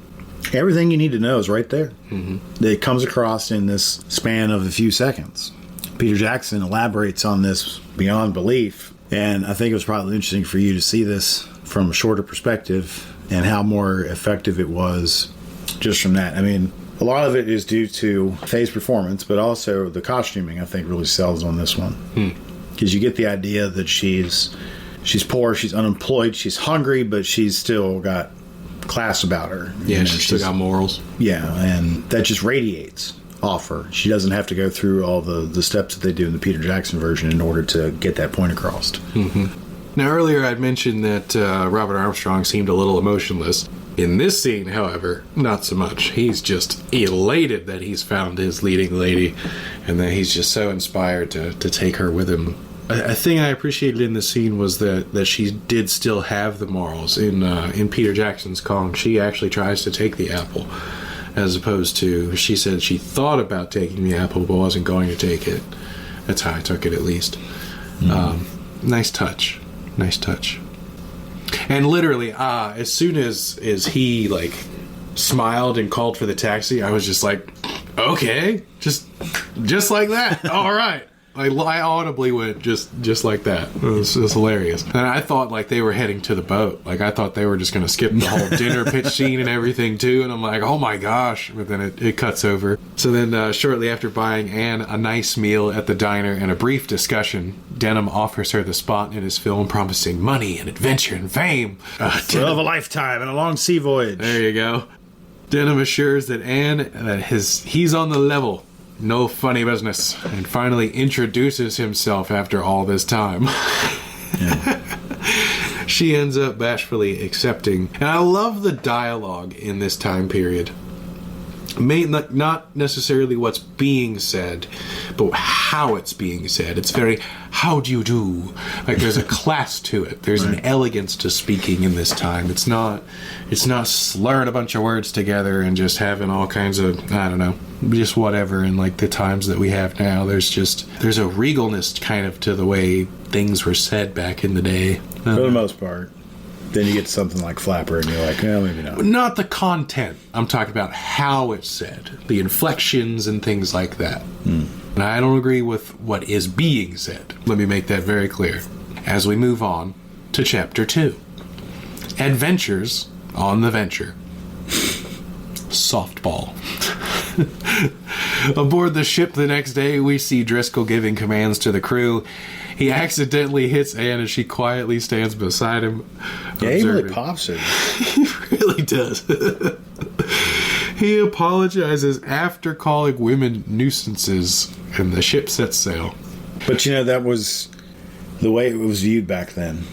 Everything you need to know is right there. Mm-hmm. It comes across in this span of a few seconds. Peter Jackson elaborates on this beyond belief, and I think it was probably interesting for you to see this from a shorter perspective and how more effective it was just from that. I mean, a lot of it is due to Faye's performance, but also the costuming, I think, really sells on this one. Because you get the idea that she's poor, she's unemployed, she's hungry, but she's still got class about her. Yeah, she's still got morals. Yeah, and that just radiates off her. She doesn't have to go through all the steps that they do in the Peter Jackson version in order to get that point across. Mm-hmm. Now, earlier I'd mentioned that Robert Armstrong seemed a little emotionless. In this scene, however, not so much. He's just elated that he's found his leading lady, and that he's just so inspired to take her with him. A thing I appreciated in the scene was that she did still have the morals. In Peter Jackson's Kong, she actually tries to take the apple, as opposed to, she said she thought about taking the apple but wasn't going to take it. That's how I took it, at least. Nice touch. And literally, as soon as he smiled and called for the taxi, I was just like, okay, just like that. All right. I audibly went just like that. It was hilarious. And I thought they were heading to the boat. I thought they were just going to skip the whole dinner pitch scene and everything too. And I'm like, oh my gosh. But then it cuts over. So then shortly after buying Anne a nice meal at the diner and a brief discussion, Denham offers her the spot in his film, promising money and adventure and fame. Thrill of a lifetime and a long sea voyage. There you go. Denham assures that he's on the level. No funny business. And finally introduces himself after all this time. Yeah. She ends up bashfully accepting. And I love the dialogue in this time period. Not necessarily what's being said, but how it's being said. It's very, how do you do? There's a class to it. There's an elegance to speaking in this time. It's not slurring a bunch of words together and just having all kinds of, I don't know, just whatever in the times that we have now. There's a regalness kind of to the way things were said back in the day. For the most part. Then you get something like Flapper, and you're like, no, maybe not. Not the content. I'm talking about how it's said, the inflections and things like that. And I don't agree with what is being said. Let me make that very clear. As we move on to Chapter 2. Adventures on the Venture. Softball. Aboard the ship the next day, we see Driscoll giving commands to the crew. He accidentally hits Anne as she quietly stands beside him. Yeah, he really pops it. He really does. He apologizes after calling women nuisances, and the ship sets sail. But, you know, that was the way it was viewed back then.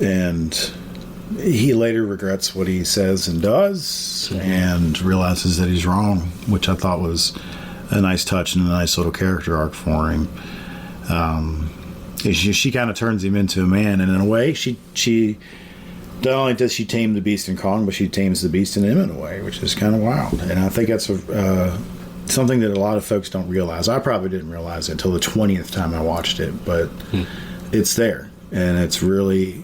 And he later regrets what he says and does, and realizes that he's wrong, which I thought was a nice touch and a nice little character arc for him. She kind of turns him into a man, and in a way, she not only does she tame the beast in Kong, but she tames the beast in him in a way, which is kind of wild. And I think that's something that a lot of folks don't realize. I probably didn't realize it until the 20th time I watched it, but it's there, and it's really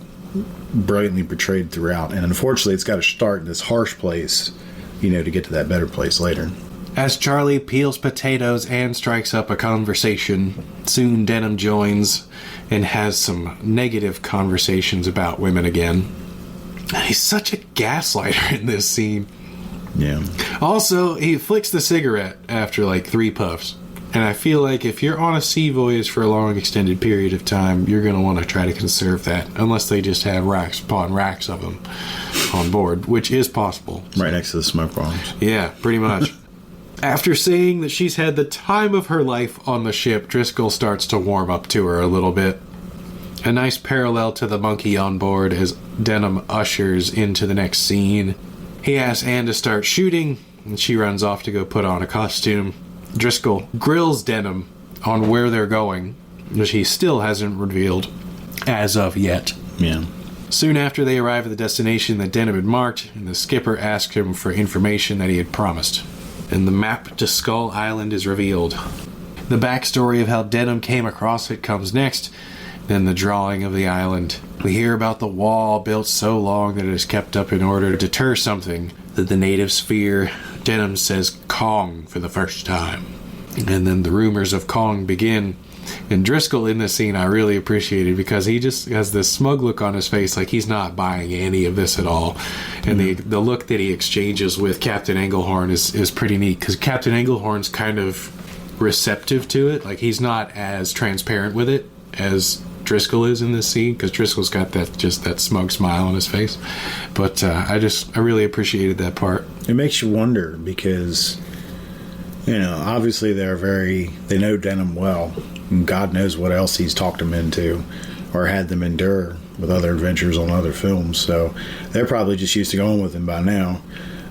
brilliantly portrayed throughout. And unfortunately, it's got to start in this harsh place, you know, to get to that better place later. As Charlie peels potatoes and strikes up a conversation, soon Denham joins and has some negative conversations about women again. He's such a gaslighter in this scene. Yeah. Also, he flicks the cigarette after like 3 puffs. And I feel like if you're on a sea voyage for a long extended period of time, you're going to want to try to conserve that. Unless they just have racks upon racks of them on board, which is possible. Right next to the smoke bombs. Yeah, pretty much. After saying that she's had the time of her life on the ship, Driscoll starts to warm up to her a little bit. A nice parallel to the monkey on board as Denham ushers into the next scene. He asks Anne to start shooting, and she runs off to go put on a costume. Driscoll grills Denham on where they're going, which he still hasn't revealed as of yet. Yeah. Soon after they arrive at the destination that Denham had marked, and the skipper asks him for information that he had promised. And the map to Skull Island is revealed. The backstory of how Denham came across it comes next, then the drawing of the island. We hear about the wall built so long that it is kept up in order to deter something that the natives fear. Denham says Kong for the first time. And then the rumors of Kong begin. And Driscoll in this scene I really appreciated because he just has this smug look on his face like he's not buying any of this at all. And the look that he exchanges with Captain Englehorn is pretty neat because Captain Englehorn's kind of receptive to it. Like he's not as transparent with it as Driscoll is in this scene because Driscoll's got that smug smile on his face. But I really appreciated that part. It makes you wonder because, you know, obviously they know Denham well. And God knows what else he's talked them into or had them endure with other adventures on other films. So they're probably just used to going with him by now.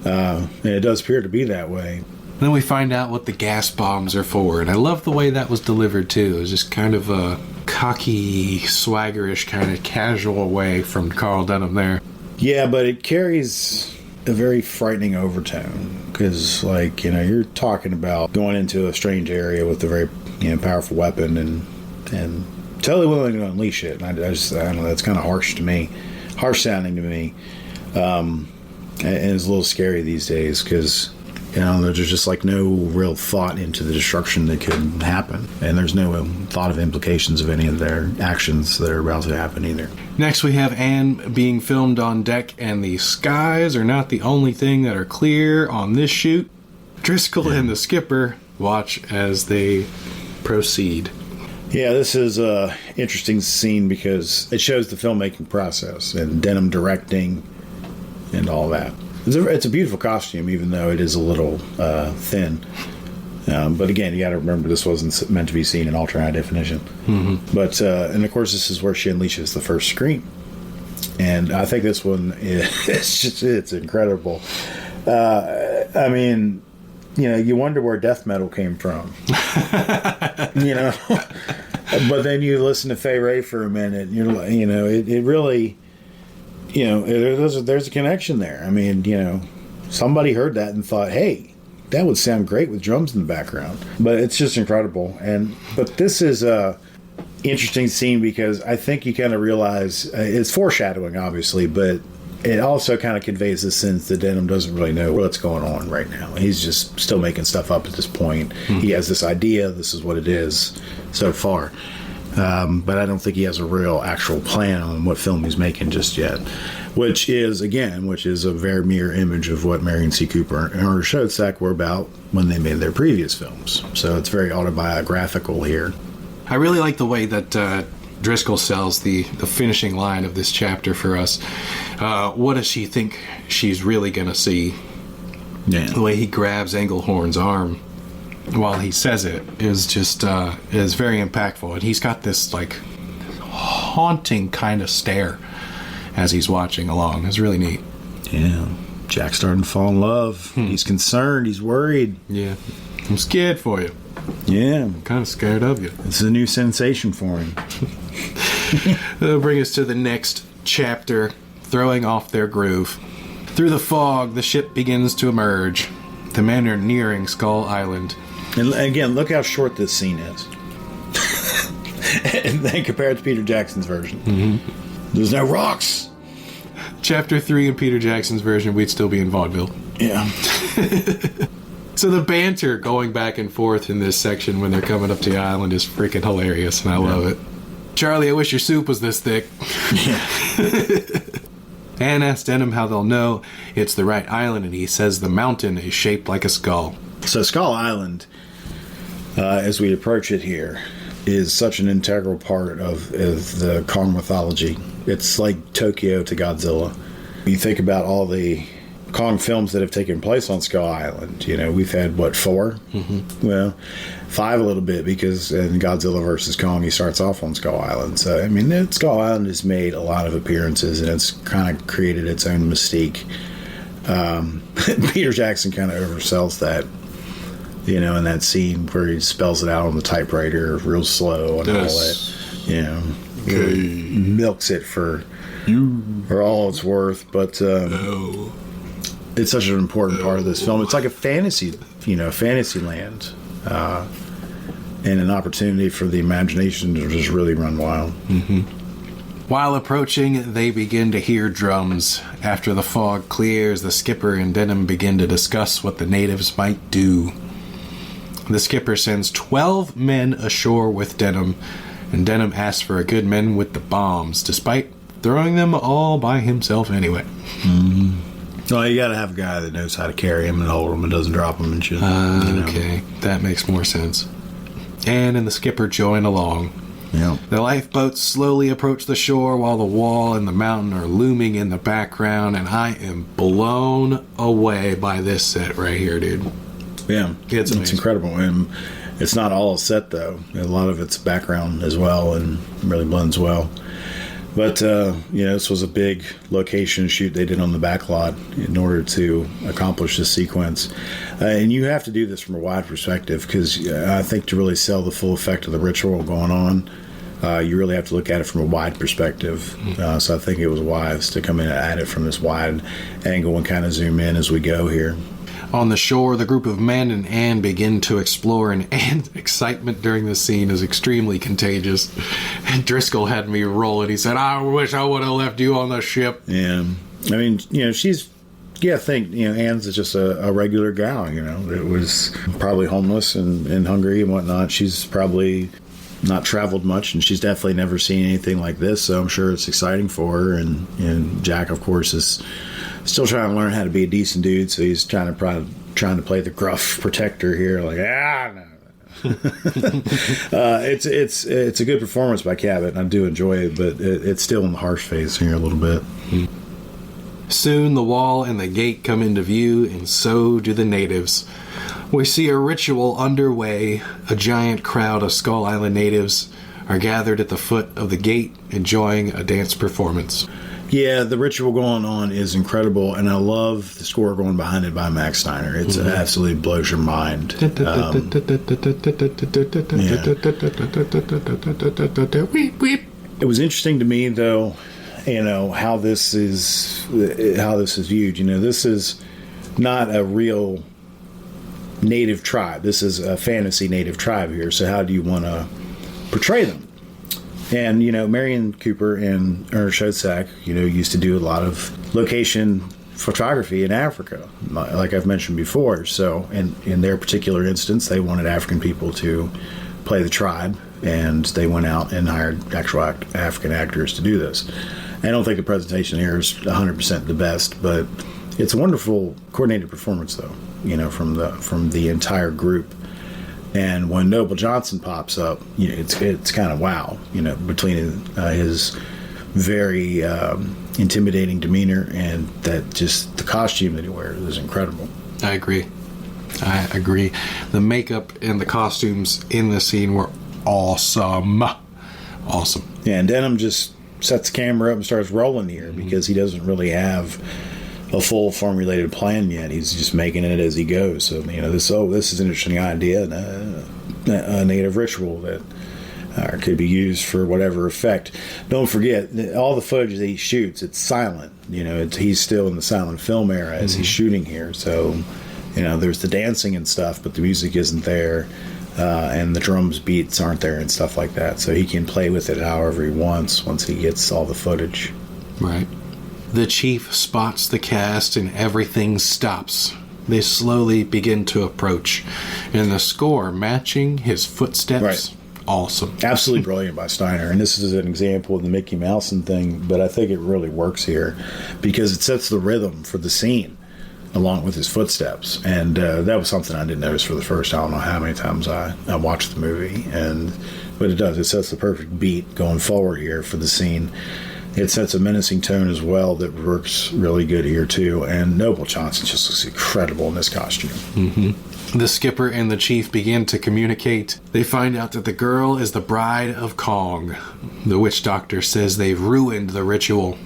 And it does appear to be that way. Then we find out what the gas bombs are for. And I love the way that was delivered, too. It was just kind of a cocky, swaggerish, kind of casual way from Carl Denham there. Yeah, but it carries a very frightening overtone. Because, like, you know, you're talking about going into a strange area with a very, you know, powerful weapon and totally willing to unleash it. And I don't know, that's kind of harsh sounding to me. And it's a little scary these days because, you know, there's just like no real thought into the destruction that could happen. And there's no thought of implications of any of their actions that are about to happen either. Next we have Anne being filmed on deck, and the skies are not the only thing that are clear on this shoot. Driscoll and the skipper watch as they proceed. Yeah, this is an interesting scene because it shows the filmmaking process and Denham directing and all that. It's a beautiful costume, even though it is a little thin. But again, you got to remember this wasn't meant to be seen in ultra high definition. Mm-hmm. But and of course, this is where she unleashes the first scream, and I think this one it's incredible. I mean, you know, you wonder where death metal came from, you know. But then you listen to Fay Ray for a minute, and you're like, you know, it really. You know, there's a connection there. I mean, you know, somebody heard that and thought, hey, that would sound great with drums in the background. But it's just incredible. But this is interesting scene because I think you kind of realize it's foreshadowing, obviously, but it also kind of conveys the sense that Denham doesn't really know what's going on right now. He's just still making stuff up at this point. He has this idea, this is what it is so far. But I don't think he has a real actual plan on what film he's making just yet. Which is a very mirror image of what Marion C. Cooper and Ernest Schoedsack were about when they made their previous films. So it's very autobiographical here. I really like the way that Driscoll sells the finishing line of this chapter for us. What does she think she's really going to see? Yeah. The way he grabs Englehorn's arm while he says it is just is very impactful. And he's got this like haunting kind of stare as he's watching along. It's really neat. Yeah. Jack's starting to fall in love. He's concerned. He's worried. Yeah. I'm scared for you. Yeah. I'm kind of scared of you. It's a new sensation for him. That'll bring us to the next chapter, throwing off their groove. Through the fog, the ship begins to emerge. The men are nearing Skull Island. And again, look how short this scene is. And then compared to Peter Jackson's version. There's no rocks. Chapter 3 in Peter Jackson's version, we'd still be in vaudeville. Yeah. So the banter going back and forth in this section when they're coming up to the island is freaking hilarious, and I love it. Charlie, I wish your soup was this thick. Yeah. Anne asks Denham how they'll know it's the right island, and he says the mountain is shaped like a skull. So Skull Island, as we approach it here, is such an integral part of the Kong mythology. It's like Tokyo to Godzilla. You think about all the Kong films that have taken place on Skull Island. You know, we've had, 4? Well, 5 a little bit, because in Godzilla vs. Kong, he starts off on Skull Island. So, I mean, Skull Island has made a lot of appearances, and it's kind of created its own mystique. Peter Jackson kind of oversells that, you know, in that scene where he spells it out on the typewriter real slow and all that. You know, milks it for all it's worth. But it's such an important part of this film. It's like a fantasy, fantasy land. And an opportunity for the imagination to just really run wild. While approaching, they begin to hear drums. After the fog clears, the skipper and Denham begin to discuss what the natives might do. The skipper sends 12 men ashore with Denham, and Denham asks for a good man with the bombs, despite throwing them all by himself anyway. Well, you gotta have a guy that knows how to carry him and hold him and doesn't drop him and shit. Okay, that makes more sense. Anne and the skipper join along. Yeah. The lifeboats slowly approach the shore while the wall and the mountain are looming in the background, and I am blown away by this set right here, dude. Yeah, It's incredible. And it's not all set, though. A lot of it's background as well, and really blends well. But, this was a big location shoot they did on the back lot in order to accomplish this sequence. And you have to do this from a wide perspective, because I think to really sell the full effect of the ritual going on, you really have to look at it from a wide perspective. So I think it was wise to come in at it from this wide angle and kind of zoom in as we go here. On the shore, the group of men and Anne begin to explore, and Anne's excitement during this scene is extremely contagious. And Driscoll had me rolling. He said, I wish I would have left you on the ship. Yeah. I mean, she's... Yeah, I think, Anne's just a regular gal, It was probably homeless and hungry and whatnot. She's probably not traveled much, and she's definitely never seen anything like this, so I'm sure it's exciting for her. And Jack, of course, is still trying to learn how to be a decent dude, so he's trying to play the gruff protector here, like, no. It's a good performance by Cabot, and I do enjoy it, but it's still in the harsh phase here a little bit. Soon the wall and the gate come into view, and so do the natives. We see a ritual underway. A giant crowd of Skull Island natives are gathered at the foot of the gate, enjoying a dance performance. Yeah, the ritual going on is incredible, and I love the score going behind it by Max Steiner. It absolutely blows your mind. It was interesting to me, though, how this is viewed. This is not a real native tribe. This is a fantasy native tribe here. So how do you want to portray them? And, Marion Cooper and Ernest Schoedsack, used to do a lot of location photography in Africa, like I've mentioned before. So, in their particular instance, they wanted African people to play the tribe, and they went out and hired actual African actors to do this. I don't think the presentation here is 100% the best, but it's a wonderful coordinated performance, though, from the entire group. And when Noble Johnson pops up, it's kind of wow, between his very intimidating demeanor and that just the costume that he wears is incredible. I agree. The makeup and the costumes in the scene were awesome. Yeah, and Denham just sets the camera up and starts rolling here because he doesn't really have a full formulated plan yet. He's just making it as he goes. So, this is an interesting idea, a native ritual that could be used for whatever effect. Don't forget, all the footage that he shoots, it's silent. He's still in the silent film era as he's shooting here. So, there's the dancing and stuff, but the music isn't there. And the drums beats aren't there and stuff like that. So he can play with it however he wants once he gets all the footage. Right. The chief spots the cast and everything stops. They slowly begin to approach. And the score matching his footsteps. Right. Awesome. Absolutely brilliant by Steiner. And this is an example of the Mickey Mouse thing, but I think it really works here because it sets the rhythm for the scene along with his footsteps. And that was something I didn't notice for the first, I don't know how many times I watched the movie. But it does. It sets the perfect beat going forward here for the scene. It sets a menacing tone as well that works really good here, too. And Noble Johnson just looks incredible in this costume. Mm-hmm. The skipper and the chief begin to communicate. They find out that the girl is the bride of Kong. The witch doctor says they've ruined the ritual.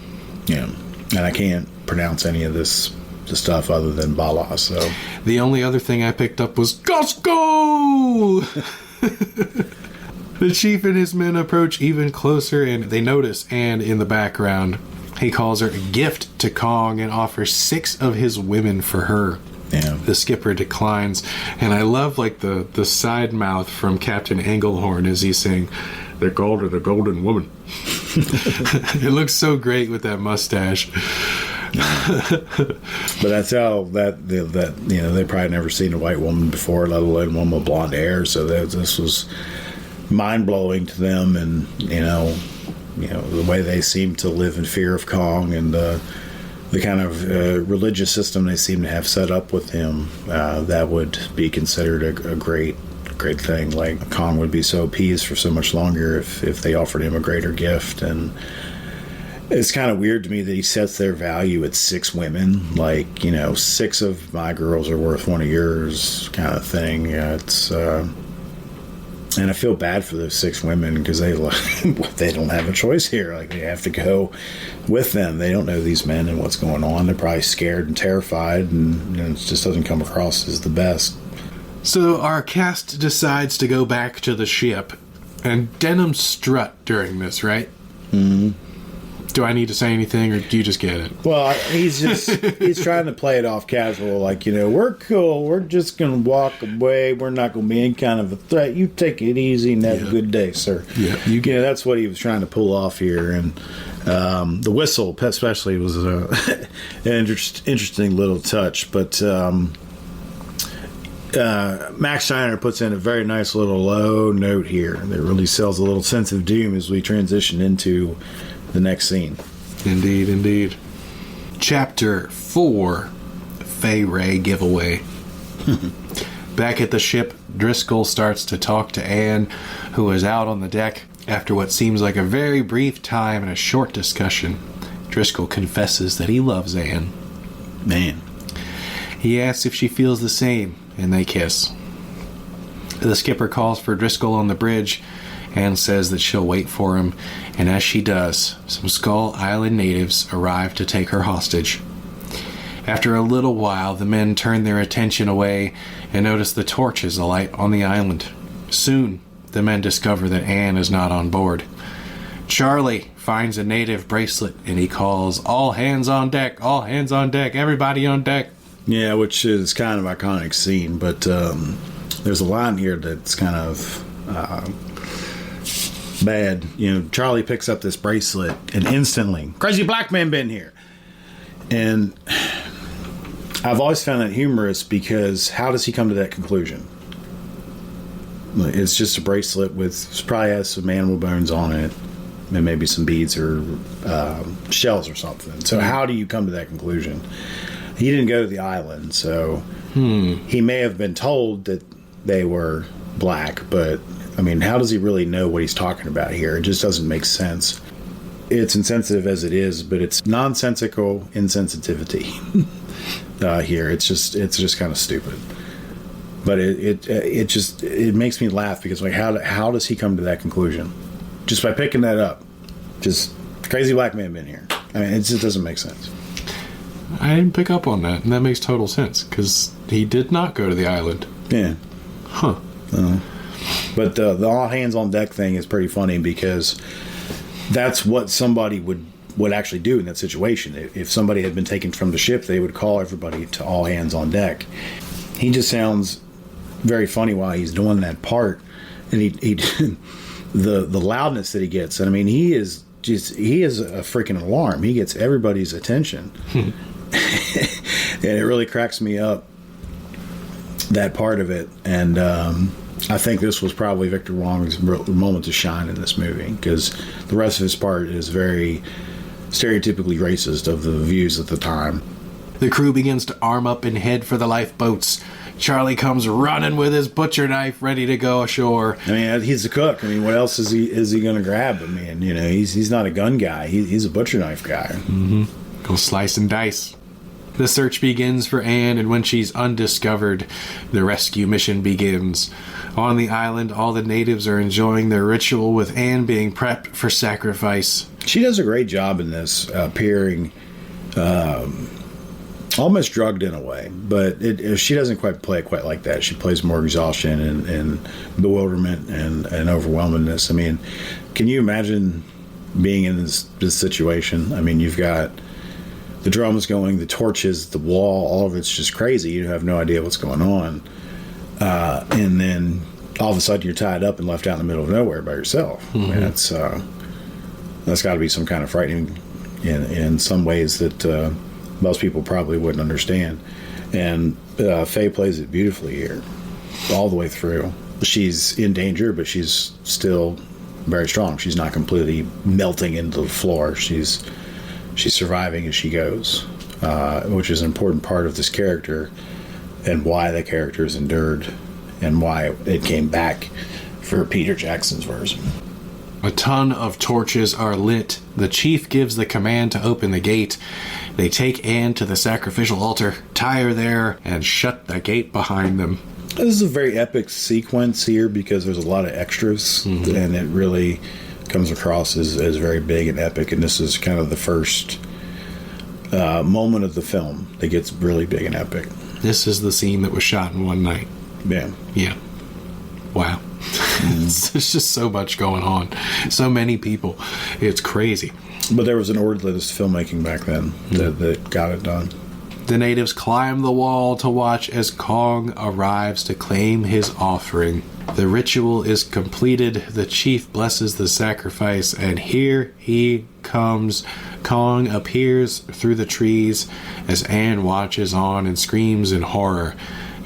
Yeah, and I can't pronounce any of this stuff other than Bala, so... The only other thing I picked up was Costco! The chief and his men approach even closer, and they notice Anne in the background. He calls her a gift to Kong and offers 6 of his women for her. Yeah. The skipper declines, and I love the side mouth from Captain Englehorn as he's saying, "They called her the Golden Woman." It looks so great with that mustache. But that's how that they probably never seen a white woman before, let alone one with blonde hair. So this was mind blowing to them, and the way they seem to live in fear of Kong and the kind of religious system they seem to have set up with him, that would be considered a great thing. Like Kong would be so appeased for so much longer if they offered him a greater gift. And it's kind of weird to me that he sets their value at 6 women. Like, 6 of my girls are worth one of yours kind of thing. It's and I feel bad for those 6 women because they don't have a choice here. Like, they have to go with them. They don't know these men and what's going on. They're probably scared and terrified, and it just doesn't come across as the best. So our cast decides to go back to the ship, and Denham strut during this, right? Mm-hmm. Do I need to say anything, or do you just get it? Well, he's trying to play it off casual, like, we're cool, we're just going to walk away, we're not going to be any kind of a threat, you take it easy and have a good day, sir. Yeah, that's what he was trying to pull off here. And the whistle, especially, was an interesting little touch. But Max Steiner puts in a very nice little low note here that really sells a little sense of doom as we transition into the next scene. Indeed. Chapter 4, Fay Ray Giveaway. Back at the ship, Driscoll starts to talk to Anne, who is out on the deck. After what seems like a very brief time and a short discussion, Driscoll confesses that he loves Anne. Man. He asks if she feels the same, and they kiss. The skipper calls for Driscoll on the bridge. Anne says that she'll wait for him, and as she does, some Skull Island natives arrive to take her hostage. After a little while, the men turn their attention away and notice the torches alight on the island. Soon, the men discover that Anne is not on board. Charlie finds a native bracelet, and he calls, "All hands on deck, all hands on deck, everybody on deck." Yeah, which is kind of an iconic scene, but there's a line here that's kind of bad. Charlie picks up this bracelet and instantly, crazy black man been here. And I've always found that humorous because how does he come to that conclusion? It's just a bracelet with, probably has some animal bones on it and maybe some beads or shells or something. So how do you come to that conclusion? He didn't go to the island, so he may have been told that they were black, but I mean, how does he really know what he's talking about here? It just doesn't make sense. It's insensitive as it is, but it's nonsensical insensitivity here. It's just kind of stupid. But it makes me laugh because like how does he come to that conclusion? Just by picking that up. Just crazy black man been here. I mean, it just doesn't make sense. I didn't pick up on that, and that makes total sense because he did not go to the island. Yeah. Huh. But the all hands on deck thing is pretty funny because that's what somebody would actually do in that situation. If somebody had been taken from the ship, they would call everybody to all hands on deck. He just sounds very funny while he's doing that part, and he the loudness that he gets. And I mean, he is a freaking alarm. He gets everybody's attention, and it really cracks me up, that part of it. And I think this was probably Victor Wong's moment to shine in this movie because the rest of his part is very stereotypically racist of the views at the time. The crew begins to arm up and head for the lifeboats. Charlie comes running with his butcher knife ready to go ashore. I mean, he's a cook. I mean, what else is he going to grab? I mean, he's not a gun guy. He's a butcher knife guy. Mm-hmm. Go slice and dice. The search begins for Anne, and when she's undiscovered, the rescue mission begins. On the island, all the natives are enjoying their ritual with Anne being prepped for sacrifice. She does a great job in this, appearing almost drugged in a way, but she doesn't quite play it quite like that. She plays more exhaustion and bewilderment and overwhelmedness. I mean, can you imagine being in this situation? I mean, you've got the drums going, the torches, the wall, all of it's just crazy. You have no idea what's going on. And then all of a sudden you're tied up and left out in the middle of nowhere by yourself. Mm-hmm. I mean, that's got to be some kind of frightening in some ways that most people probably wouldn't understand. And Faye plays it beautifully here, all the way through. She's in danger, but she's still very strong. She's not completely melting into the floor. She's surviving as she goes, which is an important part of this character and why the character's endured and why it came back for Peter Jackson's version. A ton of torches are lit. The chief gives the command to open the gate. They take Anne to the sacrificial altar, tie her there, and shut the gate behind them. This is a very epic sequence here because there's a lot of extras, mm-hmm. and it really comes across as very big and epic, and this is kind of the first moment of the film that gets really big and epic. This is the scene that was shot in one night. Yeah. Wow. There's just so much going on. So many people. It's crazy. But there was an orderless filmmaking back then that got it done. The natives climb the wall to watch as Kong arrives to claim his offering. The ritual is completed. The chief blesses the sacrifice, and here he comes. Kong appears through the trees as Anne watches on and screams in horror.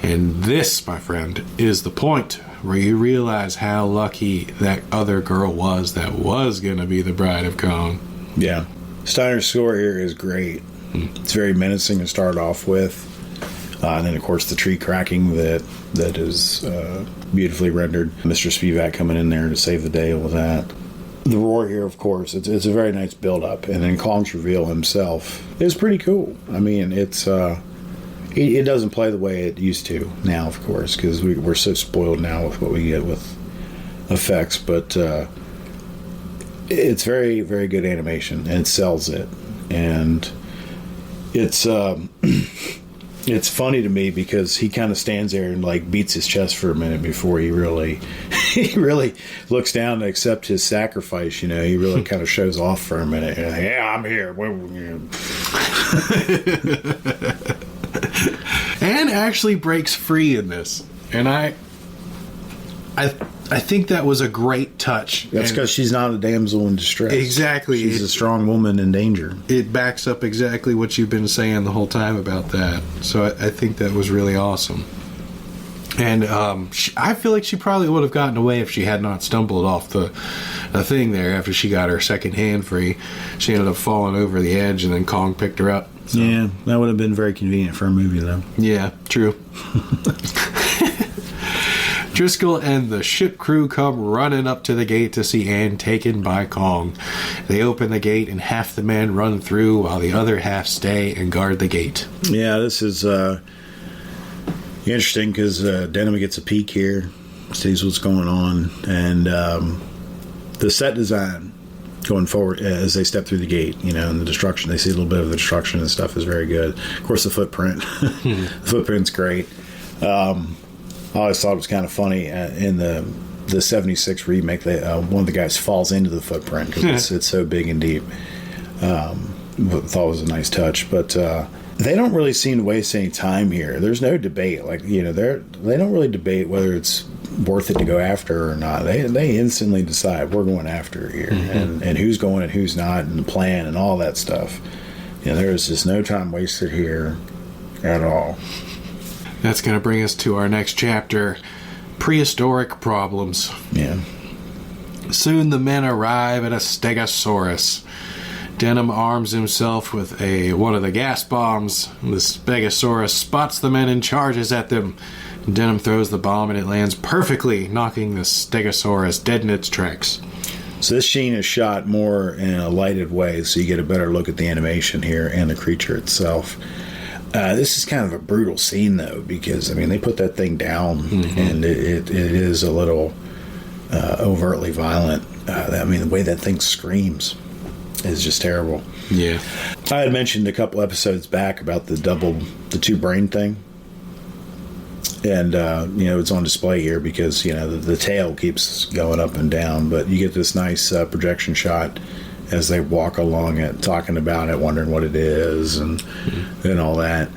And this, my friend, is the point where you realize how lucky that other girl was that was going to be the bride of Kong. Yeah. Steiner's score here is great. It's very menacing to start off with. And then, of course, the tree cracking that is beautifully rendered. Mr. Spivak coming in there to save the day with that. The roar here, of course, it's a very nice build-up. And then Kong's reveal himself is pretty cool. I mean, it doesn't play the way it used to now, of course, because we're so spoiled now with what we get with effects. But it's very, very good animation, and it sells it. And it's funny to me because he kind of stands there and like beats his chest for a minute before he really looks down to accept his sacrifice. He really kind of shows off for a minute. Yeah, I'm here. Anne actually breaks free in this, and I I think that was a great touch. That's because she's not a damsel in distress. Exactly. She's a strong woman in danger. It backs up exactly what you've been saying the whole time about that. So I think that was really awesome. And I feel like she probably would have gotten away if she had not stumbled off the thing there after she got her second hand free. She ended up falling over the edge, and then Kong picked her up. So. Yeah, that would have been very convenient for a movie, though. Yeah, true. Driscoll and the ship crew come running up to the gate to see Anne taken by Kong. They open the gate, and half the men run through while the other half stay and guard the gate. Yeah, this is interesting because Denham gets a peek here, sees what's going on, and the set design going forward as they step through the gate, and the destruction. They see a little bit of the destruction and stuff is very good. Of course, the footprint. The footprint's great. I always thought it was kind of funny in the 76 remake, one of the guys falls into the footprint because it's so big and deep. Thought it was a nice touch, but they don't really seem to waste any time here. There's no debate. They don't really debate whether it's worth it to go after her or not. They instantly decide we're going after her here, and who's going and who's not, and the plan and all that stuff. There's just no time wasted here at all. That's going to bring us to our next chapter, prehistoric problems. Yeah. Soon the men arrive at a Stegosaurus. Denham arms himself with one of the gas bombs. The Stegosaurus spots the men and charges at them. Denham throws the bomb and it lands perfectly, knocking the Stegosaurus dead in its tracks. So this scene is shot more in a lighted way, so you get a better look at the animation here and the creature itself. This is kind of a brutal scene, though, because, they put that thing down, and it is a little overtly violent. The way that thing screams is just terrible. Yeah. I had mentioned a couple episodes back about the two brain thing. And, it's on display here because, the tail keeps going up and down. But you get this nice projection shot as they walk along it, talking about it, wondering what it is, and all that.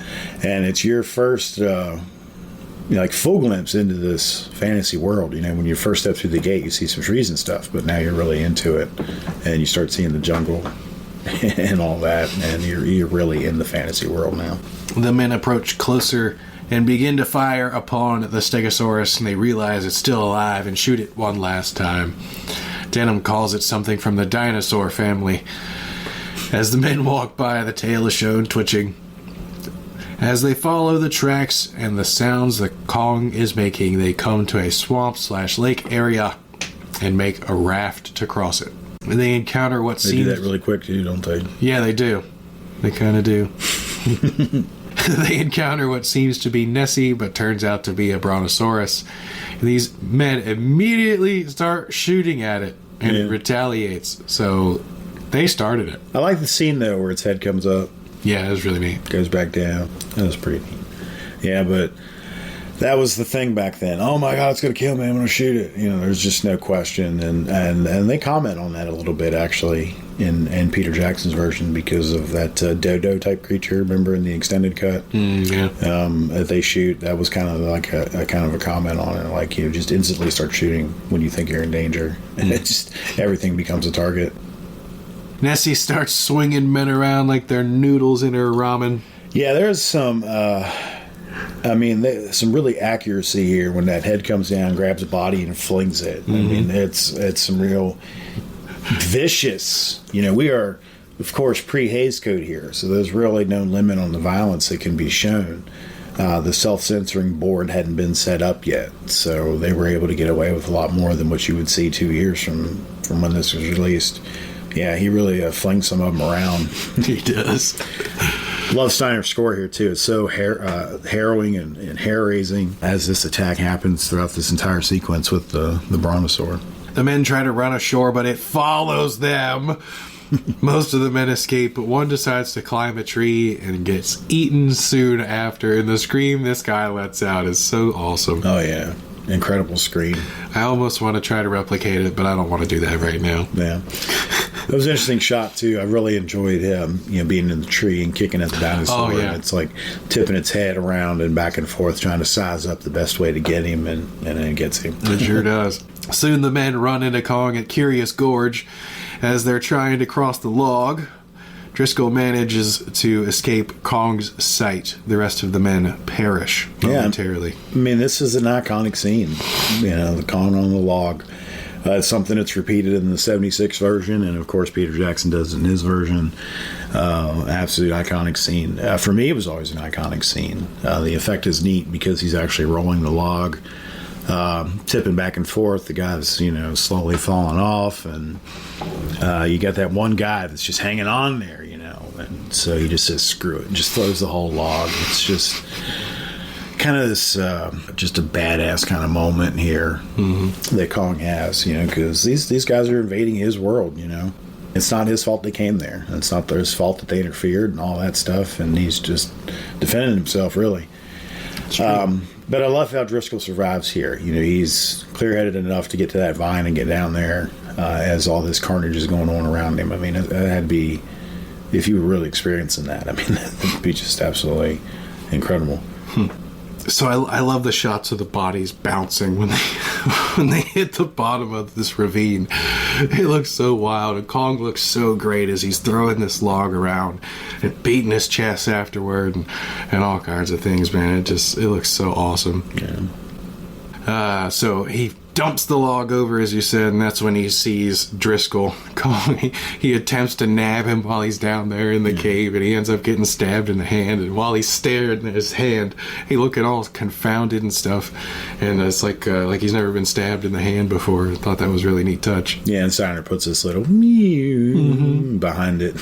And it's your first, full glimpse into this fantasy world. When you first step through the gate, you see some trees and stuff, but now you're really into it, and you start seeing the jungle and all that, and you're really in the fantasy world now. The men approach closer and begin to fire upon the Stegosaurus, and they realize it's still alive and shoot it one last time. Denham calls it something from the dinosaur family. As the men walk by, the tail is shown twitching. As they follow the tracks and the sounds the Kong is making, they come to a swamp/lake area and make a raft to cross it. And they encounter what seems... They do that really quick, too, don't they? Yeah, they do. They kind of do. They encounter what seems to be Nessie, but turns out to be a brontosaurus. And these men immediately start shooting at it, and it retaliates. So they started it. I like the scene, though, where its head comes up. Yeah, it was really neat. Goes back down. That was pretty neat. Yeah, but that was the thing back then. Oh my God, it's going to kill me. I'm going to shoot it. There's just no question. And they comment on that a little bit, actually, in Peter Jackson's version because of that dodo type creature. Remember in the extended cut? Yeah. That they shoot. That was kind of like a kind of a comment on it. Like, just instantly start shooting when you think you're in danger. And it just, everything becomes a target. Nessie starts swinging men around like they're noodles in her ramen. Yeah, there's some... some really accuracy here when that head comes down, grabs a body, and flings it. It's some real vicious. We are, of course, pre-Hays Code here, so there's really no limit on the violence that can be shown. The self-censoring board hadn't been set up yet, so they were able to get away with a lot more than what you would see 2 years from when this was released. Yeah, he really flings some of them around. He does. Love Steiner's score here, too. It's so harrowing and hair-raising as this attack happens throughout this entire sequence with the brontosaur. The men try to run ashore, but it follows them. Most of the men escape, but one decides to climb a tree and gets eaten soon after. And the scream this guy lets out is so awesome. Oh, yeah. Incredible scream. I almost want to try to replicate it, but I don't want to do that right now. Yeah. It was an interesting shot too. I really enjoyed him, being in the tree and kicking at the dinosaur. Oh, yeah. And it's like tipping its head around and back and forth, trying to size up the best way to get him, and then it gets him. It sure does. Soon the men run into Kong at Curious Gorge as they're trying to cross the log. Driscoll manages to escape Kong's sight. The rest of the men perish momentarily. I mean, this is an iconic scene. The Kong on the log. It's something that's repeated in the 76 version, and of course Peter Jackson does it in his version. Absolute iconic scene. For me, it was always an iconic scene. The effect is neat because he's actually rolling the log, tipping back and forth. The guy's, slowly falling off, and you got that one guy that's just hanging on there, and so he just says, screw it, and just throws the whole log. It's just kind of this, just a badass kind of moment here that Kong has, because these guys are invading his world, It's not his fault they came there. It's not his fault that they interfered and all that stuff, and he's just defending himself, really. But I love how Driscoll survives here. He's clear-headed enough to get to that vine and get down there as all this carnage is going on around him. I mean, it had to be, if you were really experiencing that, I mean, that would be just absolutely incredible. So I love the shots of the bodies bouncing when they hit the bottom of this ravine. It looks so wild, and Kong looks so great as he's throwing this log around and beating his chest afterward and all kinds of things, man. It looks so awesome. Yeah. So he dumps the log over, as you said, and that's when he sees Driscoll. Kong, he attempts to nab him while he's down there in the cave, and he ends up getting stabbed in the hand. And while he's staring at his hand, he looking all confounded and stuff. And it's like he's never been stabbed in the hand before. I thought that was a really neat touch. Yeah, and Steiner puts this little mew behind it.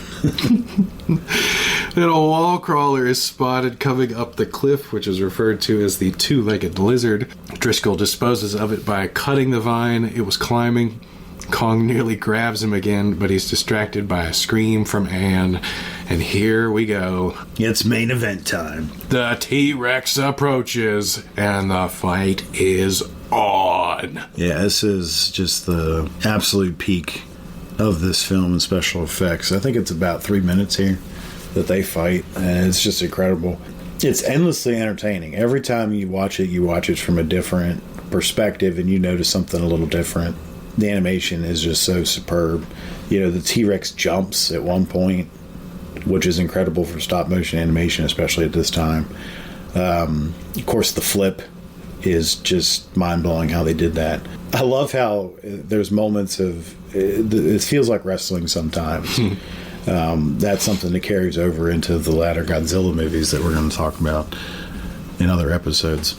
Then a wall crawler is spotted coming up the cliff, which is referred to as the two-legged lizard. Driscoll disposes of it by cutting the vine it was climbing. Kong nearly grabs him again, but he's distracted by a scream from Anne. And here we go. It's main event time. The T-Rex approaches, and the fight is on. Yeah, this is just the absolute peak of this film and special effects. I think it's about 3 minutes here that they fight, and it's just incredible. It's endlessly entertaining. Every time you watch it from a different perspective, and you notice something a little different. The animation is just so superb. The T-Rex jumps at one point, which is incredible for stop motion animation, especially at this time. Of course, the flip is just mind-blowing how they did that. I love how there's moments of it feels like wrestling sometimes. That's something that carries over into the latter Godzilla movies that we're going to talk about in other episodes.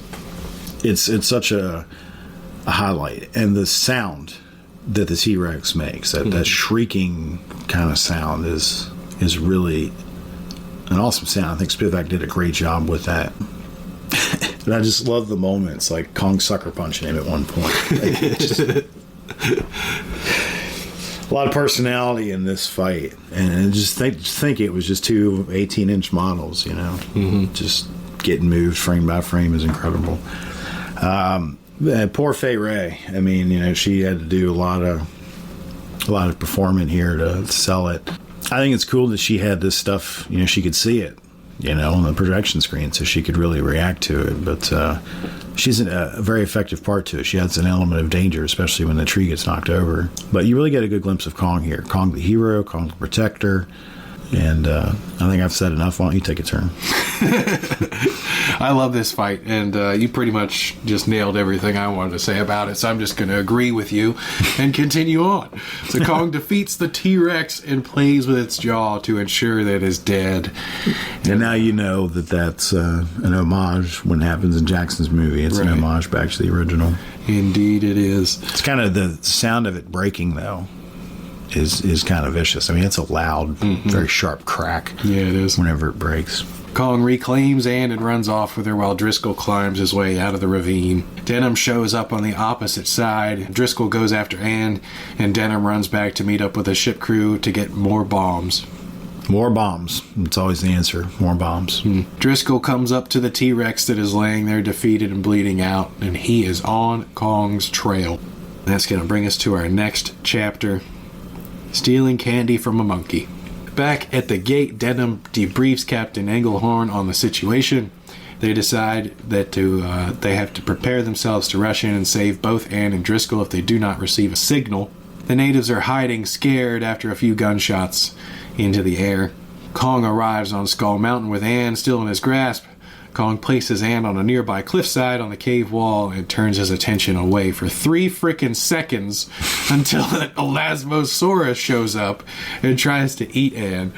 It's such a highlight, and the sound that the T-Rex makes, that shrieking kind of sound is really an awesome sound. I think Spivak did a great job with that. And I just love the moments, like Kong sucker punching him at one point. A lot of personality in this fight, and just think it was just two 18-inch models, just getting moved frame by frame is incredible. Poor Fay Ray. I mean, she had to do a lot of performing here to sell it. I think it's cool that she had this stuff. She could see it, on the projection screen, so she could really react to it. But she's a very effective part to it. She adds an element of danger, especially when the tree gets knocked over. But you really get a good glimpse of Kong here. Kong the hero, Kong the protector. And I think I've said enough. Why don't you take a turn? I love this fight, and you pretty much just nailed everything I wanted to say about it, so I'm just going to agree with you and continue on. So Kong defeats the T-Rex and plays with its jaw to ensure that it is dead. And now you know that that's an homage when it happens in Jackson's movie. It's an homage back to the original. Indeed it is. It's kind of the sound of it breaking, though, is kind of vicious. I mean, it's a loud, very sharp crack. Yeah, it is. Whenever it breaks. Kong reclaims Anne and runs off with her while Driscoll climbs his way out of the ravine. Denham shows up on the opposite side. Driscoll goes after Anne, and Denham runs back to meet up with the ship crew to get more bombs. More bombs. It's always the answer. More bombs. Driscoll comes up to the T-Rex that is laying there defeated and bleeding out, and he is on Kong's trail. That's going to bring us to our next chapter. Stealing candy from a monkey. Back at the gate, Denham debriefs Captain Englehorn on the situation. They decide that they have to prepare themselves to rush in and save both Anne and Driscoll if they do not receive a signal. The natives are hiding, scared after a few gunshots into the air. Kong arrives on Skull Mountain with Anne still in his grasp. Kong places Anne on a nearby cliffside on the cave wall and turns his attention away for 3 frickin' seconds until an Elasmosaurus shows up and tries to eat Anne.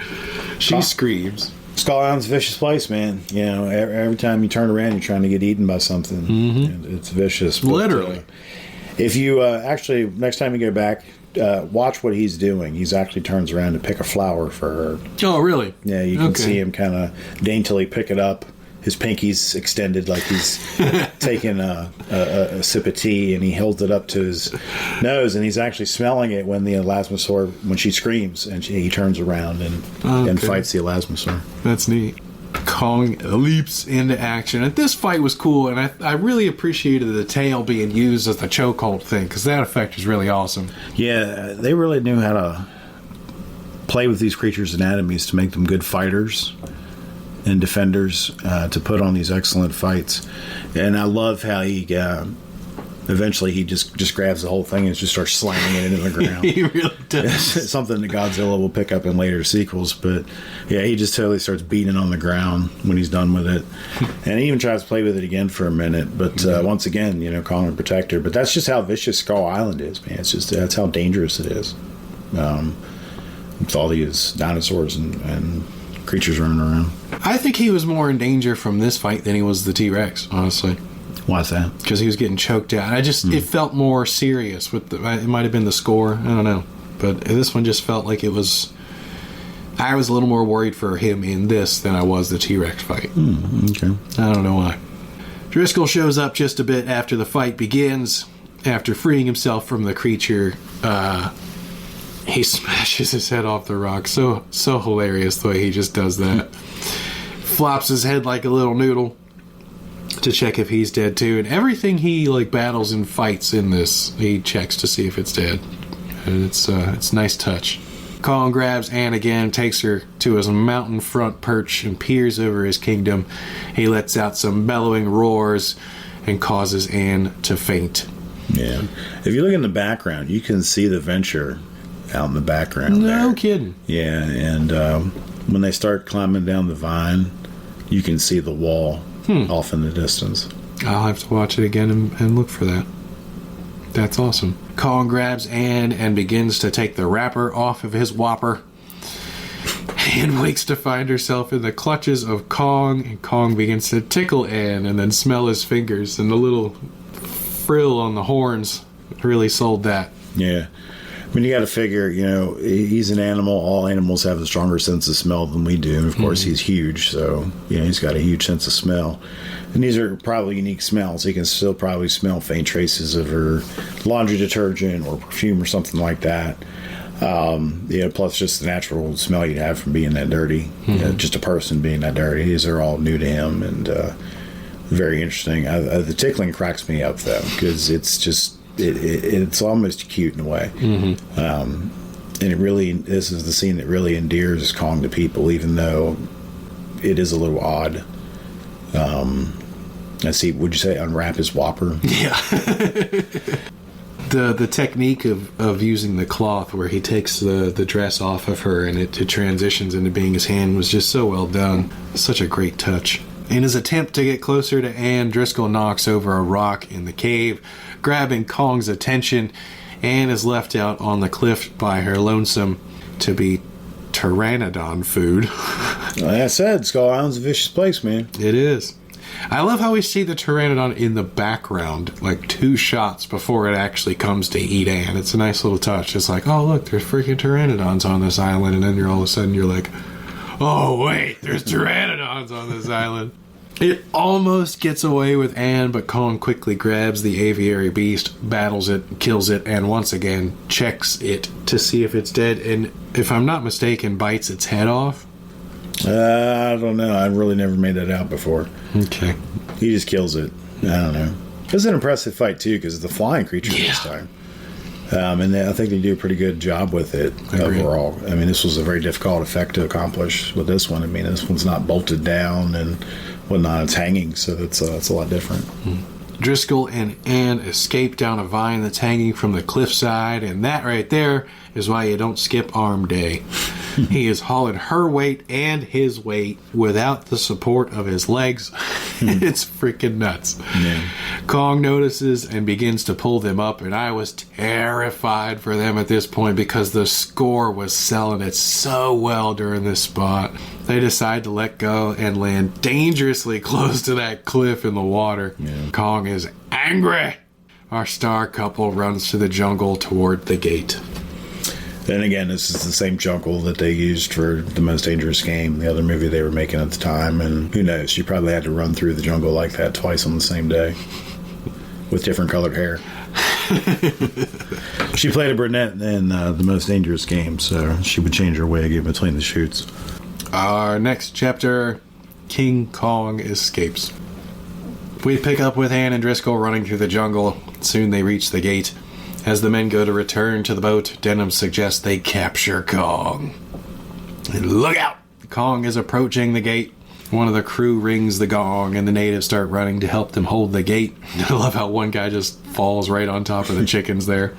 She screams. Skull Island's a vicious place, man. You know, every time you turn around, you're trying to get eaten by something. Mm-hmm. It's vicious. But, literally. If you actually, next time you go back, watch what he's doing. He's actually turns around to pick a flower for her. Oh, really? Yeah, you can see him kind of daintily pick it up. His pinky's extended like he's taking a sip of tea, and he holds it up to his nose, and he's actually smelling it when the Elasmosaur, when she screams, and he turns around and fights the Elasmosaur. That's neat. Kong leaps into action. And this fight was cool, and I really appreciated the tail being used as the chokehold thing, because that effect was really awesome. Yeah, they really knew how to play with these creatures' anatomies to make them good fighters and defenders, to put on these excellent fights. And I love how he eventually he just grabs the whole thing and just starts slamming it into the ground. He really does. It's something that Godzilla will pick up in later sequels, but yeah, he just totally starts beating it on the ground when he's done with it. And he even tries to play with it again for a minute, but once again, you know, Kong and Protector. But that's just how vicious Skull Island is, man. It's just, that's how dangerous it is. With all these dinosaurs and creatures running around. I think he was more in danger from this fight than he was the T-Rex, honestly. Why's that? Because he was getting choked out. It felt more serious. It might have been the score. I don't know. But this one just felt like it was... I was a little more worried for him in this than I was the T-Rex fight. Okay. I don't know why. Driscoll shows up just a bit after the fight begins. After freeing himself from the creature, he smashes his head off the rock. So hilarious the way he just does that. Flops his head like a little noodle to check if he's dead too. And everything he battles and fights in this, he checks to see if it's dead. And it's a nice touch. Kong grabs Anne again, takes her to his mountain front perch and peers over his kingdom. He lets out some bellowing roars and causes Anne to faint. Yeah. If you look in the background, you can see the Venture out in the background. No kidding. Yeah, and when they start climbing down the vine, you can see the wall off in the distance. I'll have to watch it again and look for that. That's awesome. Kong grabs Anne and begins to take the wrapper off of his whopper. Anne wakes to find herself in the clutches of Kong, and Kong begins to tickle Anne and then smell his fingers, and the little frill on the horns really sold that. Yeah. I mean, you got to figure, you know, he's an animal. All animals have a stronger sense of smell than we do. And of course, he's huge, so, you know, he's got a huge sense of smell. And these are probably unique smells. He can still probably smell faint traces of her laundry detergent or perfume or something like that. Plus just the natural smell you'd have from being that dirty. You know, just a person being that dirty. These are all new to him and very interesting. The tickling cracks me up, though, because it's just... It's almost cute in a way. And this is the scene that really endears Kong to people, even though it is a little odd. Let's see, would you say unwrap his whopper? Yeah. The technique of using the cloth where he takes the dress off of her and it transitions into being his hand was just so well done. Such a great touch. In his attempt to get closer to Anne, Driscoll knocks over a rock in the cave, grabbing Kong's attention. Anne is left out on the cliff by her lonesome to be pteranodon food. Like I said, Skull Island's a vicious place, man. It is. I love how we see the pteranodon in the background, 2 shots before it actually comes to eat Anne. It's a nice little touch. It's like, oh, look, there's freaking pteranodons on this island. And then all of a sudden you're like, oh, wait, there's pteranodons on this island. It almost gets away with Anne, but Kong quickly grabs the aviary beast, battles it, kills it, and once again checks it to see if it's dead. And if I'm not mistaken, bites its head off. I don't know. I really never made that out before. Okay. He just kills it. I don't know. It was an impressive fight, too, because it's the flying creature this time. And I think they do a pretty good job with it overall. I mean, this was a very difficult effect to accomplish with this one. I mean, this one's not bolted down and whatnot. It's hanging, so it's a lot different. Driscoll and Anne escape down a vine that's hanging from the cliffside, and that right there is why you don't skip arm day. He is hauling her weight and his weight without the support of his legs. It's freaking nuts. Yeah. Kong notices and begins to pull them up, and I was terrified for them at this point because the score was selling it so well during this spot. They decide to let go and land dangerously close to that cliff in the water. Yeah. Kong is angry. Our star couple runs to the jungle toward the gate. Then again, this is the same jungle that they used for The Most Dangerous Game, the other movie they were making at the time. And who knows, she probably had to run through the jungle like that twice on the same day with different colored hair. She played a brunette in The Most Dangerous Game, so she would change her wig in between the shoots. Our next chapter, King Kong escapes. We pick up with Anne and Driscoll running through the jungle. Soon they reach the gate. As the men go to return to the boat, Denham suggests they capture Kong. And look out! Kong is approaching the gate. One of the crew rings the gong, and the natives start running to help them hold the gate. I love how one guy just falls right on top of the chickens there.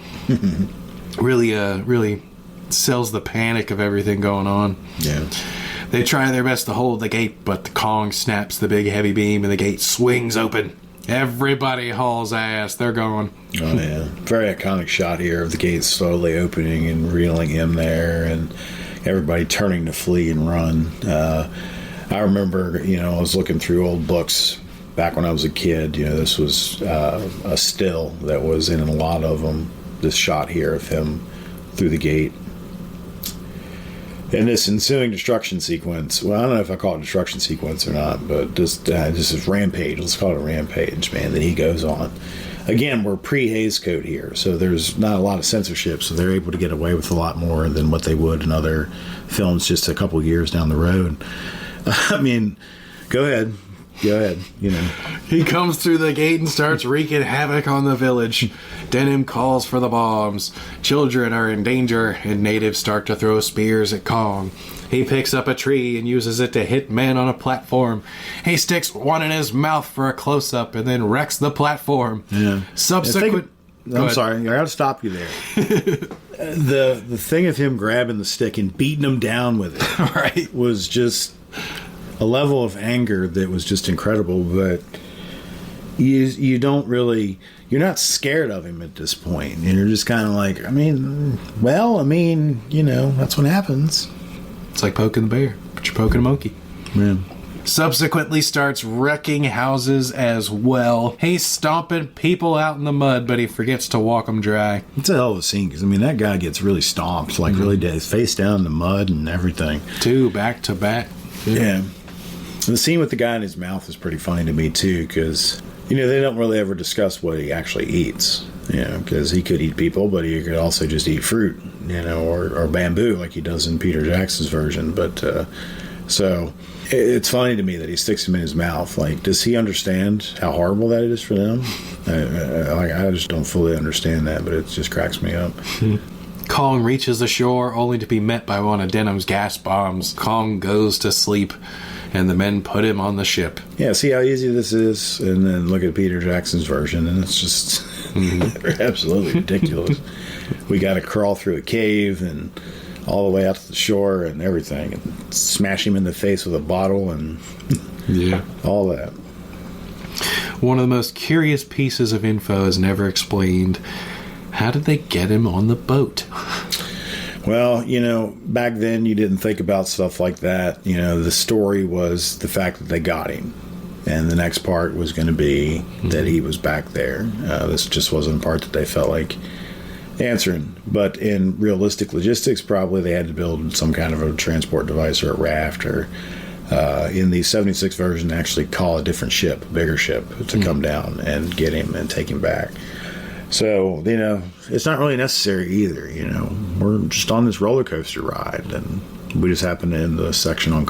Really sells the panic of everything going on. Yeah. They try their best to hold the gate, but the Kong snaps the big heavy beam and the gate swings open. Everybody hauls ass. They're going. Oh, yeah. Very iconic shot here of the gate slowly opening and reeling him there and everybody turning to flee and run. I remember, I was looking through old books back when I was a kid. This was a still that was in a lot of them. This shot here of him through the gate. And this ensuing destruction sequence, well, I don't know if I call it destruction sequence or not, but just this rampage, let's call it a rampage, man, that he goes on. Again, we're pre-Hays Code here, so there's not a lot of censorship, so they're able to get away with a lot more than what they would in other films just a couple years down the road. I mean, go ahead. He comes through the gate and starts wreaking havoc on the village. Denham calls for the bombs. Children are in danger, and natives start to throw spears at Kong. He picks up a tree and uses it to hit men on a platform. He sticks one in his mouth for a close-up and then wrecks the platform. Yeah. I'm sorry, I gotta stop you there. The thing of him grabbing the stick and beating him down with it right. was just a level of anger that was just incredible, but you don't really, you're not scared of him at this point, and you're just kind of like, that's what happens. It's like poking the bear, but you're poking a monkey. Yeah. Subsequently starts wrecking houses as well. He's stomping people out in the mud, but he forgets to walk them dry. It's a hell of a scene, because that guy gets really stomped, like really dead, face down in the mud and everything. Two back to back. Yeah. And the scene with the guy in his mouth is pretty funny to me, too, because, they don't really ever discuss what he actually eats, because he could eat people, but he could also just eat fruit, or bamboo like he does in Peter Jackson's version. But, so, it's funny to me that he sticks him in his mouth. Like, does he understand how horrible that is for them? I just don't fully understand that, but it just cracks me up. Kong reaches the shore only to be met by one of Denham's gas bombs. Kong goes to sleep, and the men put him on the ship. Yeah, see how easy this is? And then look at Peter Jackson's version, and it's just absolutely ridiculous. We got to crawl through a cave and all the way out to the shore and everything, and smash him in the face with a bottle and all that. One of the most curious pieces of info is never explained. How did they get him on the boat? Well, back then you didn't think about stuff like that. The story was the fact that they got him. And the next part was going to be that he was back there. This just wasn't a part that they felt like answering. But in realistic logistics, probably they had to build some kind of a transport device or a raft, or in the 76 version, actually call a different ship, a bigger ship, to come down and get him and take him back. So, it's not really necessary either, We're just on this roller coaster ride, and we just happen to end the section on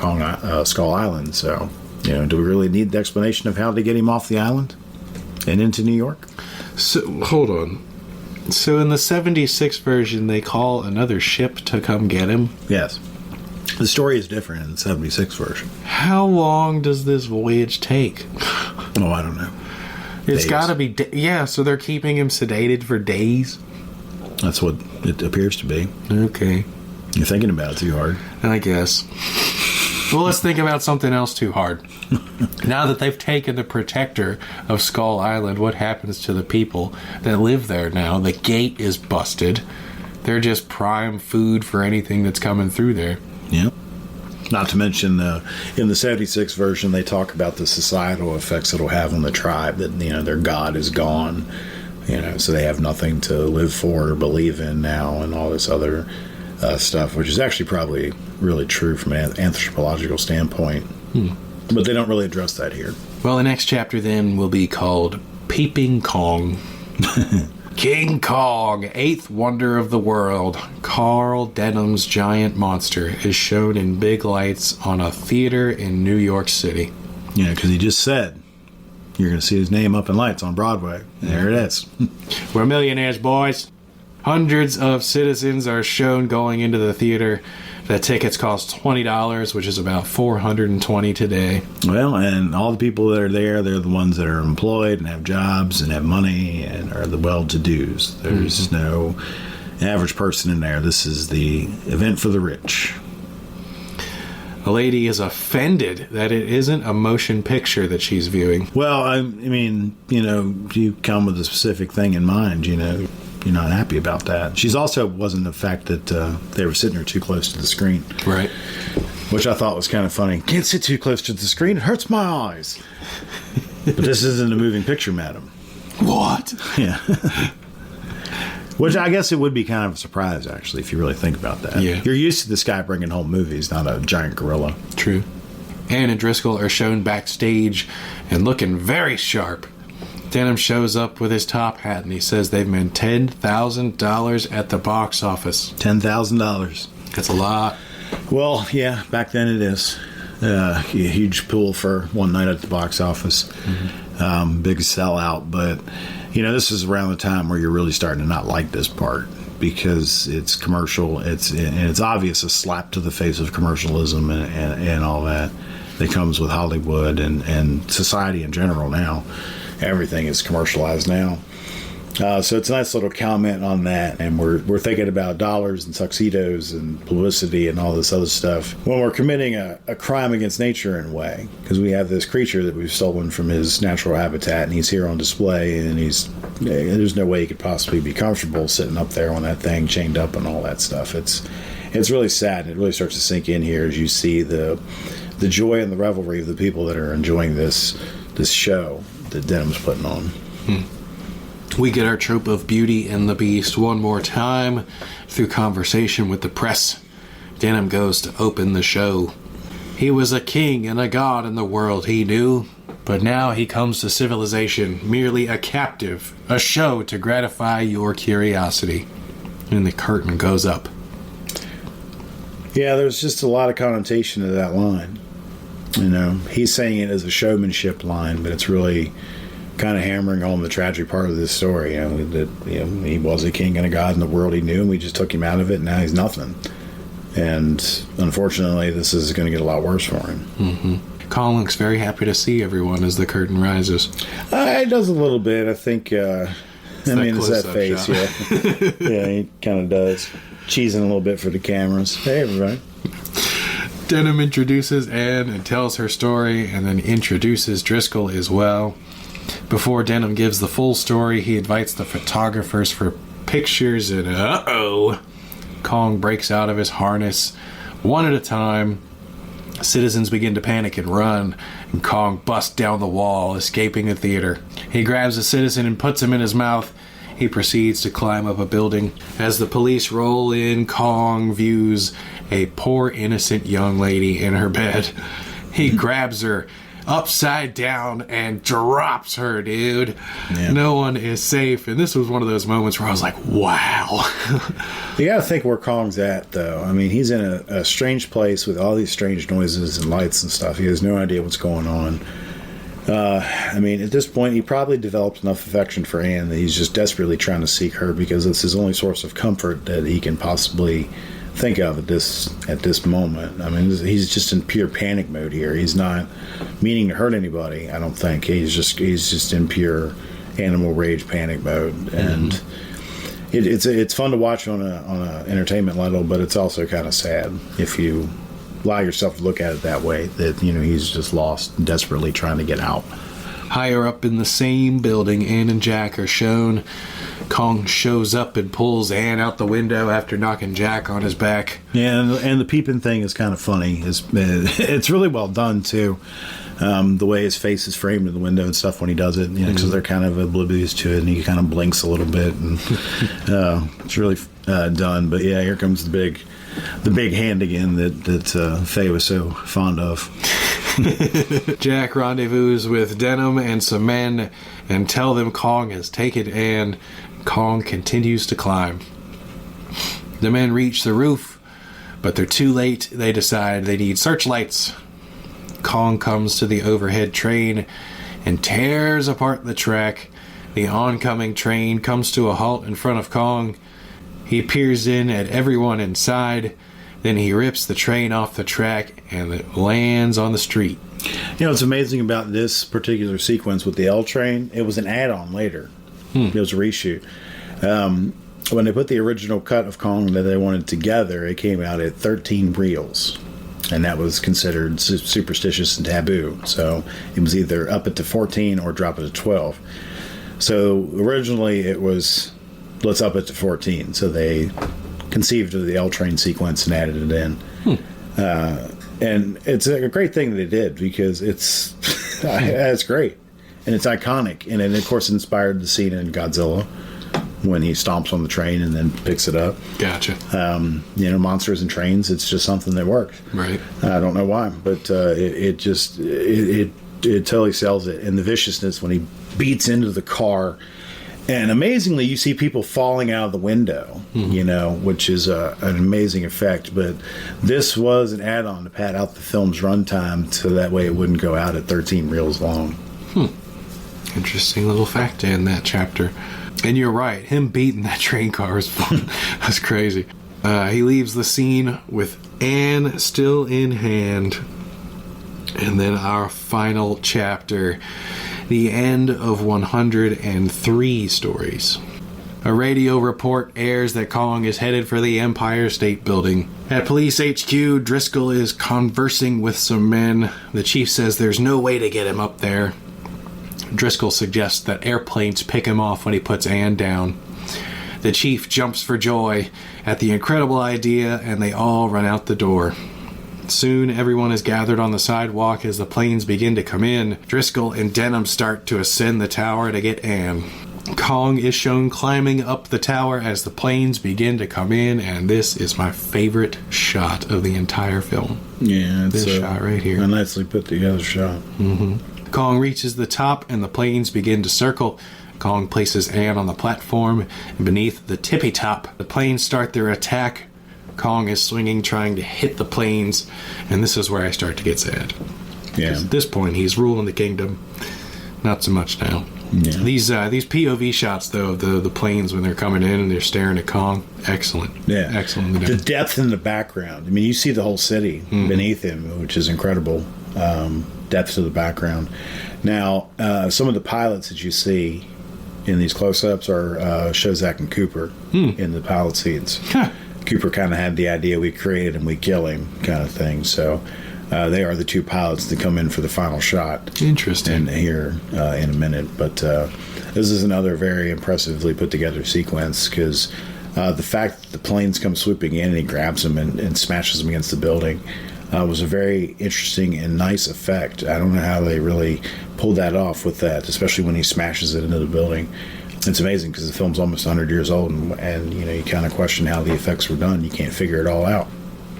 Skull Island. So, do we really need the explanation of how to get him off the island and into New York? So, hold on. So in the 76 version, they call another ship to come get him. Yes. The story is different in the 76 version. How long does this voyage take? Oh, I don't know. It's got to be... so they're keeping him sedated for days? That's what it appears to be. Okay. You're thinking about it too hard. I guess. Well, let's think about something else too hard. Now that they've taken the protector of Skull Island, what happens to the people that live there now? The gate is busted. They're just prime food for anything that's coming through there. Yeah. Not to mention, in the 76 version, they talk about the societal effects it'll have on the tribe, that, their god is gone, so they have nothing to live for or believe in now, and all this other stuff, which is actually probably really true from an anthropological standpoint. But they don't really address that here. Well, the next chapter then will be called Peeping Kong. King Kong, eighth wonder of the world, Carl Denham's giant monster, is shown in big lights on a theater in New York City. Yeah, because he just said you're going to see his name up in lights on Broadway. There it is. We're millionaires, boys. Hundreds of citizens are shown going into the theater. The tickets cost $20, which is about $420 today. Well, and all the people that are there, they're the ones that are employed and have jobs and have money and are the well-to-dos. There's no average person in there. This is the event for the rich. A lady is offended that it isn't a motion picture that she's viewing. Well, I mean, you come with a specific thing in mind, you're not happy about that. She's also wasn't the fact that they were sitting her too close to the screen. Right. Which I thought was kind of funny. Can't sit too close to the screen. It hurts my eyes. But this isn't a moving picture, madam. What? Yeah. Which I guess it would be kind of a surprise, actually, if you really think about that. Yeah. You're used to this guy bringing home movies, not a giant gorilla. True. Anne and Driscoll are shown backstage and looking very sharp. Denham shows up with his top hat and he says they've made $10,000 at the box office. $10,000. That's a lot. Well, yeah, back then it is. A huge pool for one night at the box office. Big sellout. But, this is around the time where you're really starting to not like this part because it's commercial. It's obvious a slap to the face of commercialism and all that comes with Hollywood and society in general now. Everything is commercialized now. So it's a nice little comment on that. And we're thinking about dollars and tuxedos and publicity and all this other stuff when we're committing a crime against nature in a way. Because we have this creature that we've stolen from his natural habitat and he's here on display and there's no way he could possibly be comfortable sitting up there on that thing chained up and all that stuff. It's really sad. It really starts to sink in here as you see the joy and the revelry of the people that are enjoying this show that Denham's putting on. We get our trope of Beauty and the Beast one more time through conversation with the press. Denham goes to open the show. He was a king and a god in the world, he knew. But now he comes to civilization, merely a captive, a show to gratify your curiosity. And the curtain goes up. Yeah, there's just a lot of connotation to that line. He's saying it as a showmanship line, but it's really kind of hammering home the tragic part of this story. That he was a king and a god in the world he knew, and we just took him out of it, and now he's nothing. And unfortunately, this is going to get a lot worse for him. Colin looks very happy to see everyone as the curtain rises. It does a little bit. I think. It's that face. Shot. Yeah, yeah, he kind of does. Cheesing a little bit for the cameras. Hey, everybody. Denham introduces Anne and tells her story and then introduces Driscoll as well. Before Denham gives the full story, he invites the photographers for pictures and Kong breaks out of his harness one at a time. Citizens begin to panic and run, and Kong busts down the wall, escaping the theater. He grabs a citizen and puts him in his mouth. He proceeds to climb up a building. As the police roll in, Kong views a poor innocent young lady in her bed. He grabs her upside down and drops her, dude. Yeah. No one is safe. And this was one of those moments where I was like, wow. You gotta think where Kong's at, though. I mean, he's in a strange place with all these strange noises and lights and stuff. He has no idea what's going on. I mean, at this point, he probably developed enough affection for Anne that he's just desperately trying to seek her because it's his only source of comfort that he can possibly think of at this moment. I mean, he's just in pure panic mode here. He's not meaning to hurt anybody. I don't think he's just in pure animal rage panic mode, and it's fun to watch on a entertainment level, but it's also kind of sad if you allow yourself to look at it that way, that he's just lost, desperately trying to get out. Higher up in the same building, Anne and Jack are shown. Kong shows up and pulls Anne out the window after knocking Jack on his back. Yeah, and the peeping thing is kind of funny. It's really well done too. The way his face is framed in the window and stuff when he does it, because they're kind of oblivious to it, and he kind of blinks a little bit, and it's really done. But yeah, here comes the big hand again that Faye was so fond of. Jack rendezvous with Denham and some men and tell them Kong has taken Anne. Kong continues to climb. The men reach the roof, but they're too late. They decide they need searchlights. Kong comes to the overhead train and tears apart the track. The oncoming train comes to a halt in front of Kong. He peers in at everyone inside. Then he rips the train off the track and it lands on the street. What's amazing about this particular sequence with the L train, it was an add-on later. It was a reshoot. When they put the original cut of Kong that they wanted together, it came out at 13 reels. And that was considered superstitious and taboo. So it was either up it to 14 or drop it to 12. So originally it was, let's up it to 14. So they conceived of the L train sequence and added it in. And it's a great thing that they did because it's it's great. And it's iconic. And it, of course, inspired the scene in Godzilla when he stomps on the train and then picks it up. Gotcha. Monsters and trains, it's just something that works. Right. I don't know why, but it totally sells it. And the viciousness when he beats into the car. And amazingly, you see people falling out of the window, which is an amazing effect. But this was an add-on to pad out the film's runtime so that way it wouldn't go out at 13 reels long. Interesting little fact in that chapter. And you're right, him beating that train car was fun. That's crazy. He leaves the scene with Anne still in hand. And then our final chapter, the end of 103 stories. A radio report airs that Kong is headed for the Empire State Building. At Police HQ, Driscoll is conversing with some men. The chief says there's no way to get him up there. Driscoll suggests that airplanes pick him off when he puts Anne down. The chief jumps for joy at the incredible idea, and they all run out the door. Soon, everyone is gathered on the sidewalk as the planes begin to come in. Driscoll and Denham start to ascend the tower to get Anne. Kong is shown climbing up the tower as the planes begin to come in, and this is my favorite shot of the entire film. Yeah, it's this shot right here. A nicely put together shot. Kong reaches the top, and the planes begin to circle. Kong places Anne on the platform, and beneath the tippy top, the planes start their attack. Kong is swinging, trying to hit the planes, and this is where I start to get sad. Yeah. At this point, he's ruling the kingdom. Not so much now. Yeah. These POV shots, though, of the planes when they're coming in and they're staring at Kong, excellent. Yeah. Excellent. The depth in the background. I mean, you see the whole city beneath him, which is incredible. Depth to the background. Now, some of the pilots that you see in these close-ups are Shozak and Cooper in the pilot scenes. Cooper kind of had the idea, we created him, we kill him kind of thing. So they are the two pilots that come in for the final shot. Interesting. And here in a minute. But this is another very impressively put together sequence because the fact that the planes come swooping in and he grabs them and smashes them against the building was a very interesting and nice effect. I don't know how they really pulled that off with that, especially when he smashes it into the building. It's amazing because the film's almost 100 years old, and you kind of question how the effects were done. You can't figure it all out.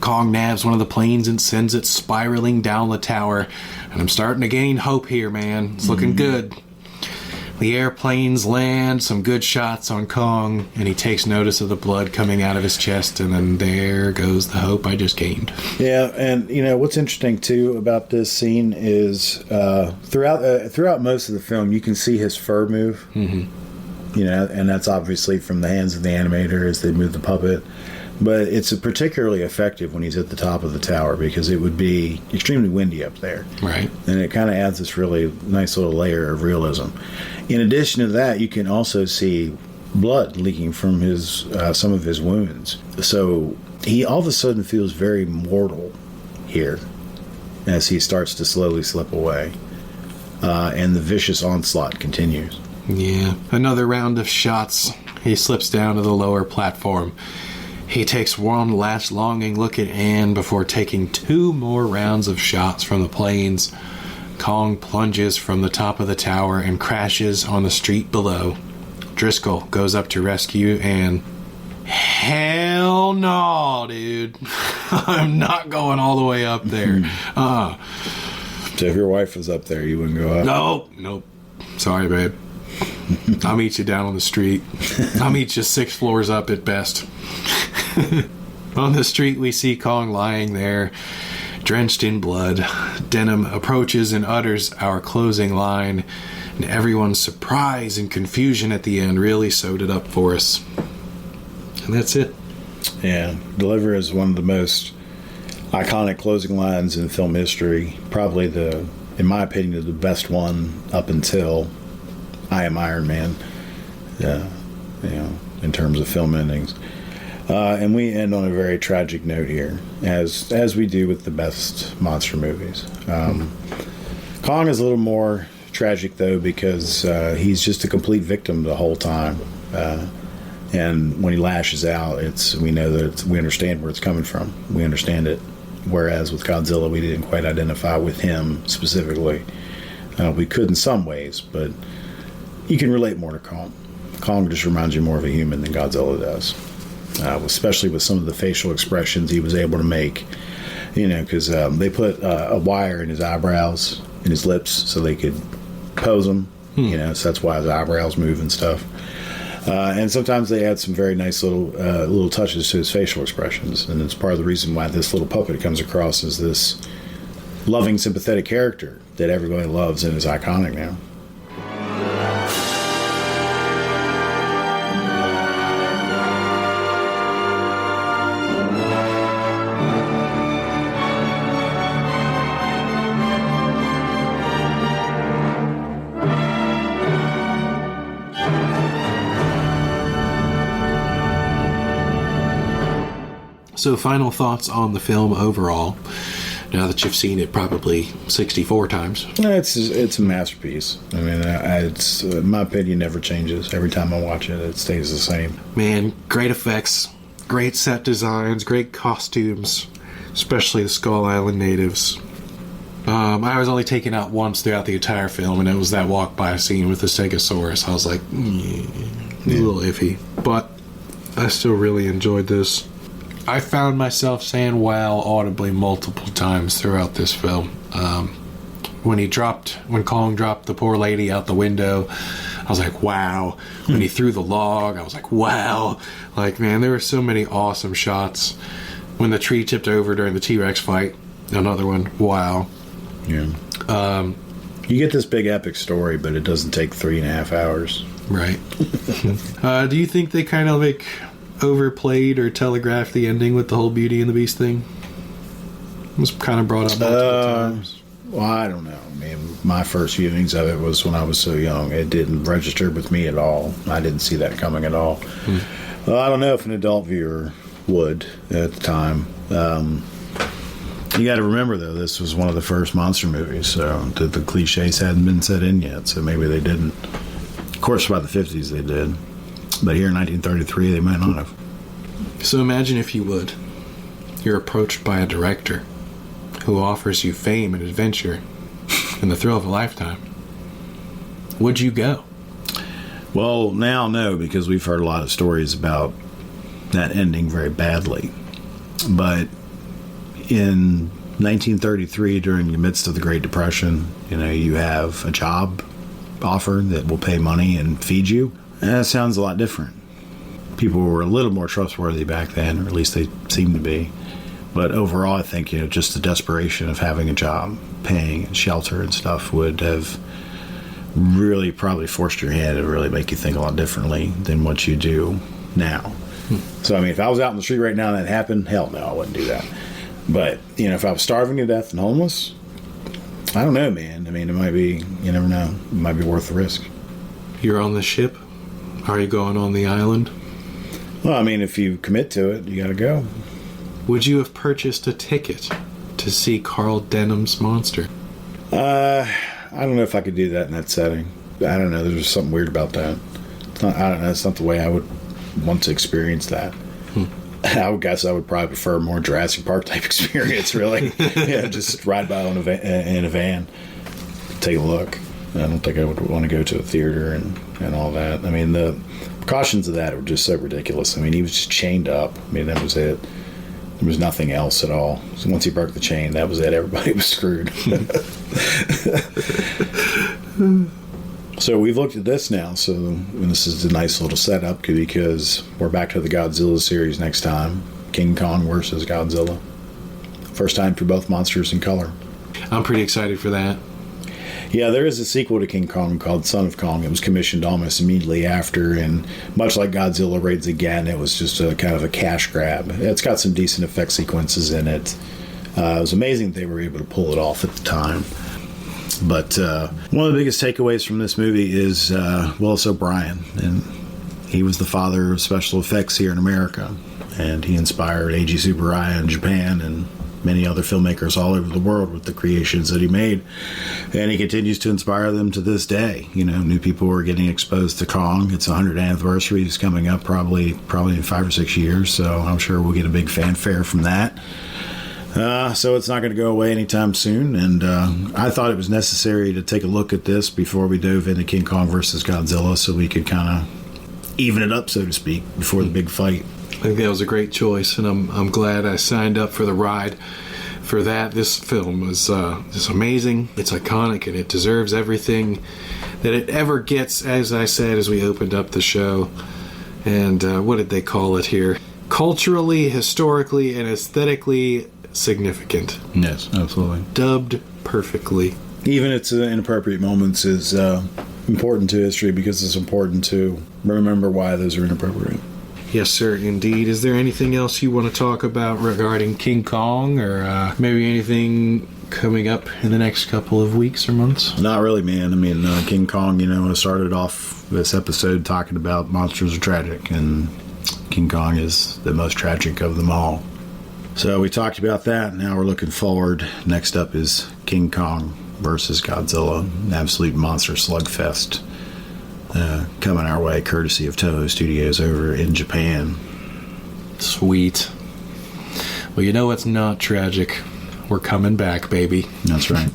Kong nabs one of the planes and sends it spiraling down the tower, and I'm starting to gain hope here, man. It's looking good. The airplanes land, some good shots on Kong, and he takes notice of the blood coming out of his chest, and then there goes the hope I just gained. Yeah, and what's interesting too about this scene is throughout most of the film, you can see his fur move. Mm-hmm. And that's obviously from the hands of the animator as they move the puppet. But it's particularly effective when he's at the top of the tower because it would be extremely windy up there. Right. And it kind of adds this really nice little layer of realism. In addition to that, you can also see blood leaking from some of his wounds. So he all of a sudden feels very mortal here as he starts to slowly slip away. And the vicious onslaught continues. Yeah. Another round of shots. He slips down to the lower platform. He takes one last longing look at Anne before taking 2 more rounds of shots from the planes. Kong plunges from the top of the tower and crashes on the street below. Driscoll goes up to rescue Anne. Hell no, dude. I'm not going all the way up there. So if your wife was up there, you wouldn't go up? Nope. Sorry, babe. I'll meet you down on the street. I'll meet you 6 floors up at best. On the street, we see Kong lying there, drenched in blood. Denham approaches and utters our closing line, and everyone's surprise and confusion at the end really sewed it up for us. And that's it. Yeah, Deliver is one of the most iconic closing lines in film history. Probably in my opinion, the best one up until I Am Iron Man. In terms of film endings. And we end on a very tragic note here, as we do with the best monster movies. Kong is a little more tragic, though, because he's just a complete victim the whole time. And when he lashes out, we know that we understand where it's coming from. We understand it. Whereas with Godzilla, we didn't quite identify with him specifically. We could in some ways, but you can relate more to Kong. Kong just reminds you more of a human than Godzilla does. Especially with some of the facial expressions he was able to make, because they put a wire in his eyebrows and his lips so they could pose him, so that's why his eyebrows move and stuff. And sometimes they add some very nice little touches to his facial expressions, and it's part of the reason why this little puppet comes across as this loving, sympathetic character that everybody loves and is iconic now. So, final thoughts on the film overall, now that you've seen it probably 64 times. It's a masterpiece. I mean, my opinion never changes. Every time I watch it, it stays the same. Man, great effects, great set designs, great costumes, especially the Skull Island natives. I was only taken out once throughout the entire film, and it was that walk-by scene with the Stegosaurus. I was like, a little iffy. But I still really enjoyed this. I found myself saying wow audibly multiple times throughout this film. When Kong dropped the poor lady out the window, I was like, wow. When he threw the log, I was like, wow. Like, man, there were so many awesome shots. When the tree tipped over during the T-Rex fight, another one, wow. Yeah. You get this big epic story, but it doesn't take 3.5 hours. Right. Do you think they kind of overplayed or telegraphed the ending with the whole Beauty and the Beast thing? It was kind of brought up multiple times. Well, I don't know. I mean, my first viewings of it was when I was so young. It didn't register with me at all. I didn't see that coming at all. Well, I don't know if an adult viewer would at the time. You got to remember, though, this was one of the first monster movies, so the cliches hadn't been set in yet, so maybe they didn't. Of course, by the 50s they did. But here in 1933, they might not have. So imagine, if you would, you're approached by a director who offers you fame and adventure and the thrill of a lifetime. Would you go? Well, now no, because we've heard a lot of stories about that ending very badly. But in 1933, during the midst of the Great Depression, you have a job, offer that will pay money and feed you. That sounds a lot different. People were a little more trustworthy back then, or at least they seemed to be. But overall, I think, just the desperation of having a job, paying and shelter and stuff would have really probably forced your hand to really make you think a lot differently than what you do now. So, I mean, if I was out in the street right now and that happened, hell no, I wouldn't do that. But, if I was starving to death and homeless, I don't know, man. I mean, it might be, you never know, it might be worth the risk. You're on the ship? Are you going on the island? Well, I mean, if you commit to it, you gotta go. Would you have purchased a ticket to see Carl Denham's monster? I don't know if I could do that in that setting. I don't know. There's just something weird about that. I don't know. It's not the way I would want to experience that. I would guess I would probably prefer a more Jurassic Park type experience, really. Yeah, just ride by in a van, take a look. I don't think I would want to go to a theater and all that. I mean, the precautions of that were just so ridiculous. I mean, he was just chained up. I mean, that was it. There was nothing else at all. So once he broke the chain, that was it. Everybody was screwed. So we've looked at this now. So this is a nice little setup because we're back to the Godzilla series next time. King Kong versus Godzilla. First time for both monsters in color. I'm pretty excited for that. Yeah, there is a sequel to King Kong called Son of Kong. It was commissioned almost immediately after, and much like Godzilla Raids Again, it was just a kind of a cash grab. It's got some decent effect sequences in it. It was amazing that they were able to pull it off at the time. But one of the biggest takeaways from this movie is Willis O'Brien, and he was the father of special effects here in America, and he inspired Eiji Tsuburaya in Japan and many other filmmakers all over the world with the creations that he made, and he continues to inspire them to this day. New people are getting exposed to Kong. Its 100th anniversary is coming up probably in 5 or 6 years, so I'm sure we'll get a big fanfare from that. So it's not going to go away anytime soon, and I thought it was necessary to take a look at this before we dove into King Kong versus Godzilla, so we could kind of even it up, so to speak, before the big fight. I think that was a great choice, and I'm glad I signed up for the ride for that. This film was just amazing. It's iconic, and it deserves everything that it ever gets, as I said as we opened up the show. And what did they call it here? Culturally, historically, and aesthetically significant. Yes, absolutely. Dubbed perfectly. Even its inappropriate moments is important to history because it's important to remember why those are inappropriate. Yes, sir, indeed. Is there anything else you want to talk about regarding King Kong, or maybe anything coming up in the next couple of weeks or months? Not really, man. I mean, King Kong, I started off this episode talking about monsters are tragic, and King Kong is the most tragic of them all. So we talked about that. Now we're looking forward. Next up is King Kong versus Godzilla, an absolute monster slugfest. Coming our way courtesy of Toho Studios over in Japan. Sweet. Well, it's not tragic. We're coming back, baby. That's right.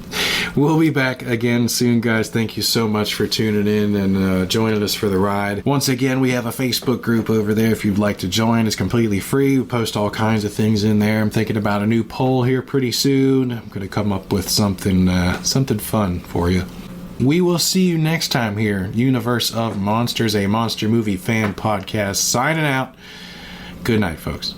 We'll be back again soon, guys. Thank you so much for tuning in and joining us for the ride. Once again, we have a Facebook group over there if you'd like to join. It's completely free. We post all kinds of things in there. I'm thinking about a new poll here pretty soon. I'm going to come up with something fun for you. We will see you next time here. Universe of Monsters, a monster movie fan podcast, signing out. Good night, folks.